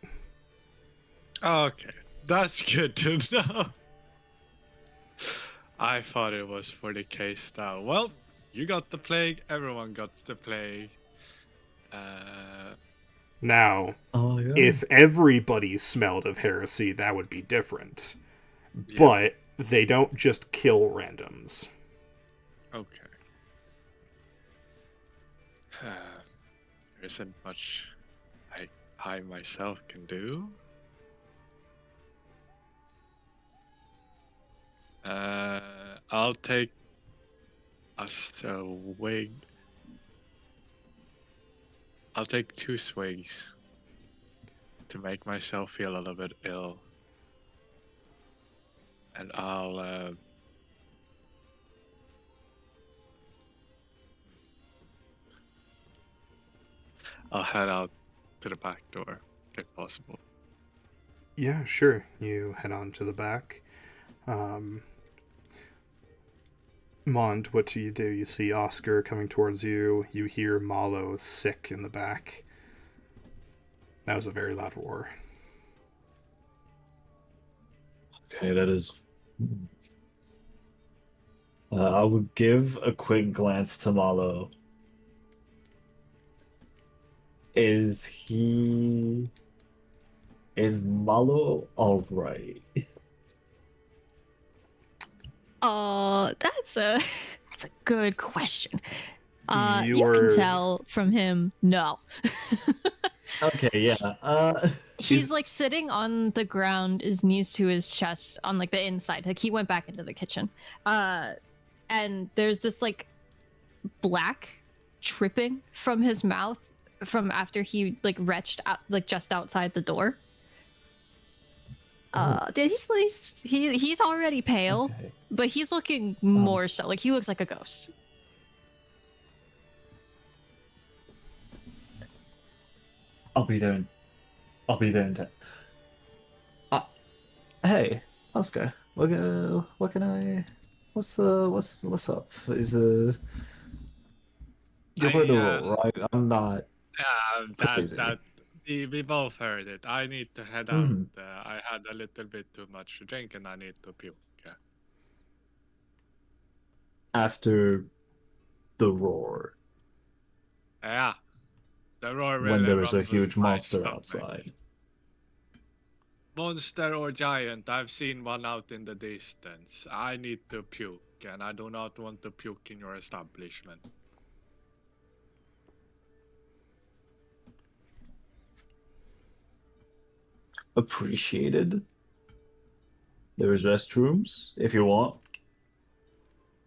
Okay, that's good to know. I thought it was for the case now. Well, you got the plague, everyone got the plague. Now, yeah. if everybody smelled of heresy, that would be different. Yeah. But they don't just kill randoms. Okay. There isn't much I myself can do. I'll take a swig. I'll take 2 swigs to make myself feel a little bit ill. And I'll head out to the back door, if possible. Yeah, sure. You head on to the back. Mond, what do? You see Oscar coming towards you. You hear Malo sick in the back. That was a very loud roar. Okay, that is... I would give a quick glance to Malo. Is Malo alright? That's a good question. You You are- can tell from him, no. Okay, yeah. He's like sitting on the ground, his knees to his chest, on like the inside. Like he went back into the kitchen. and there's this like black dripping from his mouth from after he like retched out like just outside the door. He's already pale, Okay. but he's looking more so like he looks like a ghost. I'll be there in 10. Hey, Oscar. What can I? What's up? Is you heard the role, right? I'm not. Crazy. We both heard it. I need to head out. I had a little bit too much to drink and I need to puke. Yeah. After the roar, Yeah. The roar when really there is a rumbled huge my monster stomach. outside. Monster or giant, I've seen one out in the distance. I need to puke, and I do not want to puke in your establishment. Appreciated. There's restrooms if you want.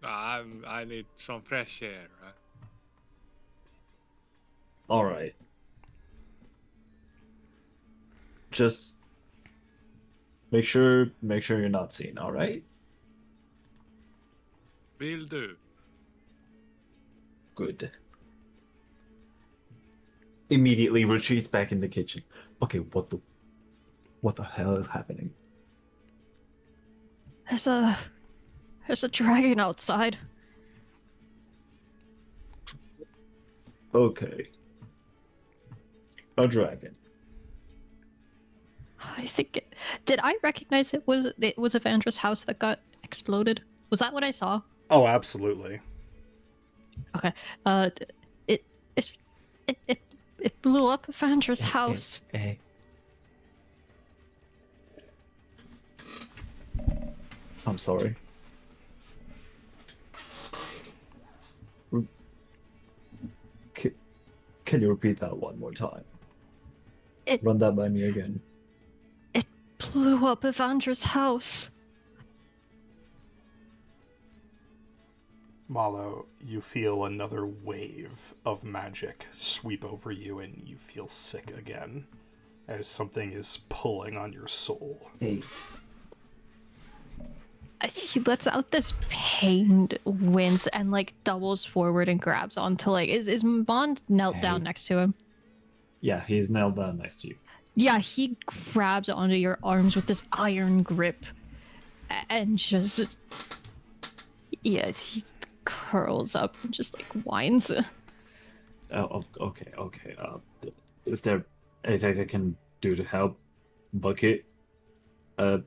I need some fresh air. All right. Just make sure you're not seen. All right. Will do. Good. Immediately retreats back in the kitchen. Okay, what the hell is happening? There's a dragon outside. Okay. A dragon. I think did I recognize it was Evandra's house that got exploded? Was that what I saw? Oh, absolutely. Okay. It blew up Evandra's house. Hey. I'm sorry. Can you repeat that one more time? Run that by me again. It blew up Evandra's house. Malo, you feel another wave of magic sweep over you and you feel sick again as something is pulling on your soul. Hey. He lets out this pained wince and like doubles forward and grabs onto like is Bond knelt down next to him? Yeah, he's nailed down next to you. Yeah, he grabs onto your arms with this iron grip and just he curls up and just like whines. Oh, okay. Is there anything I can do to help? Bucket? I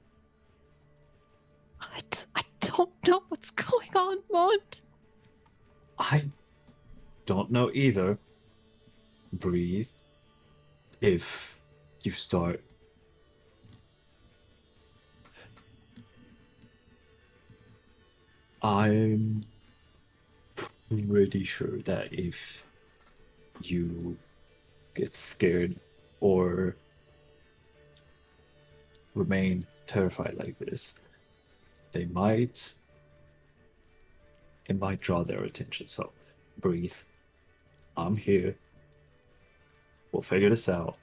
don't know what's going on, Mont. I don't know either. Breathe. If you start... I'm pretty sure that if you get scared or remain terrified like this, it might draw their attention. So breathe. I'm here. We'll figure this out.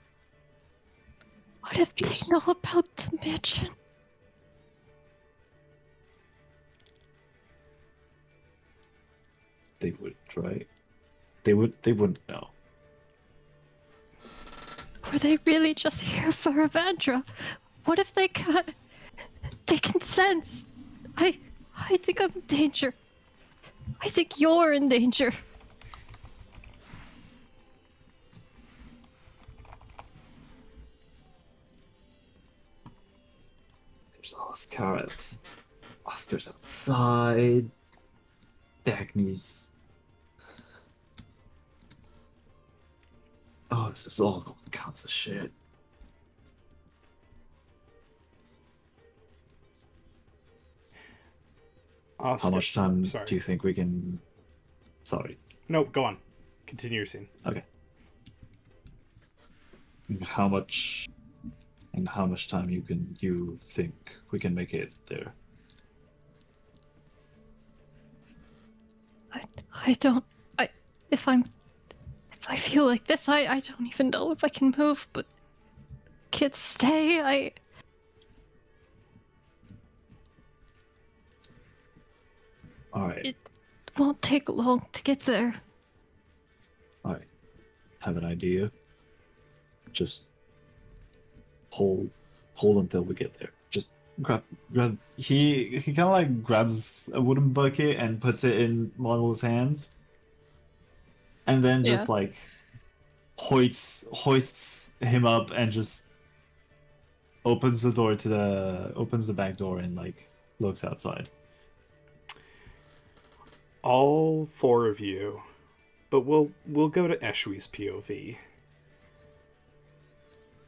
What if they know about the mission? They would, right? They wouldn't know. Were they really just here for Evandra? What if they can sense? I think I'm in danger. I think you're in danger. There's Oscar. Oscar's outside. Dagny's. Oh, this is all kinds of shit. Oscar, How much time sorry. do you think we can... Sorry. No, go on. Continue your scene. Okay. How much time you think we can make it there? I don't. If I feel like this, I don't even know if I can move. But kids, stay. All right. It won't take long to get there. All right. Have an idea. Just hold until we get there. Just grab. He kind of like grabs a wooden bucket and puts it in Monol's hands, and then just Yeah. like hoists him up and just opens the back door and like looks outside. All four of you, but we'll go to Eshwi's POV.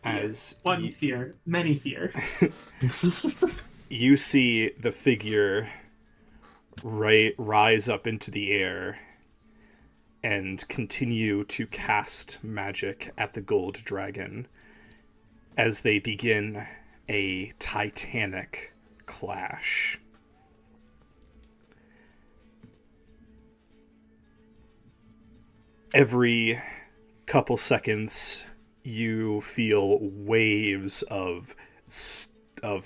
As One fear, many fear. you see the figure rise up into the air and continue to cast magic at the gold dragon as they begin a titanic clash. Every couple seconds, you feel waves of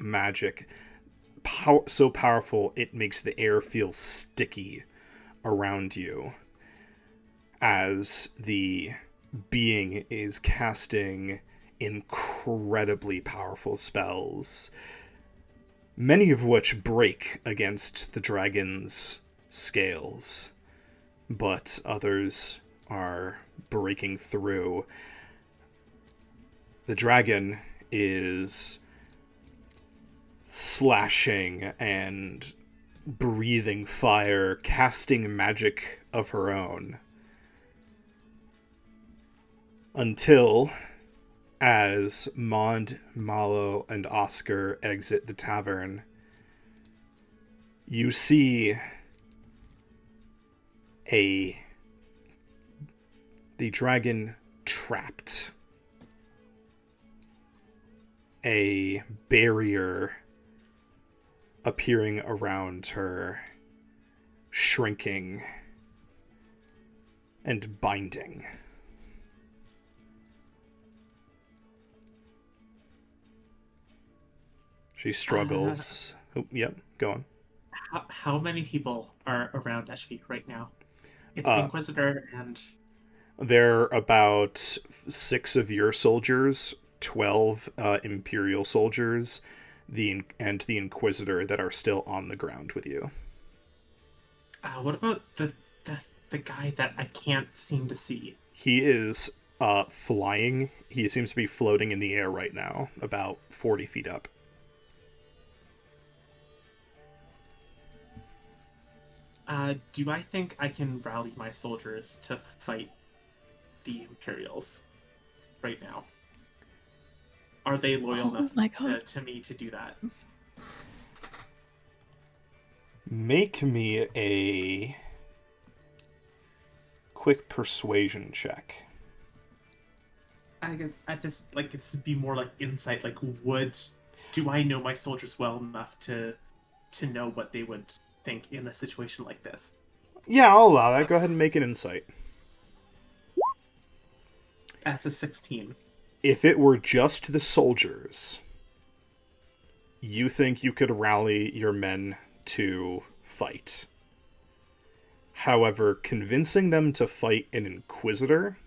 magic, so powerful it makes the air feel sticky around you as the being is casting incredibly powerful spells, many of which break against the dragon's scales, but others are breaking through. The dragon is slashing and breathing fire, casting magic of her own. Until, as Mond, Malo, and Oscar exit the tavern, you see the dragon trapped. A barrier appearing around her, shrinking and binding. She struggles. Yep, go on. How many people are around Eshvi right now? It's the Uh, Inquisitor and... There are about 6 of your soldiers, 12 Imperial soldiers, and the Inquisitor that are still on the ground with you. what about the guy that I can't seem to see? He is flying. He seems to be floating in the air right now, about 40 feet up. Do I think I can rally my soldiers to fight the Imperials right now? Are they loyal Oh my enough God. to me to do that? Make me a quick persuasion check. At this, like, this would be more like insight. Like, do I know my soldiers well enough to know what they would think in a situation like this? Yeah, I'll allow that. Go ahead and make an insight. That's a 16. If it were just the soldiers, you think you could rally your men to fight. However, convincing them to fight an Inquisitor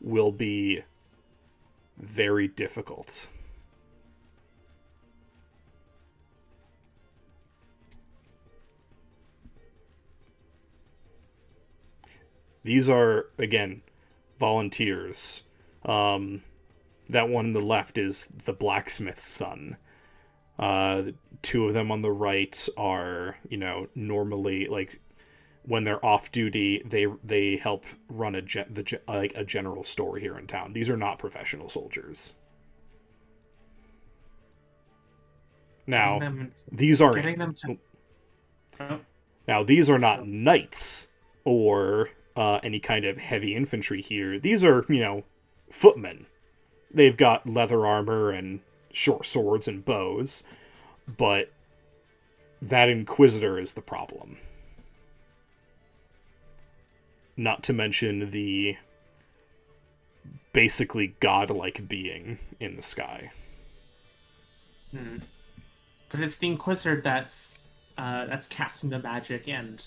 will be very difficult. These are, again, volunteers. That one on the left is the blacksmith's son. 2 of them on the right are, normally, like, when they're off duty, they help run a general store here in town. These are not professional soldiers. Now, these are Getting them to... Oh, now these are not knights or any kind of heavy infantry here. These are, footmen. They've got leather armor and short swords and bows, but that Inquisitor is the problem. not to mention the basically godlike being in the sky. But it's the Inquisitor that's casting the magic and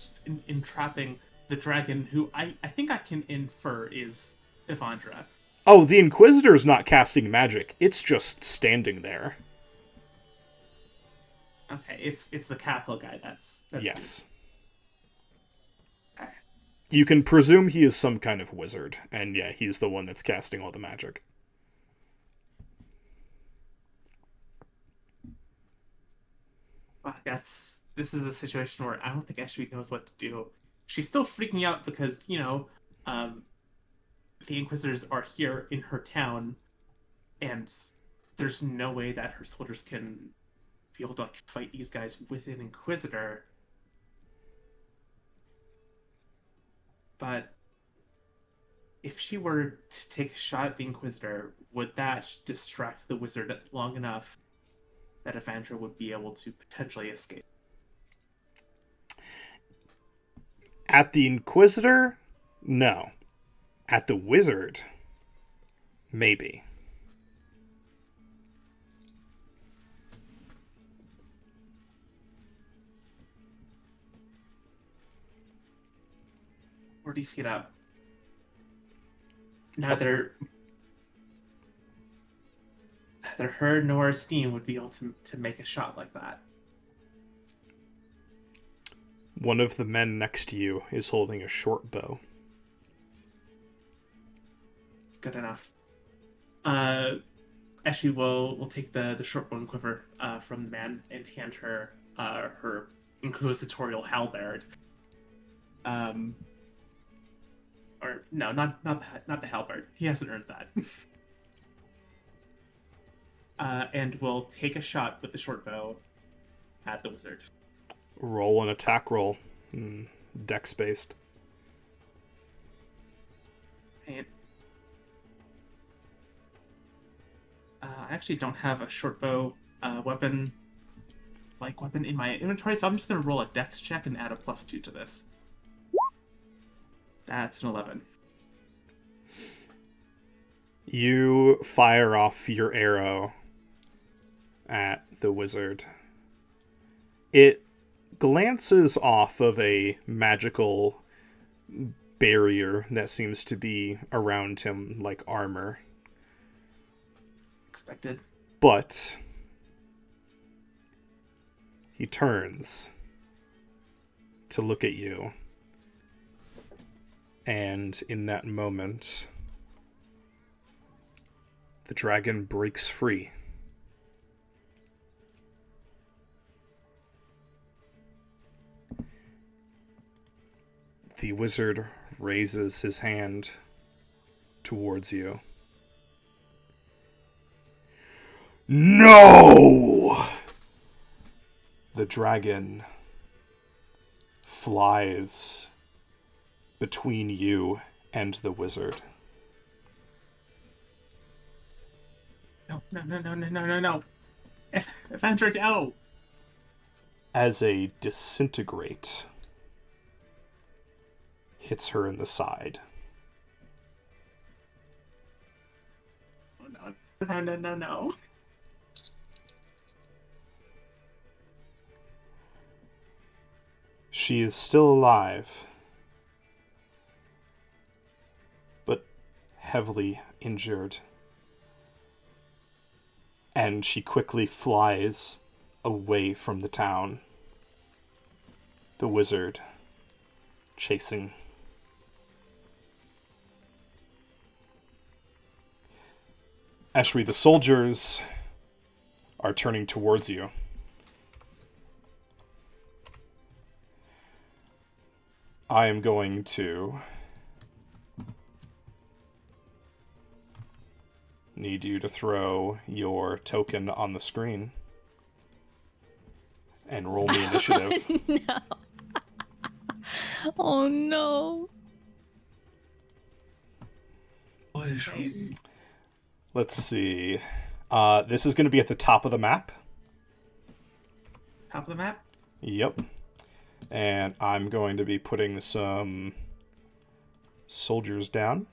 entrapping the dragon, who I think I can infer is Evandra. Oh, the Inquisitor's not casting magic. It's just standing there. Okay, it's the cackle guy that's Yes. Okay. You can presume he is some kind of wizard, and yeah, he's the one that's casting all the magic. Wow, this is a situation where I don't think Eshwi knows what to do. She's still freaking out because, the Inquisitors are here in her town, and there's no way that her soldiers can be able to fight these guys with an Inquisitor. But if she were to take a shot at the Inquisitor, would that distract the wizard long enough that Evandra would be able to potentially escape? At the Inquisitor? No. At the wizard? Maybe. Where do you feet up? Neither her nor Steam would be able to make a shot like that. One of the men next to you is holding a short bow. Good enough. Eshi will take the short bone quiver from the man and hand her her inquisitorial halberd. Or no, not the halberd. He hasn't earned that. And will take a shot with the short bow at the wizard. Roll an attack roll. Dex based. And I actually don't have a short bow weapon in my inventory, so I'm just going to roll a dex check and add a +2 to this. That's an 11. You fire off your arrow at the wizard. It glances off of a magical barrier that seems to be around him like armor. Expected. But he turns to look at you. And in that moment, the dragon breaks free. The wizard raises his hand towards you. No! The dragon flies between you and the wizard. No. Evandra, no! As a disintegrate hits her in the side. Oh, no. She is still alive, but heavily injured. And she quickly flies away from the town. The wizard chasing. Eshwi, the soldiers are turning towards you. I am going to need you to throw your token on the screen and roll me initiative. No. Oh no. Let's see. This is going to be at the top of the map. Top of the map? Yep. And I'm going to be putting some Soldiers down.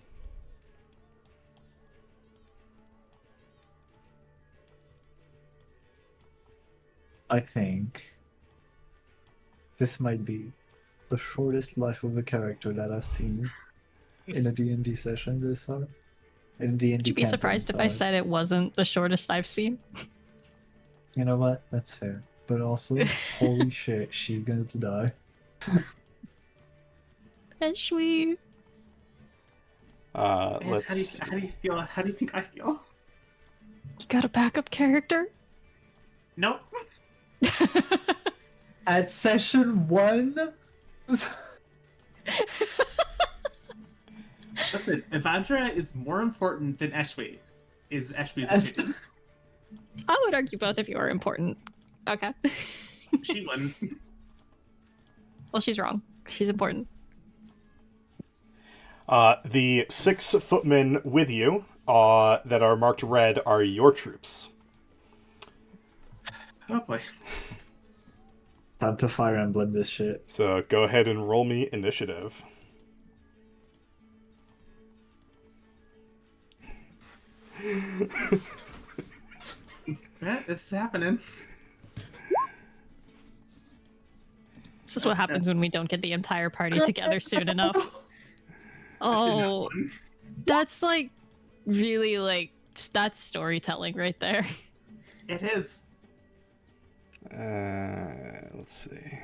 I think this might be the shortest life of a character that I've seen in a D&D session this far. In D&D Would you be campaign, surprised if I sorry. said it wasn't the shortest I've seen? You know what? That's fair. But also, holy shit, she's going to die. Eshwi. Man, Let's. how do you feel? How do you think I feel? You got a backup character? Nope. At session 1? Listen, Evandra is more important than Eshwi. Is Eshwi's Yes. opinion. I would argue both of you are important. Okay. She wouldn't. Well, she's wrong. She's important. The 6 footmen with you that are marked red are your troops. Oh boy. Time to Fire Emblem this shit. So go ahead and roll me initiative. Yeah, this is happening. This is what happens when we don't get the entire party together soon enough. Oh, that's like really like that's storytelling right there. It is. Let's see.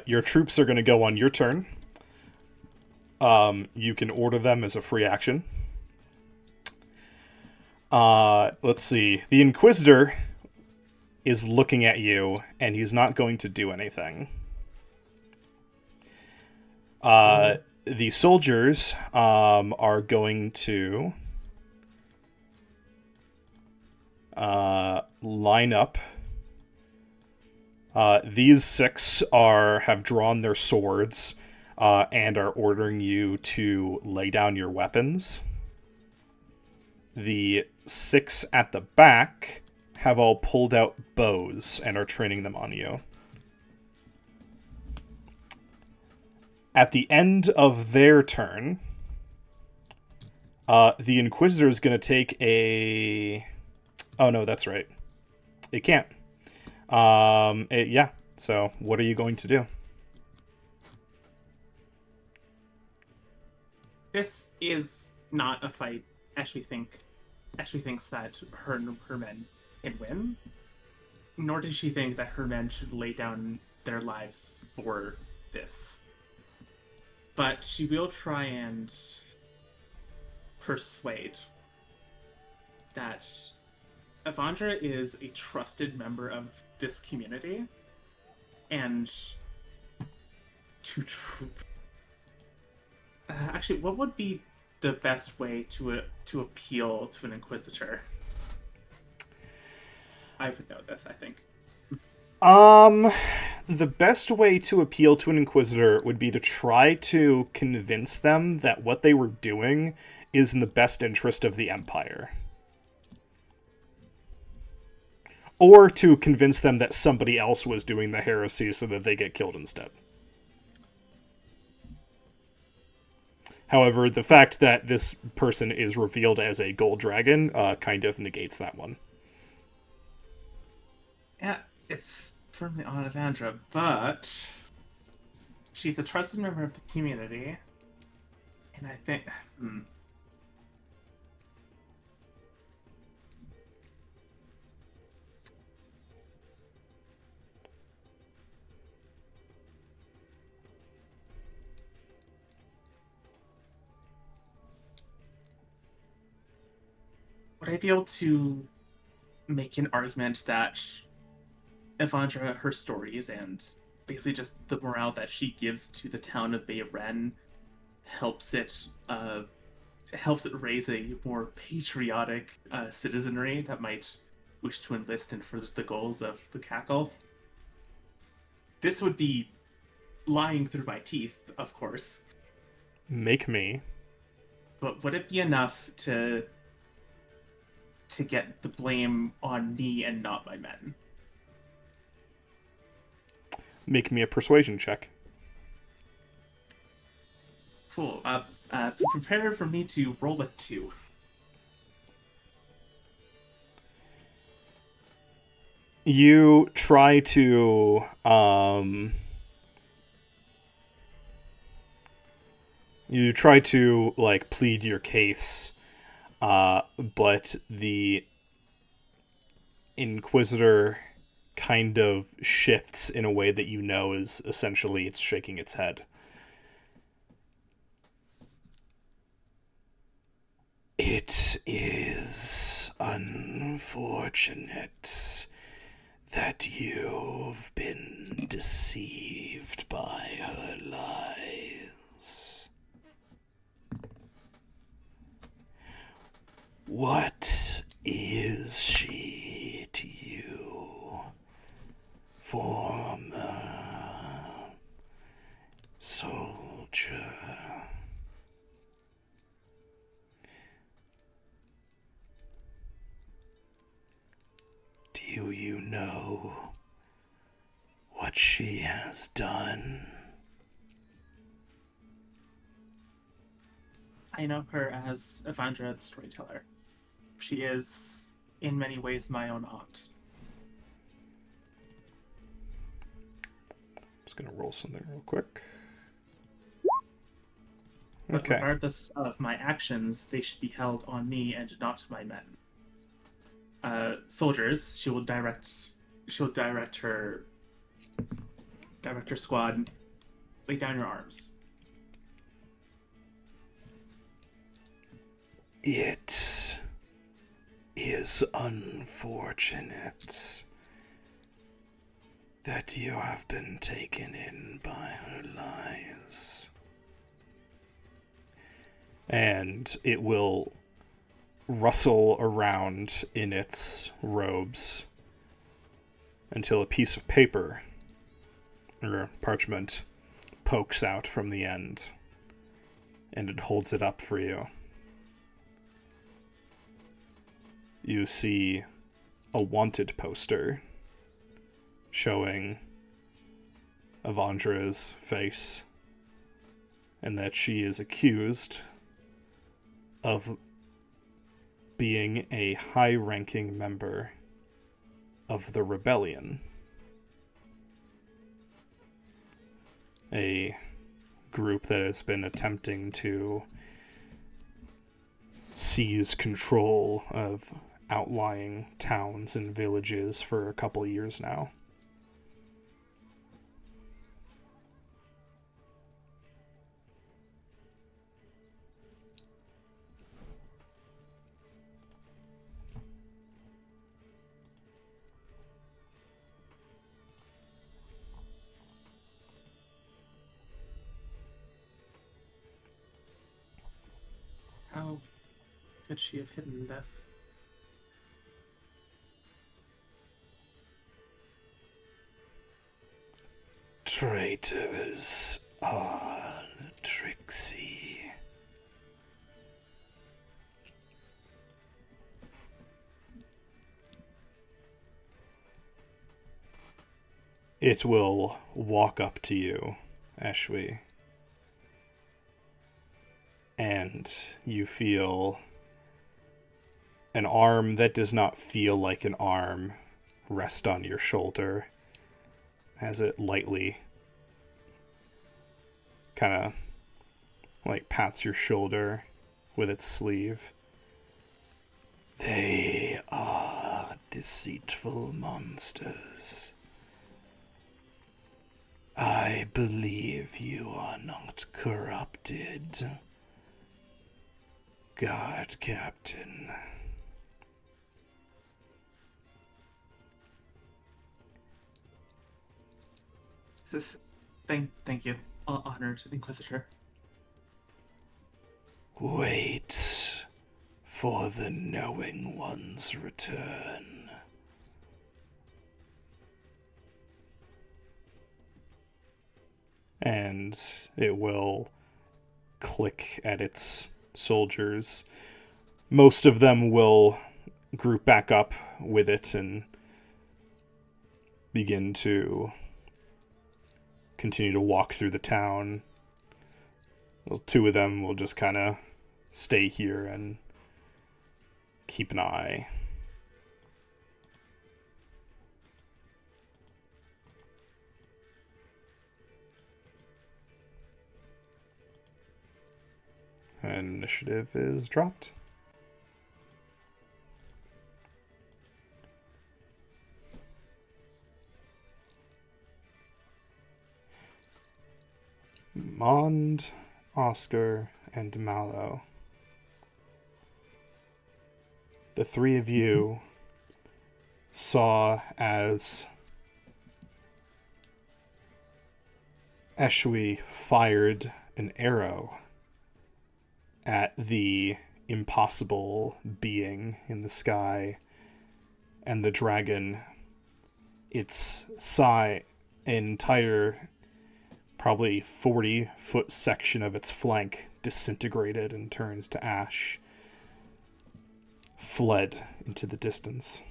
Your troops are going to go on your turn. You can order them as a free action. Let's see. The Inquisitor is looking at you, and he's not going to do anything. The soldiers are going to line up. These 6 have drawn their swords and are ordering you to lay down your weapons. The 6 at the back have all pulled out bows and are training them on you. At the end of their turn, the Inquisitor is going to take a... Oh, no, that's right. It can't. Yeah. So, what are you going to do? This is not a fight Ashley thinks that her men can win, nor does she think that her men should lay down their lives for this. But she will try and persuade that Evandra is a trusted member of this community, and actually, what would be the best way to appeal to an Inquisitor? I would know this, I think. The best way to appeal to an Inquisitor would be to try to convince them that what they were doing is in the best interest of the Empire. Or to convince them that somebody else was doing the heresy so that they get killed instead. However, the fact that this person is revealed as a gold dragon kind of negates that one. Yeah, it's firmly on Evandra, but she's a trusted member of the community, and I think... Would I be able to make an argument that Evandra, her stories, and basically just the morale that she gives to the town of Bayren helps it raise a more patriotic citizenry that might wish to enlist and further the goals of the Cackle? This would be lying through my teeth, of course. Make me. But would it be enough to get the blame on me and not my men? make me a persuasion check. Cool. Prepare for me to roll a 2. You try to like plead your case, but the Inquisitor kind of shifts in a way that you know is essentially it's shaking its head. It is unfortunate that you've been deceived by her lies. What is she to you, former soldier? Do you know what she has done? I know her as Evandra the Storyteller. She is, in many ways, my own aunt. Just gonna roll something real quick. But Okay. regardless of my actions, they should be held on me and not my men. Soldiers, she'll direct her squad. Lay down your arms. It is unfortunate that you have been taken in by her lies. And it will rustle around in its robes until a piece of paper or parchment pokes out from the end, and it holds it up for you. You see a wanted poster showing Evandra's face, and that she is accused of being a high-ranking member of the Rebellion, a group that has been attempting to seize control of outlying towns and villages for a couple of years now. How could she have hidden this? Traitors are tricksy. It will walk up to you, Ashwi, and you feel an arm that does not feel like an arm rest on your shoulder as it lightly kind of like pats your shoulder with its sleeve. They are deceitful monsters. I believe you are not corrupted, Guard Captain. Thank you, honored Inquisitor. Wait for the Knowing One's return. And it will click at its soldiers. Most of them will group back up with it and begin to continue to walk through the town. Well, two of them will just kind of stay here and keep an eye. And initiative is dropped. Mond, Oscar, and Mallow. The three of you saw as Eshwi fired an arrow at the impossible being in the sky, and the dragon, its entire probably 40-foot section of its flank disintegrated and turns to ash, fled into the distance.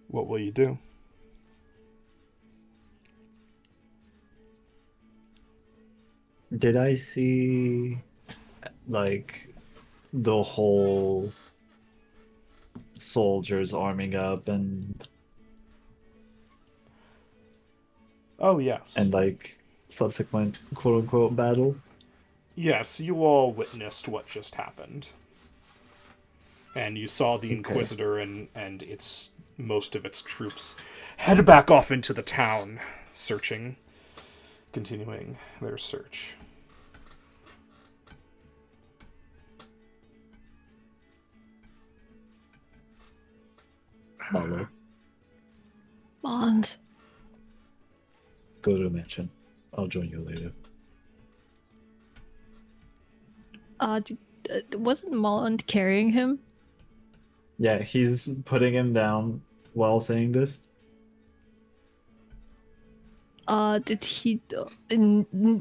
What will you do? Did I see, like, the whole soldiers arming up and Oh, yes. like subsequent quote unquote battle? Yes, you all witnessed what just happened. And you saw the Inquisitor and its most of its troops head back off into the town, searching, continuing their search. Malo, Mond. go to the mansion. I'll join you later. Wasn't Mond carrying him? Yeah, he's putting him down while saying this. Did he,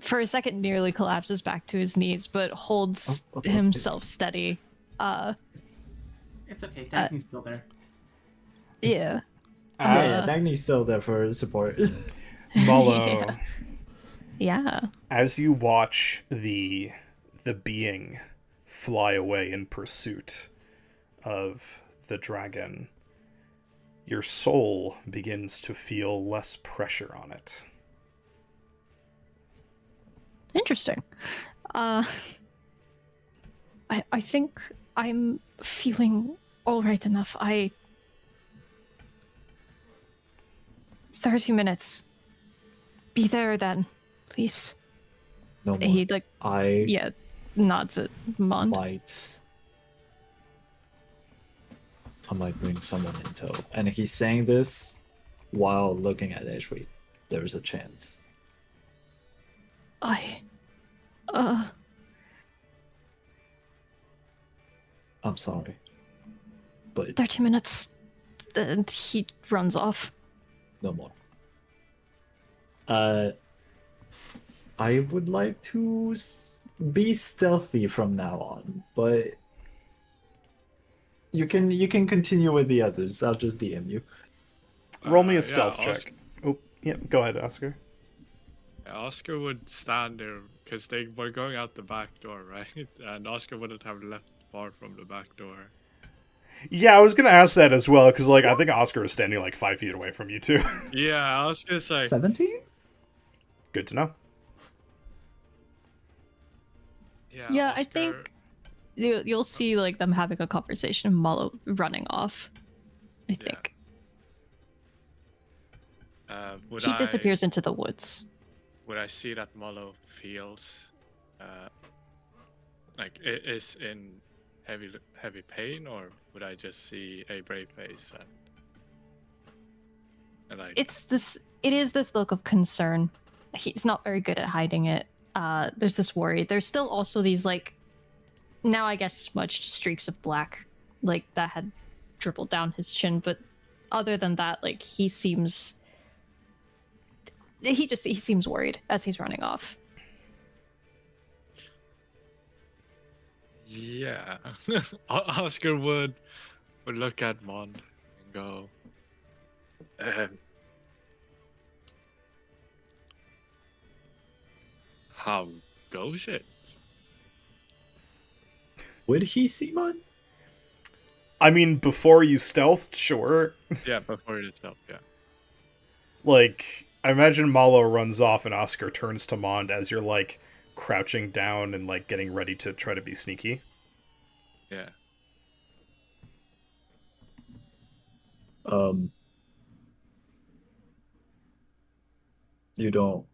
for a second, nearly collapses back to his knees, but holds Okay. himself steady. It's okay. Daphne's still there. Yeah. Yeah, Dagny's still there for support. Mallow, Yeah. as you watch the being fly away in pursuit of the dragon, your soul begins to feel less pressure on it. Interesting. I think I'm feeling all right enough. 30 minutes. Be there then, please. No more. He I nods at Mond. I might bring someone in tow. And he's saying this while looking at Eshwi. There's a chance. I'm I'm sorry. But 30 minutes. And he runs off. no more. I would like to be stealthy from now on, but you can continue with the others. I'll just DM you. Roll me a Yeah, stealth check. Oh, yeah, go ahead, Oscar. Oscar would stand there because they were going out the back door, right? And Oscar wouldn't have left far from the back door. Yeah, I was gonna ask that as well, because I think Oscar is standing 5 feet away from you too. Yeah, Oscar's like, 17? Good to know. Yeah, I Oscar- think you'll see them having a conversation and Mallow running off. I think. Would He I- disappears into the woods. Would I see that Mallow feels is in heavy pain, or would I just see a brave face and It is this look of concern. He's not very good at hiding it. There's this worry. There's still also these now I guess smudged streaks of black that had dribbled down his chin, but other than that, he seems worried as he's running off. yeah. Oscar would look at Mond and go, How goes it? Would he see mine? I mean, before you stealthed, sure. Yeah, before it itself, yeah. Like, I imagine Malo runs off and Oscar turns to Mond as you're, like, crouching down and, like, getting ready to try to be sneaky. Yeah. You don't.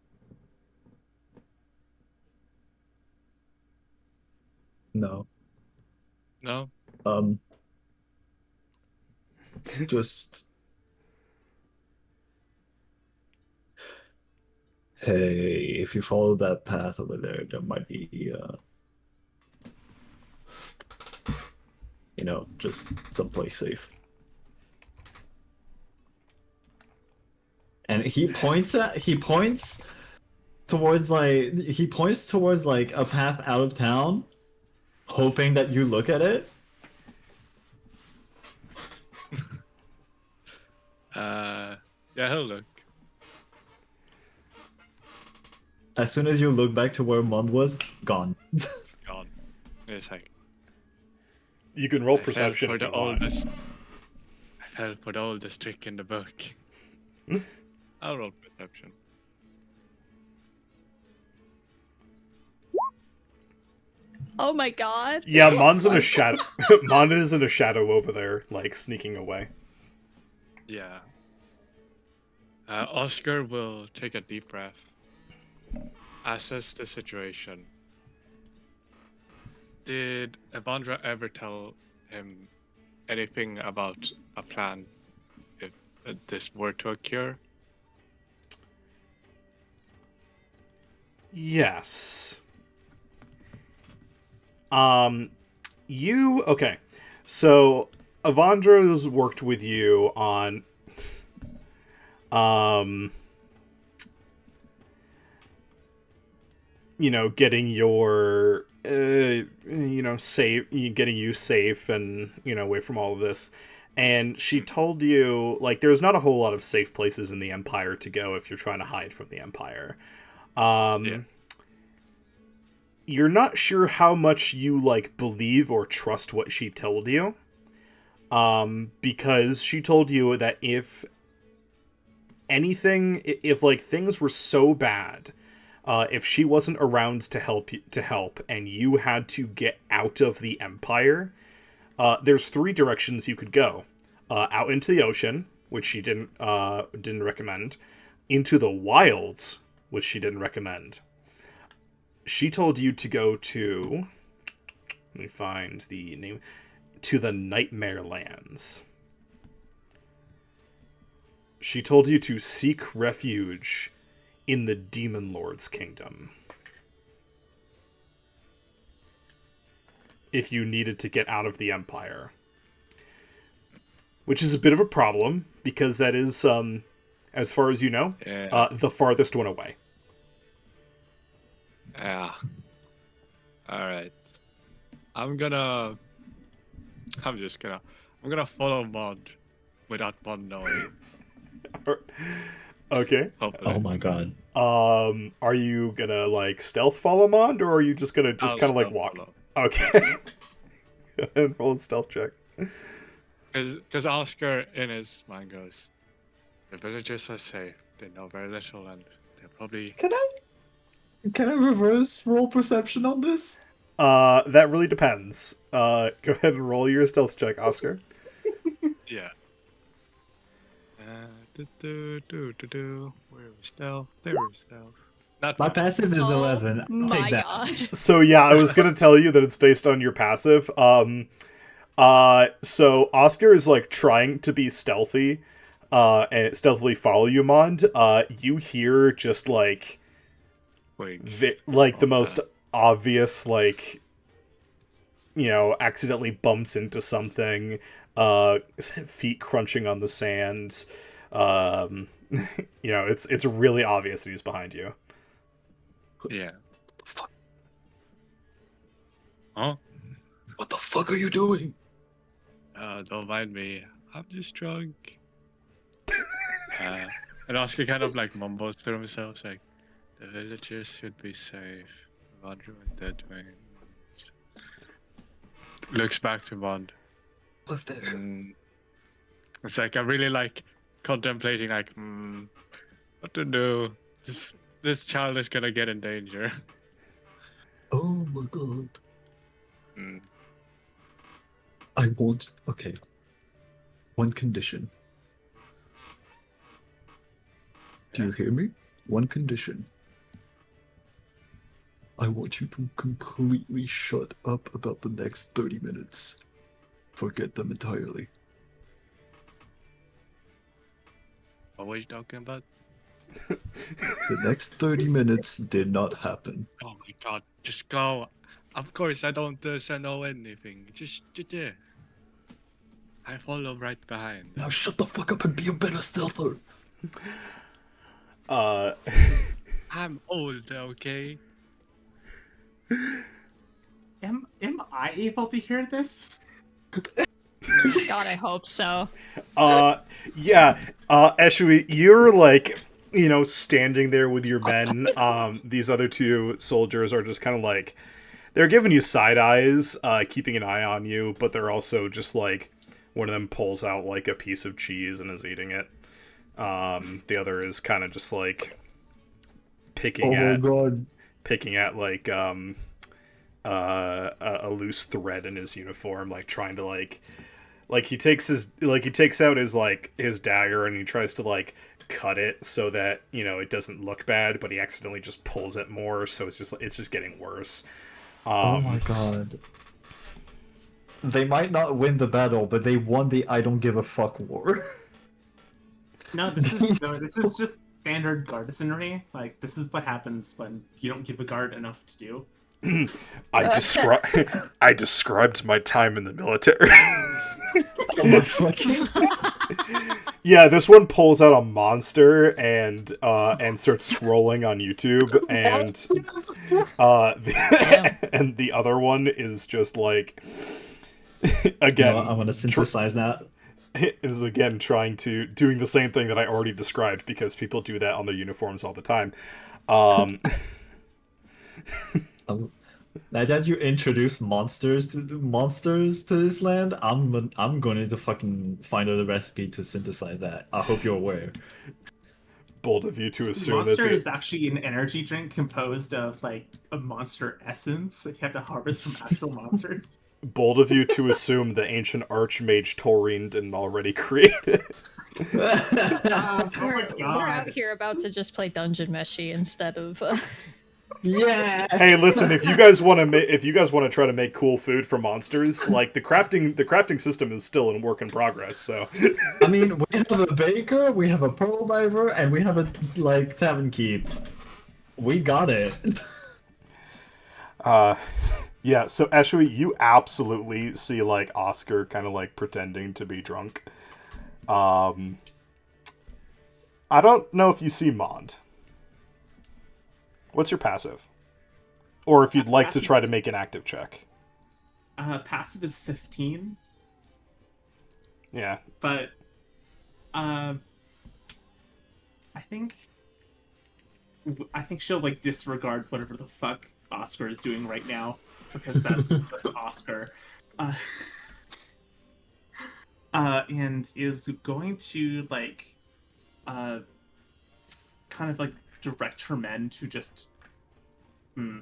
No. No? Just. Hey, if you follow that path over there, there might be, just someplace safe. And he points towards like a path out of town, hoping that you look at it. Yeah, he'll look. As soon as you look back to where Mond was, gone. Gone. It's like, You can roll I fell perception for if the you want. oldest. I fell for the oldest trick in the book. I'll roll perception. Oh my god. Yeah, Mond's in a shadow. Mond is in a shadow over there, like, sneaking away. Yeah. Oscar will take a deep breath, assess the situation. Did Evandra ever tell him anything about a plan if this were to occur? Yes. Okay. So, Avandra's worked with you on, getting your, getting you safe and, away from all of this. And she told you, like, there's not a whole lot of safe places in the Empire to go if you're trying to hide from the Empire. Yeah. You're not sure how much you, like, believe or trust what she told you. Because she told you that if things were so bad, if she wasn't around to help, and you had to get out of the Empire, there's 3 directions you could go. Out into the ocean, which she didn't recommend. Into the wilds, which she didn't recommend. She told you to go to... Let me find the name. To the Nightmare Lands. She told you to seek refuge in the Demon Lord's kingdom. If you needed to get out of the Empire. Which is a bit of a problem, because that is, as far as you know, the farthest one away. Yeah. Alright. I'm gonna follow Mond without Mond knowing. Okay. Hopefully. Oh my god. Are you gonna, like, stealth follow Mond, or are you just gonna kind of, like, walk? Follow. Okay. Go ahead and roll a stealth check. Because Oscar in his mind goes, the villagers are safe. They know very little, and they're probably. Can I reverse roll perception on this? That really depends. Go ahead and roll your stealth check, Oscar. Yeah. Where is stealth? There is stealth. Not My much. passive is Oh 11. I'll my take that. god. So yeah, I was gonna tell you that it's based on your passive. So Oscar is, like, trying to be stealthy, and stealthily follow you, Mond. You hear just, like, the most obvious, like, accidentally bumps into something, feet crunching on the sand. It's really obvious that he's behind you. Yeah. What the fuck? Huh? What the fuck are you doing? Don't mind me. I'm just drunk. And Oscar kind of, like, mumbles to himself, like, The villagers should be safe. Roger and Deadwing. Looks back to Bond. Live there. It's like I'm really like contemplating like what to do. This child is gonna get in danger. Oh my god. Mm. I want. Okay. One condition. Do you hear me? One condition. I want you to completely shut up about the next 30 minutes. Forget them entirely. What were you talking about? The next 30 minutes did not happen. Oh my god, just go. Of course, I don't know anything. Just yeah. I follow right behind. Now shut the fuck up and be a better stealther. I'm old, okay? Am I able to hear this? God, I hope so. Yeah, Eshui, you're like, standing there with your men. These other two soldiers are just kind of like, they're giving you side eyes, keeping an eye on you, but they're also just like, one of them pulls out like a piece of cheese and is eating it. The other is kind of just like picking at like a loose thread in his uniform, like trying to like he takes out his dagger and he tries to like cut it so that it doesn't look bad, but he accidentally just pulls it more, so it's just getting worse. Oh my god. They might not win the battle, but they won the I don't give a fuck war. No, this is just standard gardisanry. Like, this is what happens when you don't give a guard enough to do. I described my time in the military. Yeah, this one pulls out a monster and starts scrolling on YouTube, and and the other one is just like again. I'm gonna synthesize that. Is again doing the same thing that I already described, because people do that on their uniforms all the time. Now that you introduce monsters to this land, I'm going to fucking find out a recipe to synthesize that. I hope you're aware. Bold of you to assume Monster that is actually an energy drink composed of like a monster essence that you have to harvest from actual monsters. Bold of you to assume the ancient archmage Taurine didn't already create it. We're out here about to just play Dungeon Meshi instead of. Yeah. Hey, listen, if you guys want to try to make cool food for monsters, like the crafting system is still in work in progress. So, I mean, we have a baker, we have a pearl diver, and we have a tavern keep. We got it. Yeah. So, Eshui, you absolutely see like Oscar kind of like pretending to be drunk. I don't know if you see Mond. What's your passive? Or if you'd like to try to make an active check. Passive is 15. Yeah. But I think she'll like disregard whatever the fuck Oscar is doing right now, because that's Oscar. And is going to like kind of like direct her men to just no.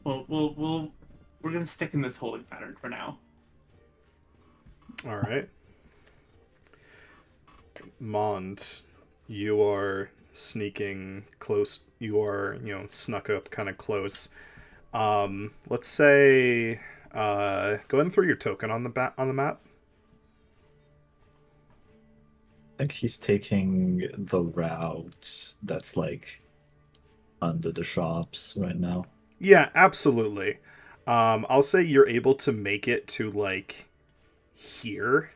We're gonna stick in this holding pattern for now. All right. Mond, you are sneaking close. You are, snuck up kind of close. Let's say go ahead and throw your token on the map. I think he's taking the route that's like under the shops right now. Yeah, absolutely. I'll say you're able to make it to like here.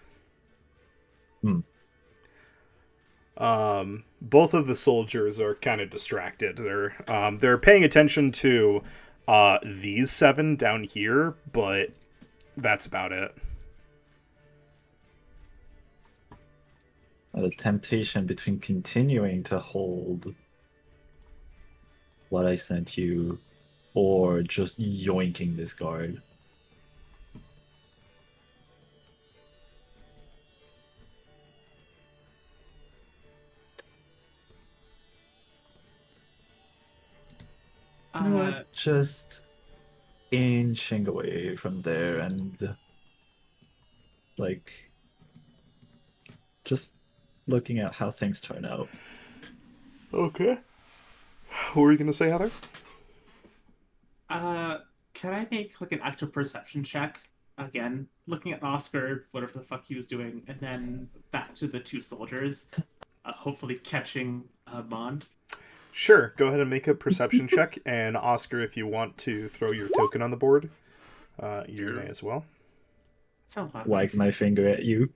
Both of the soldiers are kind of distracted. They're paying attention to these 7 down here, but that's about it. The temptation between continuing to hold what I sent you, or just yoinking this guard. You know what? Just inching away from there and like just looking at how things turn out. Okay. What were you gonna say, Heather? Can I make like an actual perception check? Again, looking at Oscar, whatever the fuck he was doing, and then back to the two soldiers, hopefully catching Mond. Sure. Go ahead and make a perception check, and Oscar, if you want to throw your token on the board, you may as well. Sounds fun. Wags my finger at you.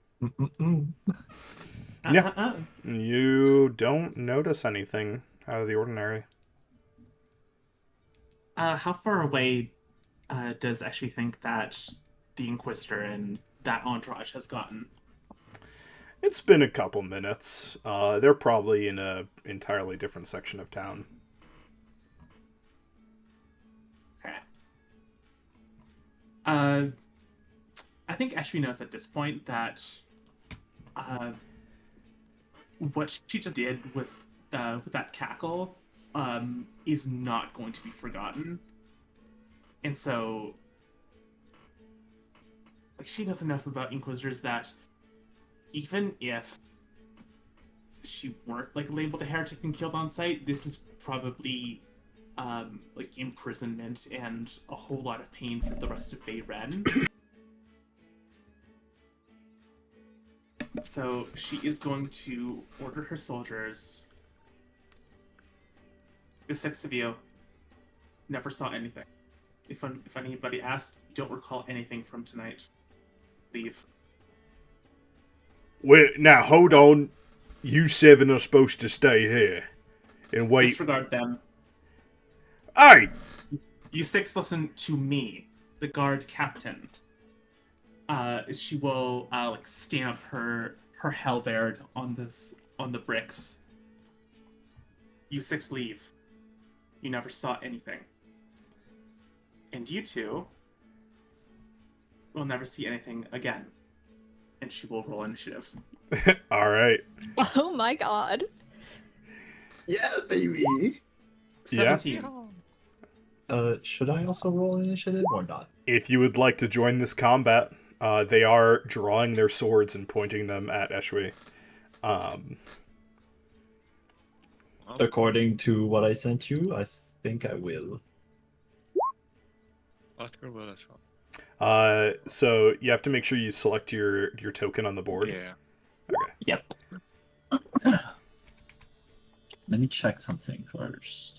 Yeah. You don't notice anything out of the ordinary. How far away does Eshe think that the Inquisitor and that entourage has gotten? It's been a couple minutes. They're probably in a entirely different section of town. Okay. I think Eshe knows at this point that what she just did with that cackle is not going to be forgotten. And so like, she knows enough about Inquisitors that even if she weren't like labeled a heretic and killed on sight, this is probably like imprisonment and a whole lot of pain for the rest of Bayren. So she is going to order her soldiers. The six of you never saw anything. If anybody asks, don't recall anything from tonight. Leave. Wait, now hold on. You seven are supposed to stay here and wait. Disregard them. Hey! You six listen to me, the guard captain. She will like stamp her halberd on the bricks. You six leave. You never saw anything. And you two will never see anything again. And she will roll initiative. All right. Oh my god. Yeah, baby. 17. Should I also roll initiative or not? If you would like to join this combat, they are drawing their swords and pointing them at Eshwe. According to what I sent you, I think I will. Oscar will as well. So you have to make sure you select your token on the board. Yeah. Okay. Yep. Let me check something first.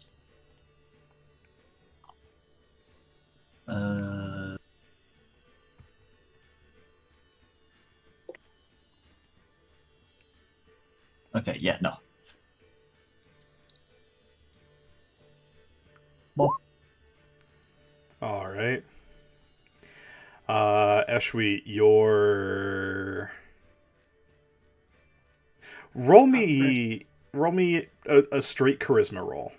Okay, yeah, no. Well, All right. Eshwe, your roll me a straight charisma roll.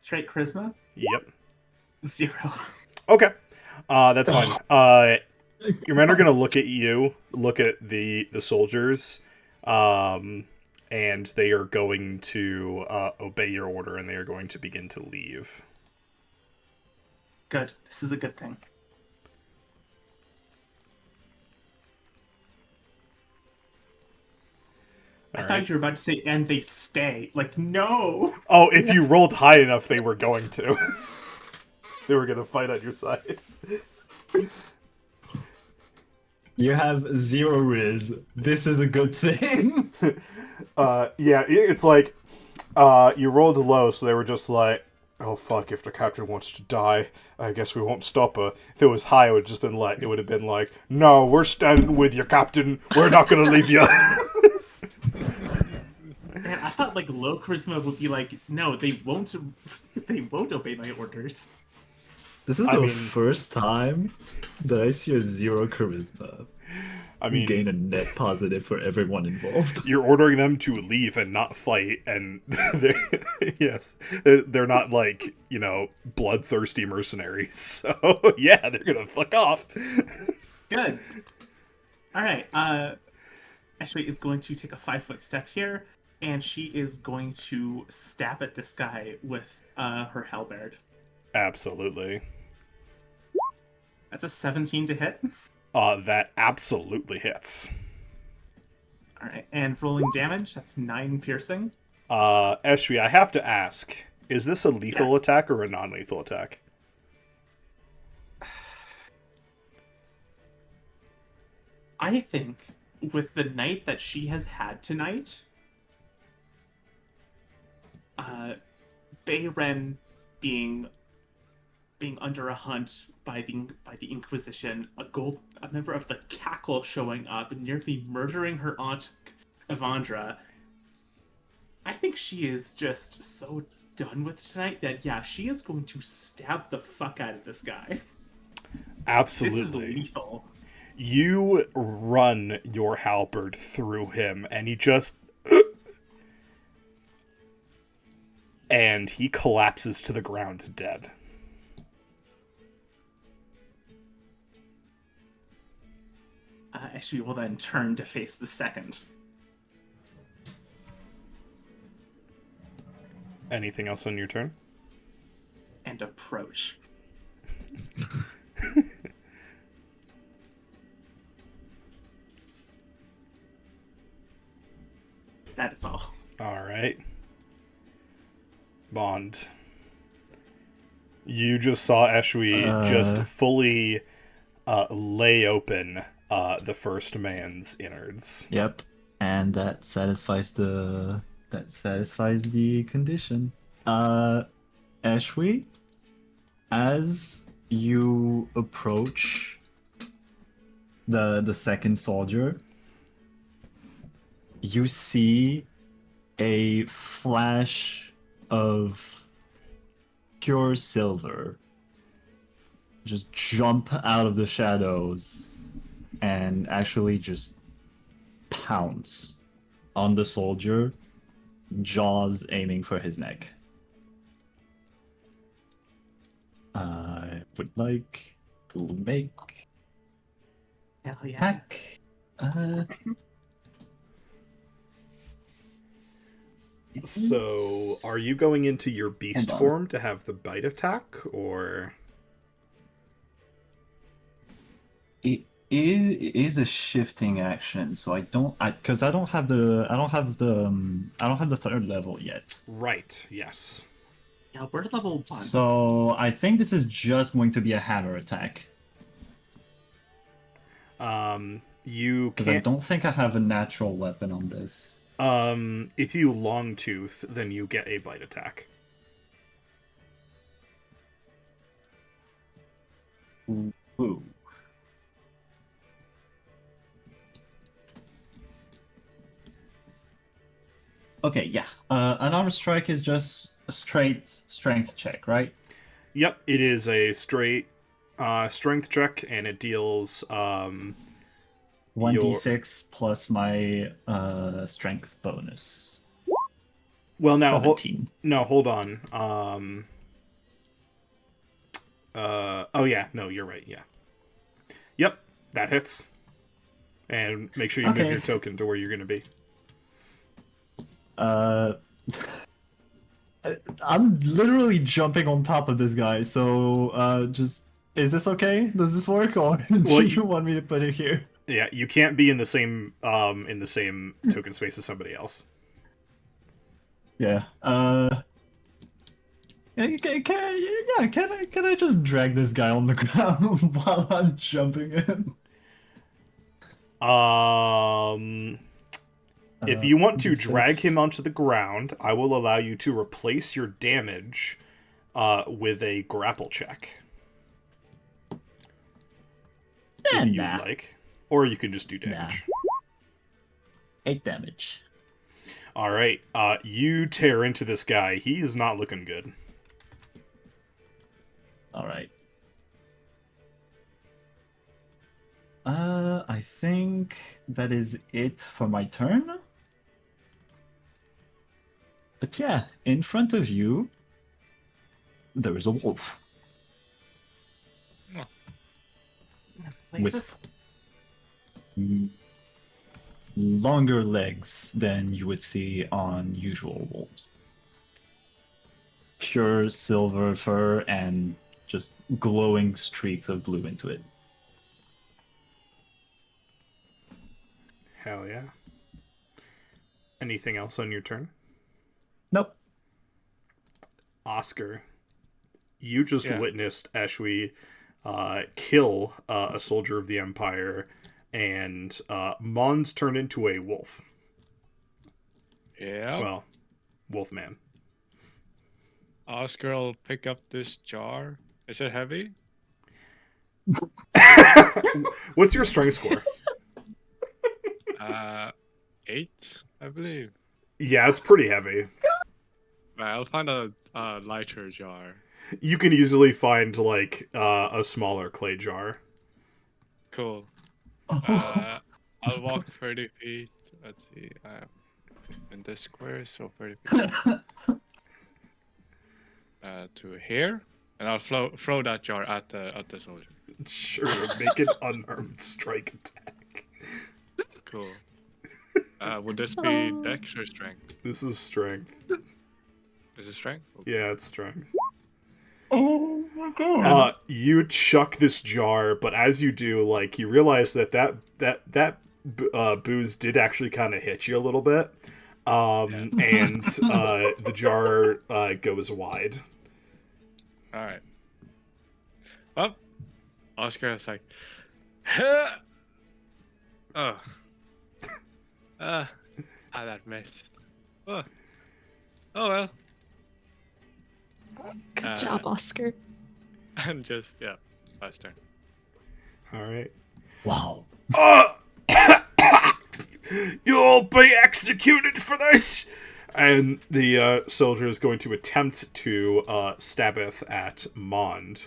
Straight charisma? Yep. 0. Okay. That's fine. Your men are gonna look at you, look at the soldiers, and they are going to obey your order, and they are going to begin to leave. Good. This is a good thing. I thought you were about to say, and they stay. Like, no! Oh, if you rolled high enough, they were going to. They were going to fight on your side. you have 0 Riz. This is a good thing. Yeah, it's like, you rolled low, so they were just like, oh fuck, if the captain wants to die, I guess we won't stop her. If it was high, it would have been like, no, we're standing with you, captain. We're not going to leave you. Man, I thought like low charisma would be like, no, they won't obey my orders. This is the first time that I see a 0 charisma. I mean, gain a net positive for everyone involved. you're ordering them to leave and not fight, and yes, they're not like, bloodthirsty mercenaries. So yeah, they're gonna fuck off. Good. All right. Ashley is going to take a 5-foot step here, and she is going to stab at this guy with her halberd. Absolutely. That's a 17 to hit. That absolutely hits. All right, and rolling damage. That's 9 piercing. Eshri, I have to ask: is this a lethal Yes. attack or a non-lethal attack? I think with the night that she has had tonight, Bayren being under a hunt by the Inquisition, a member of the Cackle showing up and nearly murdering her aunt Evandra. I think she is just so done with tonight that yeah, she is going to stab the fuck out of this guy. Absolutely. This is lethal. You run your halberd through him, and he just... and he collapses to the ground dead. She will then turn to face the second. Anything else on your turn? And approach. That is all. Alright. Bond. You just saw Eshwi just fully lay open the first man's innards. Yep, and that satisfies the condition. Ashwi, as you approach the second soldier, you see a flash of pure silver just jump out of the shadows and actually just pounce on the soldier, jaws aiming for his neck. I would like to make Hell yeah. attack. So, are you going into your beast Hold on. form to have the bite attack, or... It is a shifting action, so I don't have the third level yet. Right, yes. Yeah, we're level 1. So I think this is just going to be a hammer attack. You Because I can't... don't think I have a natural weapon on this. if you long tooth, then you get a bite attack. Ooh. Okay, yeah. Unarmed strike is just a straight strength check, right? Yep, it is a straight strength check, and it deals 1d6 plus my strength bonus. well, now 17. hold on. Oh yeah, no, you're right. Yeah. Yep, that hits. And make sure you move Okay. your token to where you're going to be. I'm literally jumping on top of this guy, so just is this okay? Does this work, or do Well, you want me to put it here? Yeah, you can't be in the same token space as somebody else. Yeah. Can I just drag this guy on the ground while I'm jumping him? If you want to 1d6. drag him onto the ground, I will allow you to replace your damage with a grapple check. If you'd Nah. like. Or you can just do damage. 8 damage. Alright, you tear into this guy. He is not looking good. Alright. I think that is it for my turn. But yeah, in front of you, there is a wolf with longer legs than you would see on usual wolves. Pure silver fur and just glowing streaks of blue into it. Hell yeah. Anything else on your turn? Nope. Oscar, you just Yeah. witnessed Ashwi kill a soldier of the Empire, and Mons turn into a wolf. Yeah. Well, Wolfman. Oscar will pick up this jar. Is it heavy? What's your strength score? 8, I believe. Yeah, it's pretty heavy. I'll find a lighter jar. You can easily find, like, a smaller clay jar. Cool. I'll walk 30 feet. Let's see. In this square, so 30 feet. To here, and I'll throw that jar at the soldier. Sure, make an unarmed strike attack. Cool. Would this be Dex or Strength? This is strength. Is it Strength? Okay. Yeah, it's strength. Oh my god. You chuck this jar, but as you do, like, you realize that booze did actually kind of hit you a little bit. And the jar goes wide. All right. Well, Oscar is like, oh, that missed. Oh well. Good job, Oscar. And just last turn. All right. Wow. You'll be executed for this! And the soldier is going to attempt to stabbeth at Mond.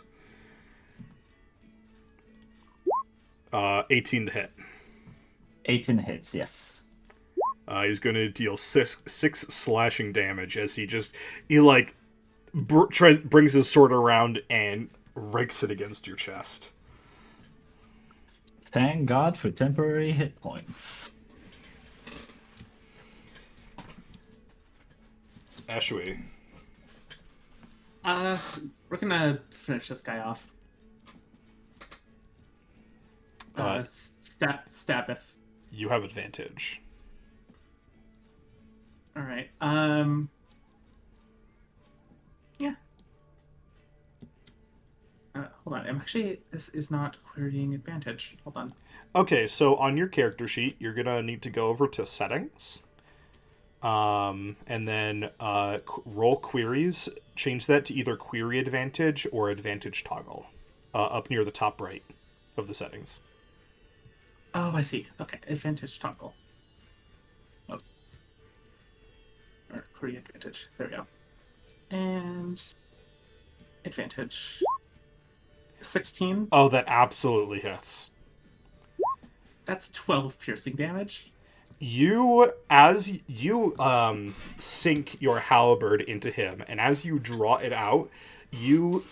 18 to hit. 18 hits, yes. He's going to deal six slashing damage as he brings his sword around and rakes it against your chest. Thank God for temporary hit points. Ashwi. We're gonna finish this guy off. Stabbeth. You have advantage. All right. Yeah. Hold on. This is not querying advantage. Hold on. Okay, so on your character sheet, you're gonna need to go over to settings. And then roll queries. Change that to either query advantage or advantage toggle. Up near the top right of the settings. Oh, I see. Okay, advantage toggle. Oh. Or query advantage. There we go. And advantage 16. Oh, that absolutely hits. That's 12 piercing damage. As you sink your halberd into him, and as you draw it out, you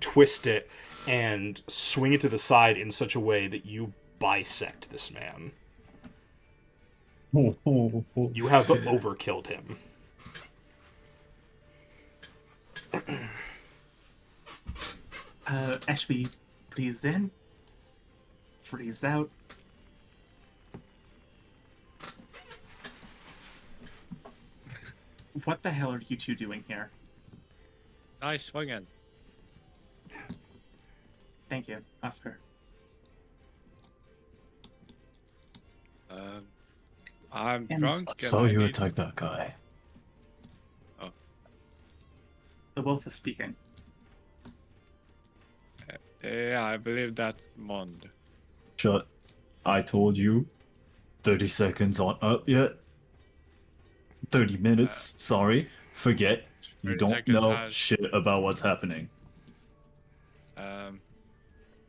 twist it and swing it to the side in such a way that you bisect this man. You have overkilled him. Ashby, breathe in. Breathe out. What the hell are you two doing here? Nice swinging. Thank you, Oscar. I'm And drunk. I and saw I you need- attack that guy. The wolf is speaking. Yeah, I believe that's Mond. Shut. I told you. 30 seconds aren't up yet. 30 minutes. Sorry. Forget. You 30 don't seconds know has- shit about what's happening.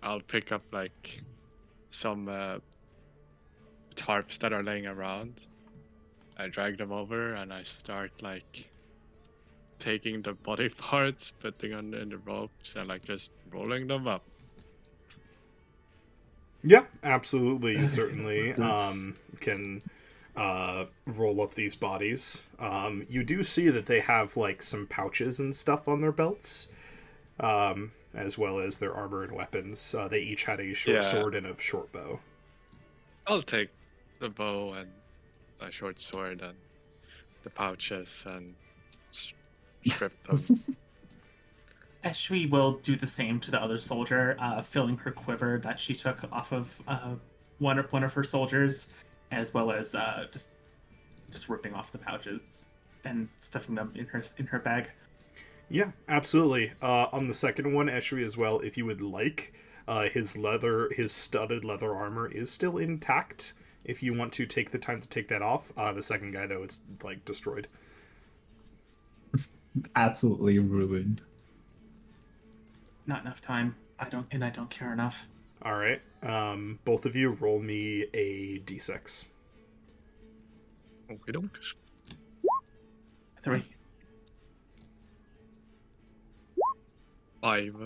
I'll pick up like some tarps that are laying around. I drag them over and I start like taking the body parts, putting on in the ropes, and like just rolling them up. Yeah, absolutely. You certainly That's- can roll up these bodies. You do see that they have like some pouches and stuff on their belts, as well as their armor and weapons. They each had a short Yeah. sword and a short bow. I'll take the bow and a short sword and the pouches and strip them. Eshri will do the same to the other soldier, filling her quiver that she took off of one of her soldiers, as well as just ripping off the pouches and stuffing them in her bag. Yeah, absolutely. On the second one, Eshri as well, if you would like, his studded leather armor is still intact. If you want to take the time to take that off, the second guy though, it's like destroyed. Absolutely ruined. Not enough time. I don't care enough. All right. Both of you roll me a d6. Okay, don't. 3. 5.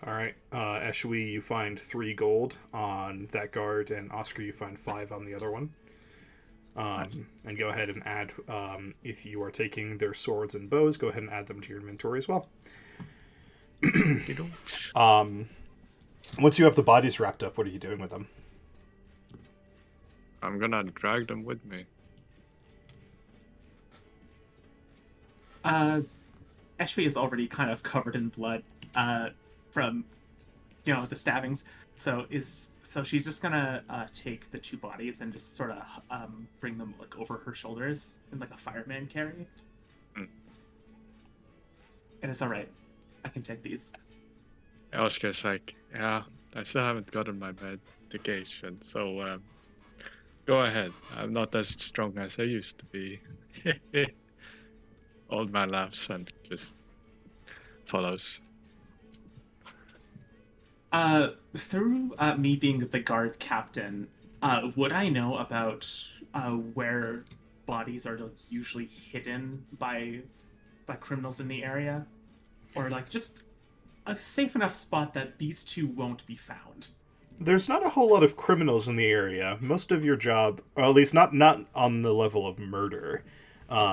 All right. Eshwi, you find 3 gold on that guard, and Oscar, you find 5 on the other one. And go ahead and add, if you are taking their swords and bows, go ahead and add them to your inventory as well. Okay, don't. Once you have the bodies wrapped up, what are you doing with them? I'm gonna drag them with me. Eshri is already kind of covered in blood from the stabbings. So she's just gonna take the 2 bodies and just sort of bring them like over her shoulders in like a fireman carry. Mm. And it's all right. I can take these. Oscar's like, yeah, I still haven't gotten my medication, so go ahead. I'm not as strong as I used to be. Old man laughs and just follows. Through me being the guard captain, would I know about where bodies are like, usually hidden by criminals in the area, or like just a safe enough spot that these 2 won't be found? There's not a whole lot of criminals in the area. Most of your job, or at least not on the level of murder,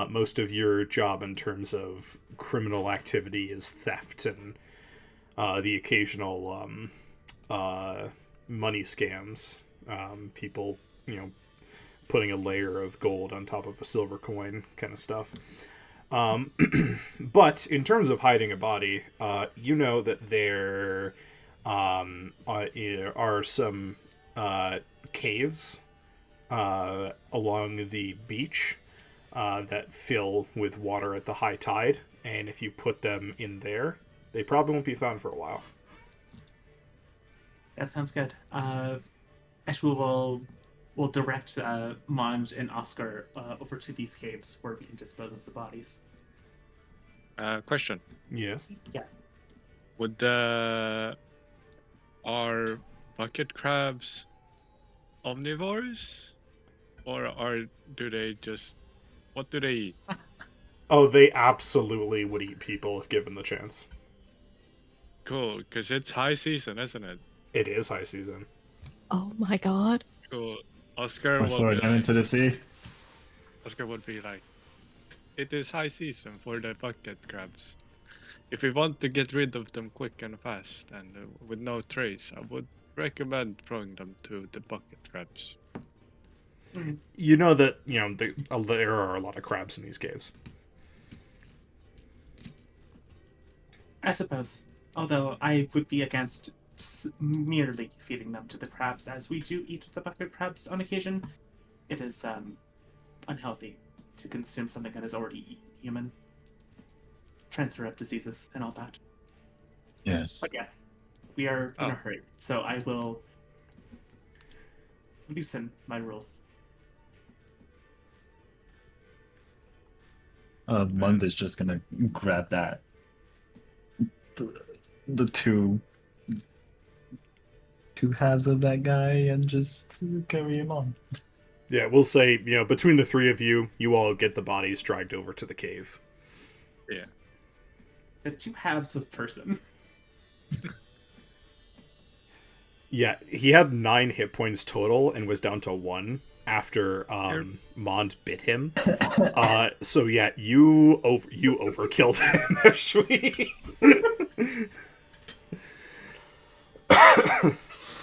most of your job in terms of criminal activity is theft and the occasional money scams. People, putting a layer of gold on top of a silver coin kind of stuff. But in terms of hiding a body, you know that there are some caves along the beach that fill with water at the high tide, and if you put them in there, they probably won't be found for a while. That sounds good. Eshwu will direct Monge and Oscar over to these caves where we can dispose of the bodies. Question. Yes. Yes. Would are bucket crabs omnivores? Or do they just... What do they eat? Oh, they absolutely would eat people if given the chance. Cool, because it's high season, isn't it? It is high season. Oh my god. Cool. Oscar Or will throw be them like, into the sea. Oscar would be like, it is high season for the bucket crabs. If we want to get rid of them quick and fast and with no trace, I would recommend throwing them to the bucket crabs. You know that, there are a lot of crabs in these caves. I suppose. Although I would be against merely feeding them to the crabs, as we do eat the bucket crabs on occasion. It is unhealthy to consume something that is already human. Transfer of diseases and all that. Yes. But yes, we are in a hurry, so I will loosen my rules. Mund is just gonna grab that. The two halves of that guy and just carry him on. Yeah, we'll say, between the three of you, you all get the bodies dragged over to the cave. Yeah. The two halves of person. Yeah, he had 9 hit points total and was down to 1 after Mond bit him. So yeah, you overkilled him, actually.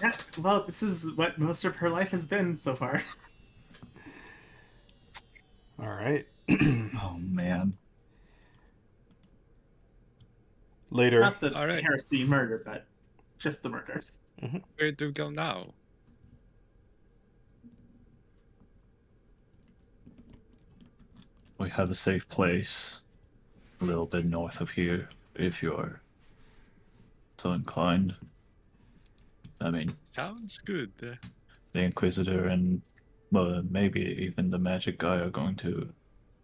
Yeah, well, this is what most of her life has been so far. All right. Oh man. Later. Not the All right. heresy murder, but just the murder. Where do we go now? We have a safe place a little bit north of here, if you're so inclined. I mean, Sounds good. the Inquisitor and maybe even the magic guy are going to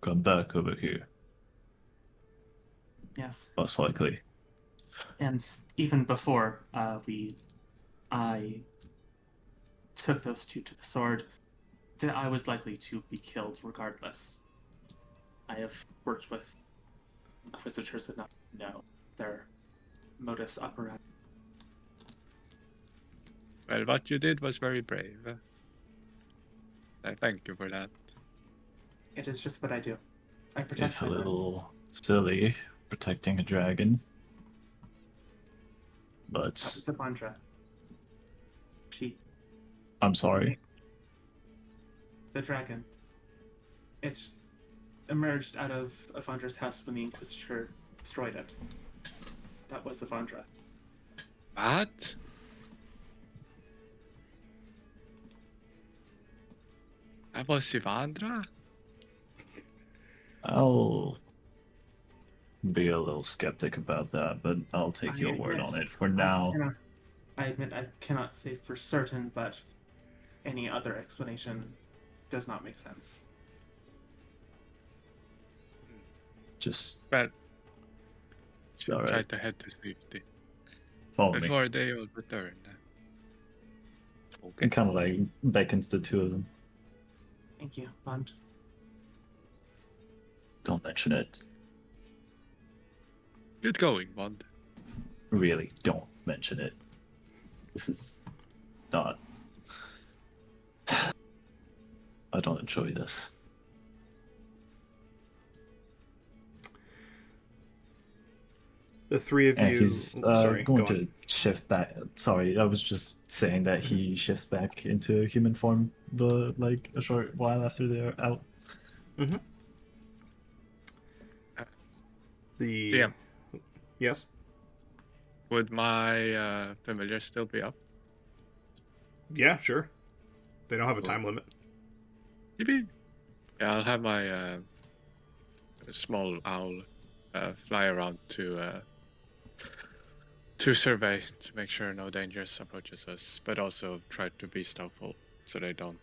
come back over here, Yes. most likely. And even before I took those two to the sword, that I was likely to be killed regardless. I have worked with Inquisitors enough to know their modus operandi. Well, what you did was very brave. I thank you for that. It is just what I do. I protect If a my friend. little silly, protecting a dragon. But, That was Avandra. She, I'm sorry. the dragon. It emerged out of Avandra's house when the Inquisitor destroyed it. That was Avandra. What? That was Ivandra? I'll be a little skeptic about that, but I'll take your word on it for now. I admit I cannot say for certain, but any other explanation does not make sense. Just Well, should All try right. to head to safety follow me. before they all return. Okay. And kind of like beckons the two of them. Thank you, Bond. Don't mention it. Get going, Bond. Really, don't mention it. This is not. I don't enjoy this. The three of And you. he's Sorry, going go to on. shift back. Sorry, I was just saying that he shifts back into human form, like a short while after they're out. The DM. Yes. Would my familiar still be up? Yeah, sure. They don't have a Cool. time limit. Yippee! Yeah, I'll have my small owl fly around to survey to make sure no dangerous approaches us, but also try to be stealthful so they don't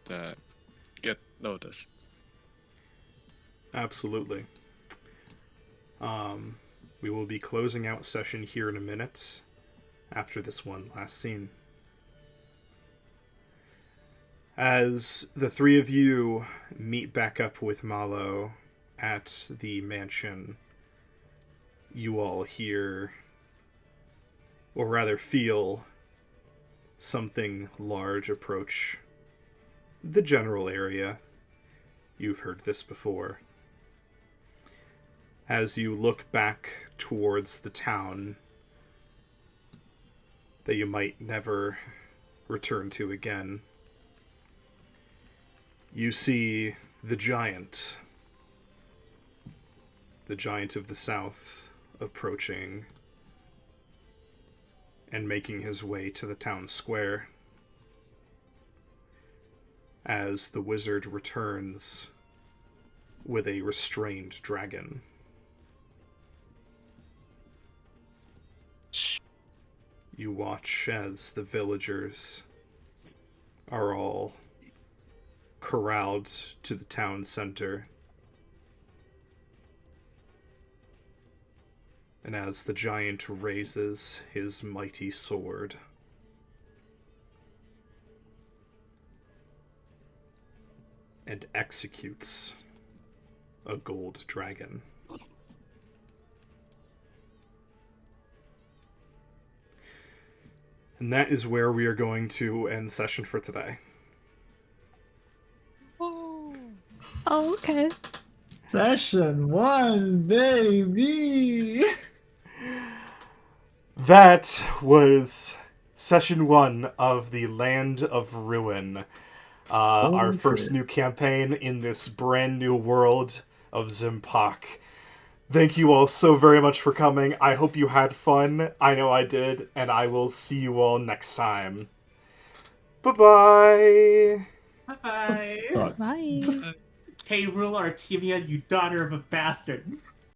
get noticed. Absolutely. We will be closing out session here in a minute after this one last scene. As the three of you meet back up with Malo at the mansion, you all hear, or rather feel, something large approach the general area. You've heard this before. As you look back towards the town that you might never return to again, you see the giant of the south, approaching and making his way to the town square. As the wizard returns with a restrained dragon. You watch as the villagers are all corralled to the town center. And as the giant raises his mighty sword, and executes a gold dragon. And that is where we are going to end session for today. Oh, okay. Session 1, baby! That was session 1 of the Land of Ruin. Our first shit. new campaign in this brand new world of Zimpak. Thank you all so very much for coming. I hope you had fun. I know I did, and I will see you all next time. Bye-bye! Bye-bye. Fuck. Bye. K. Rule Artemia, you daughter of a bastard.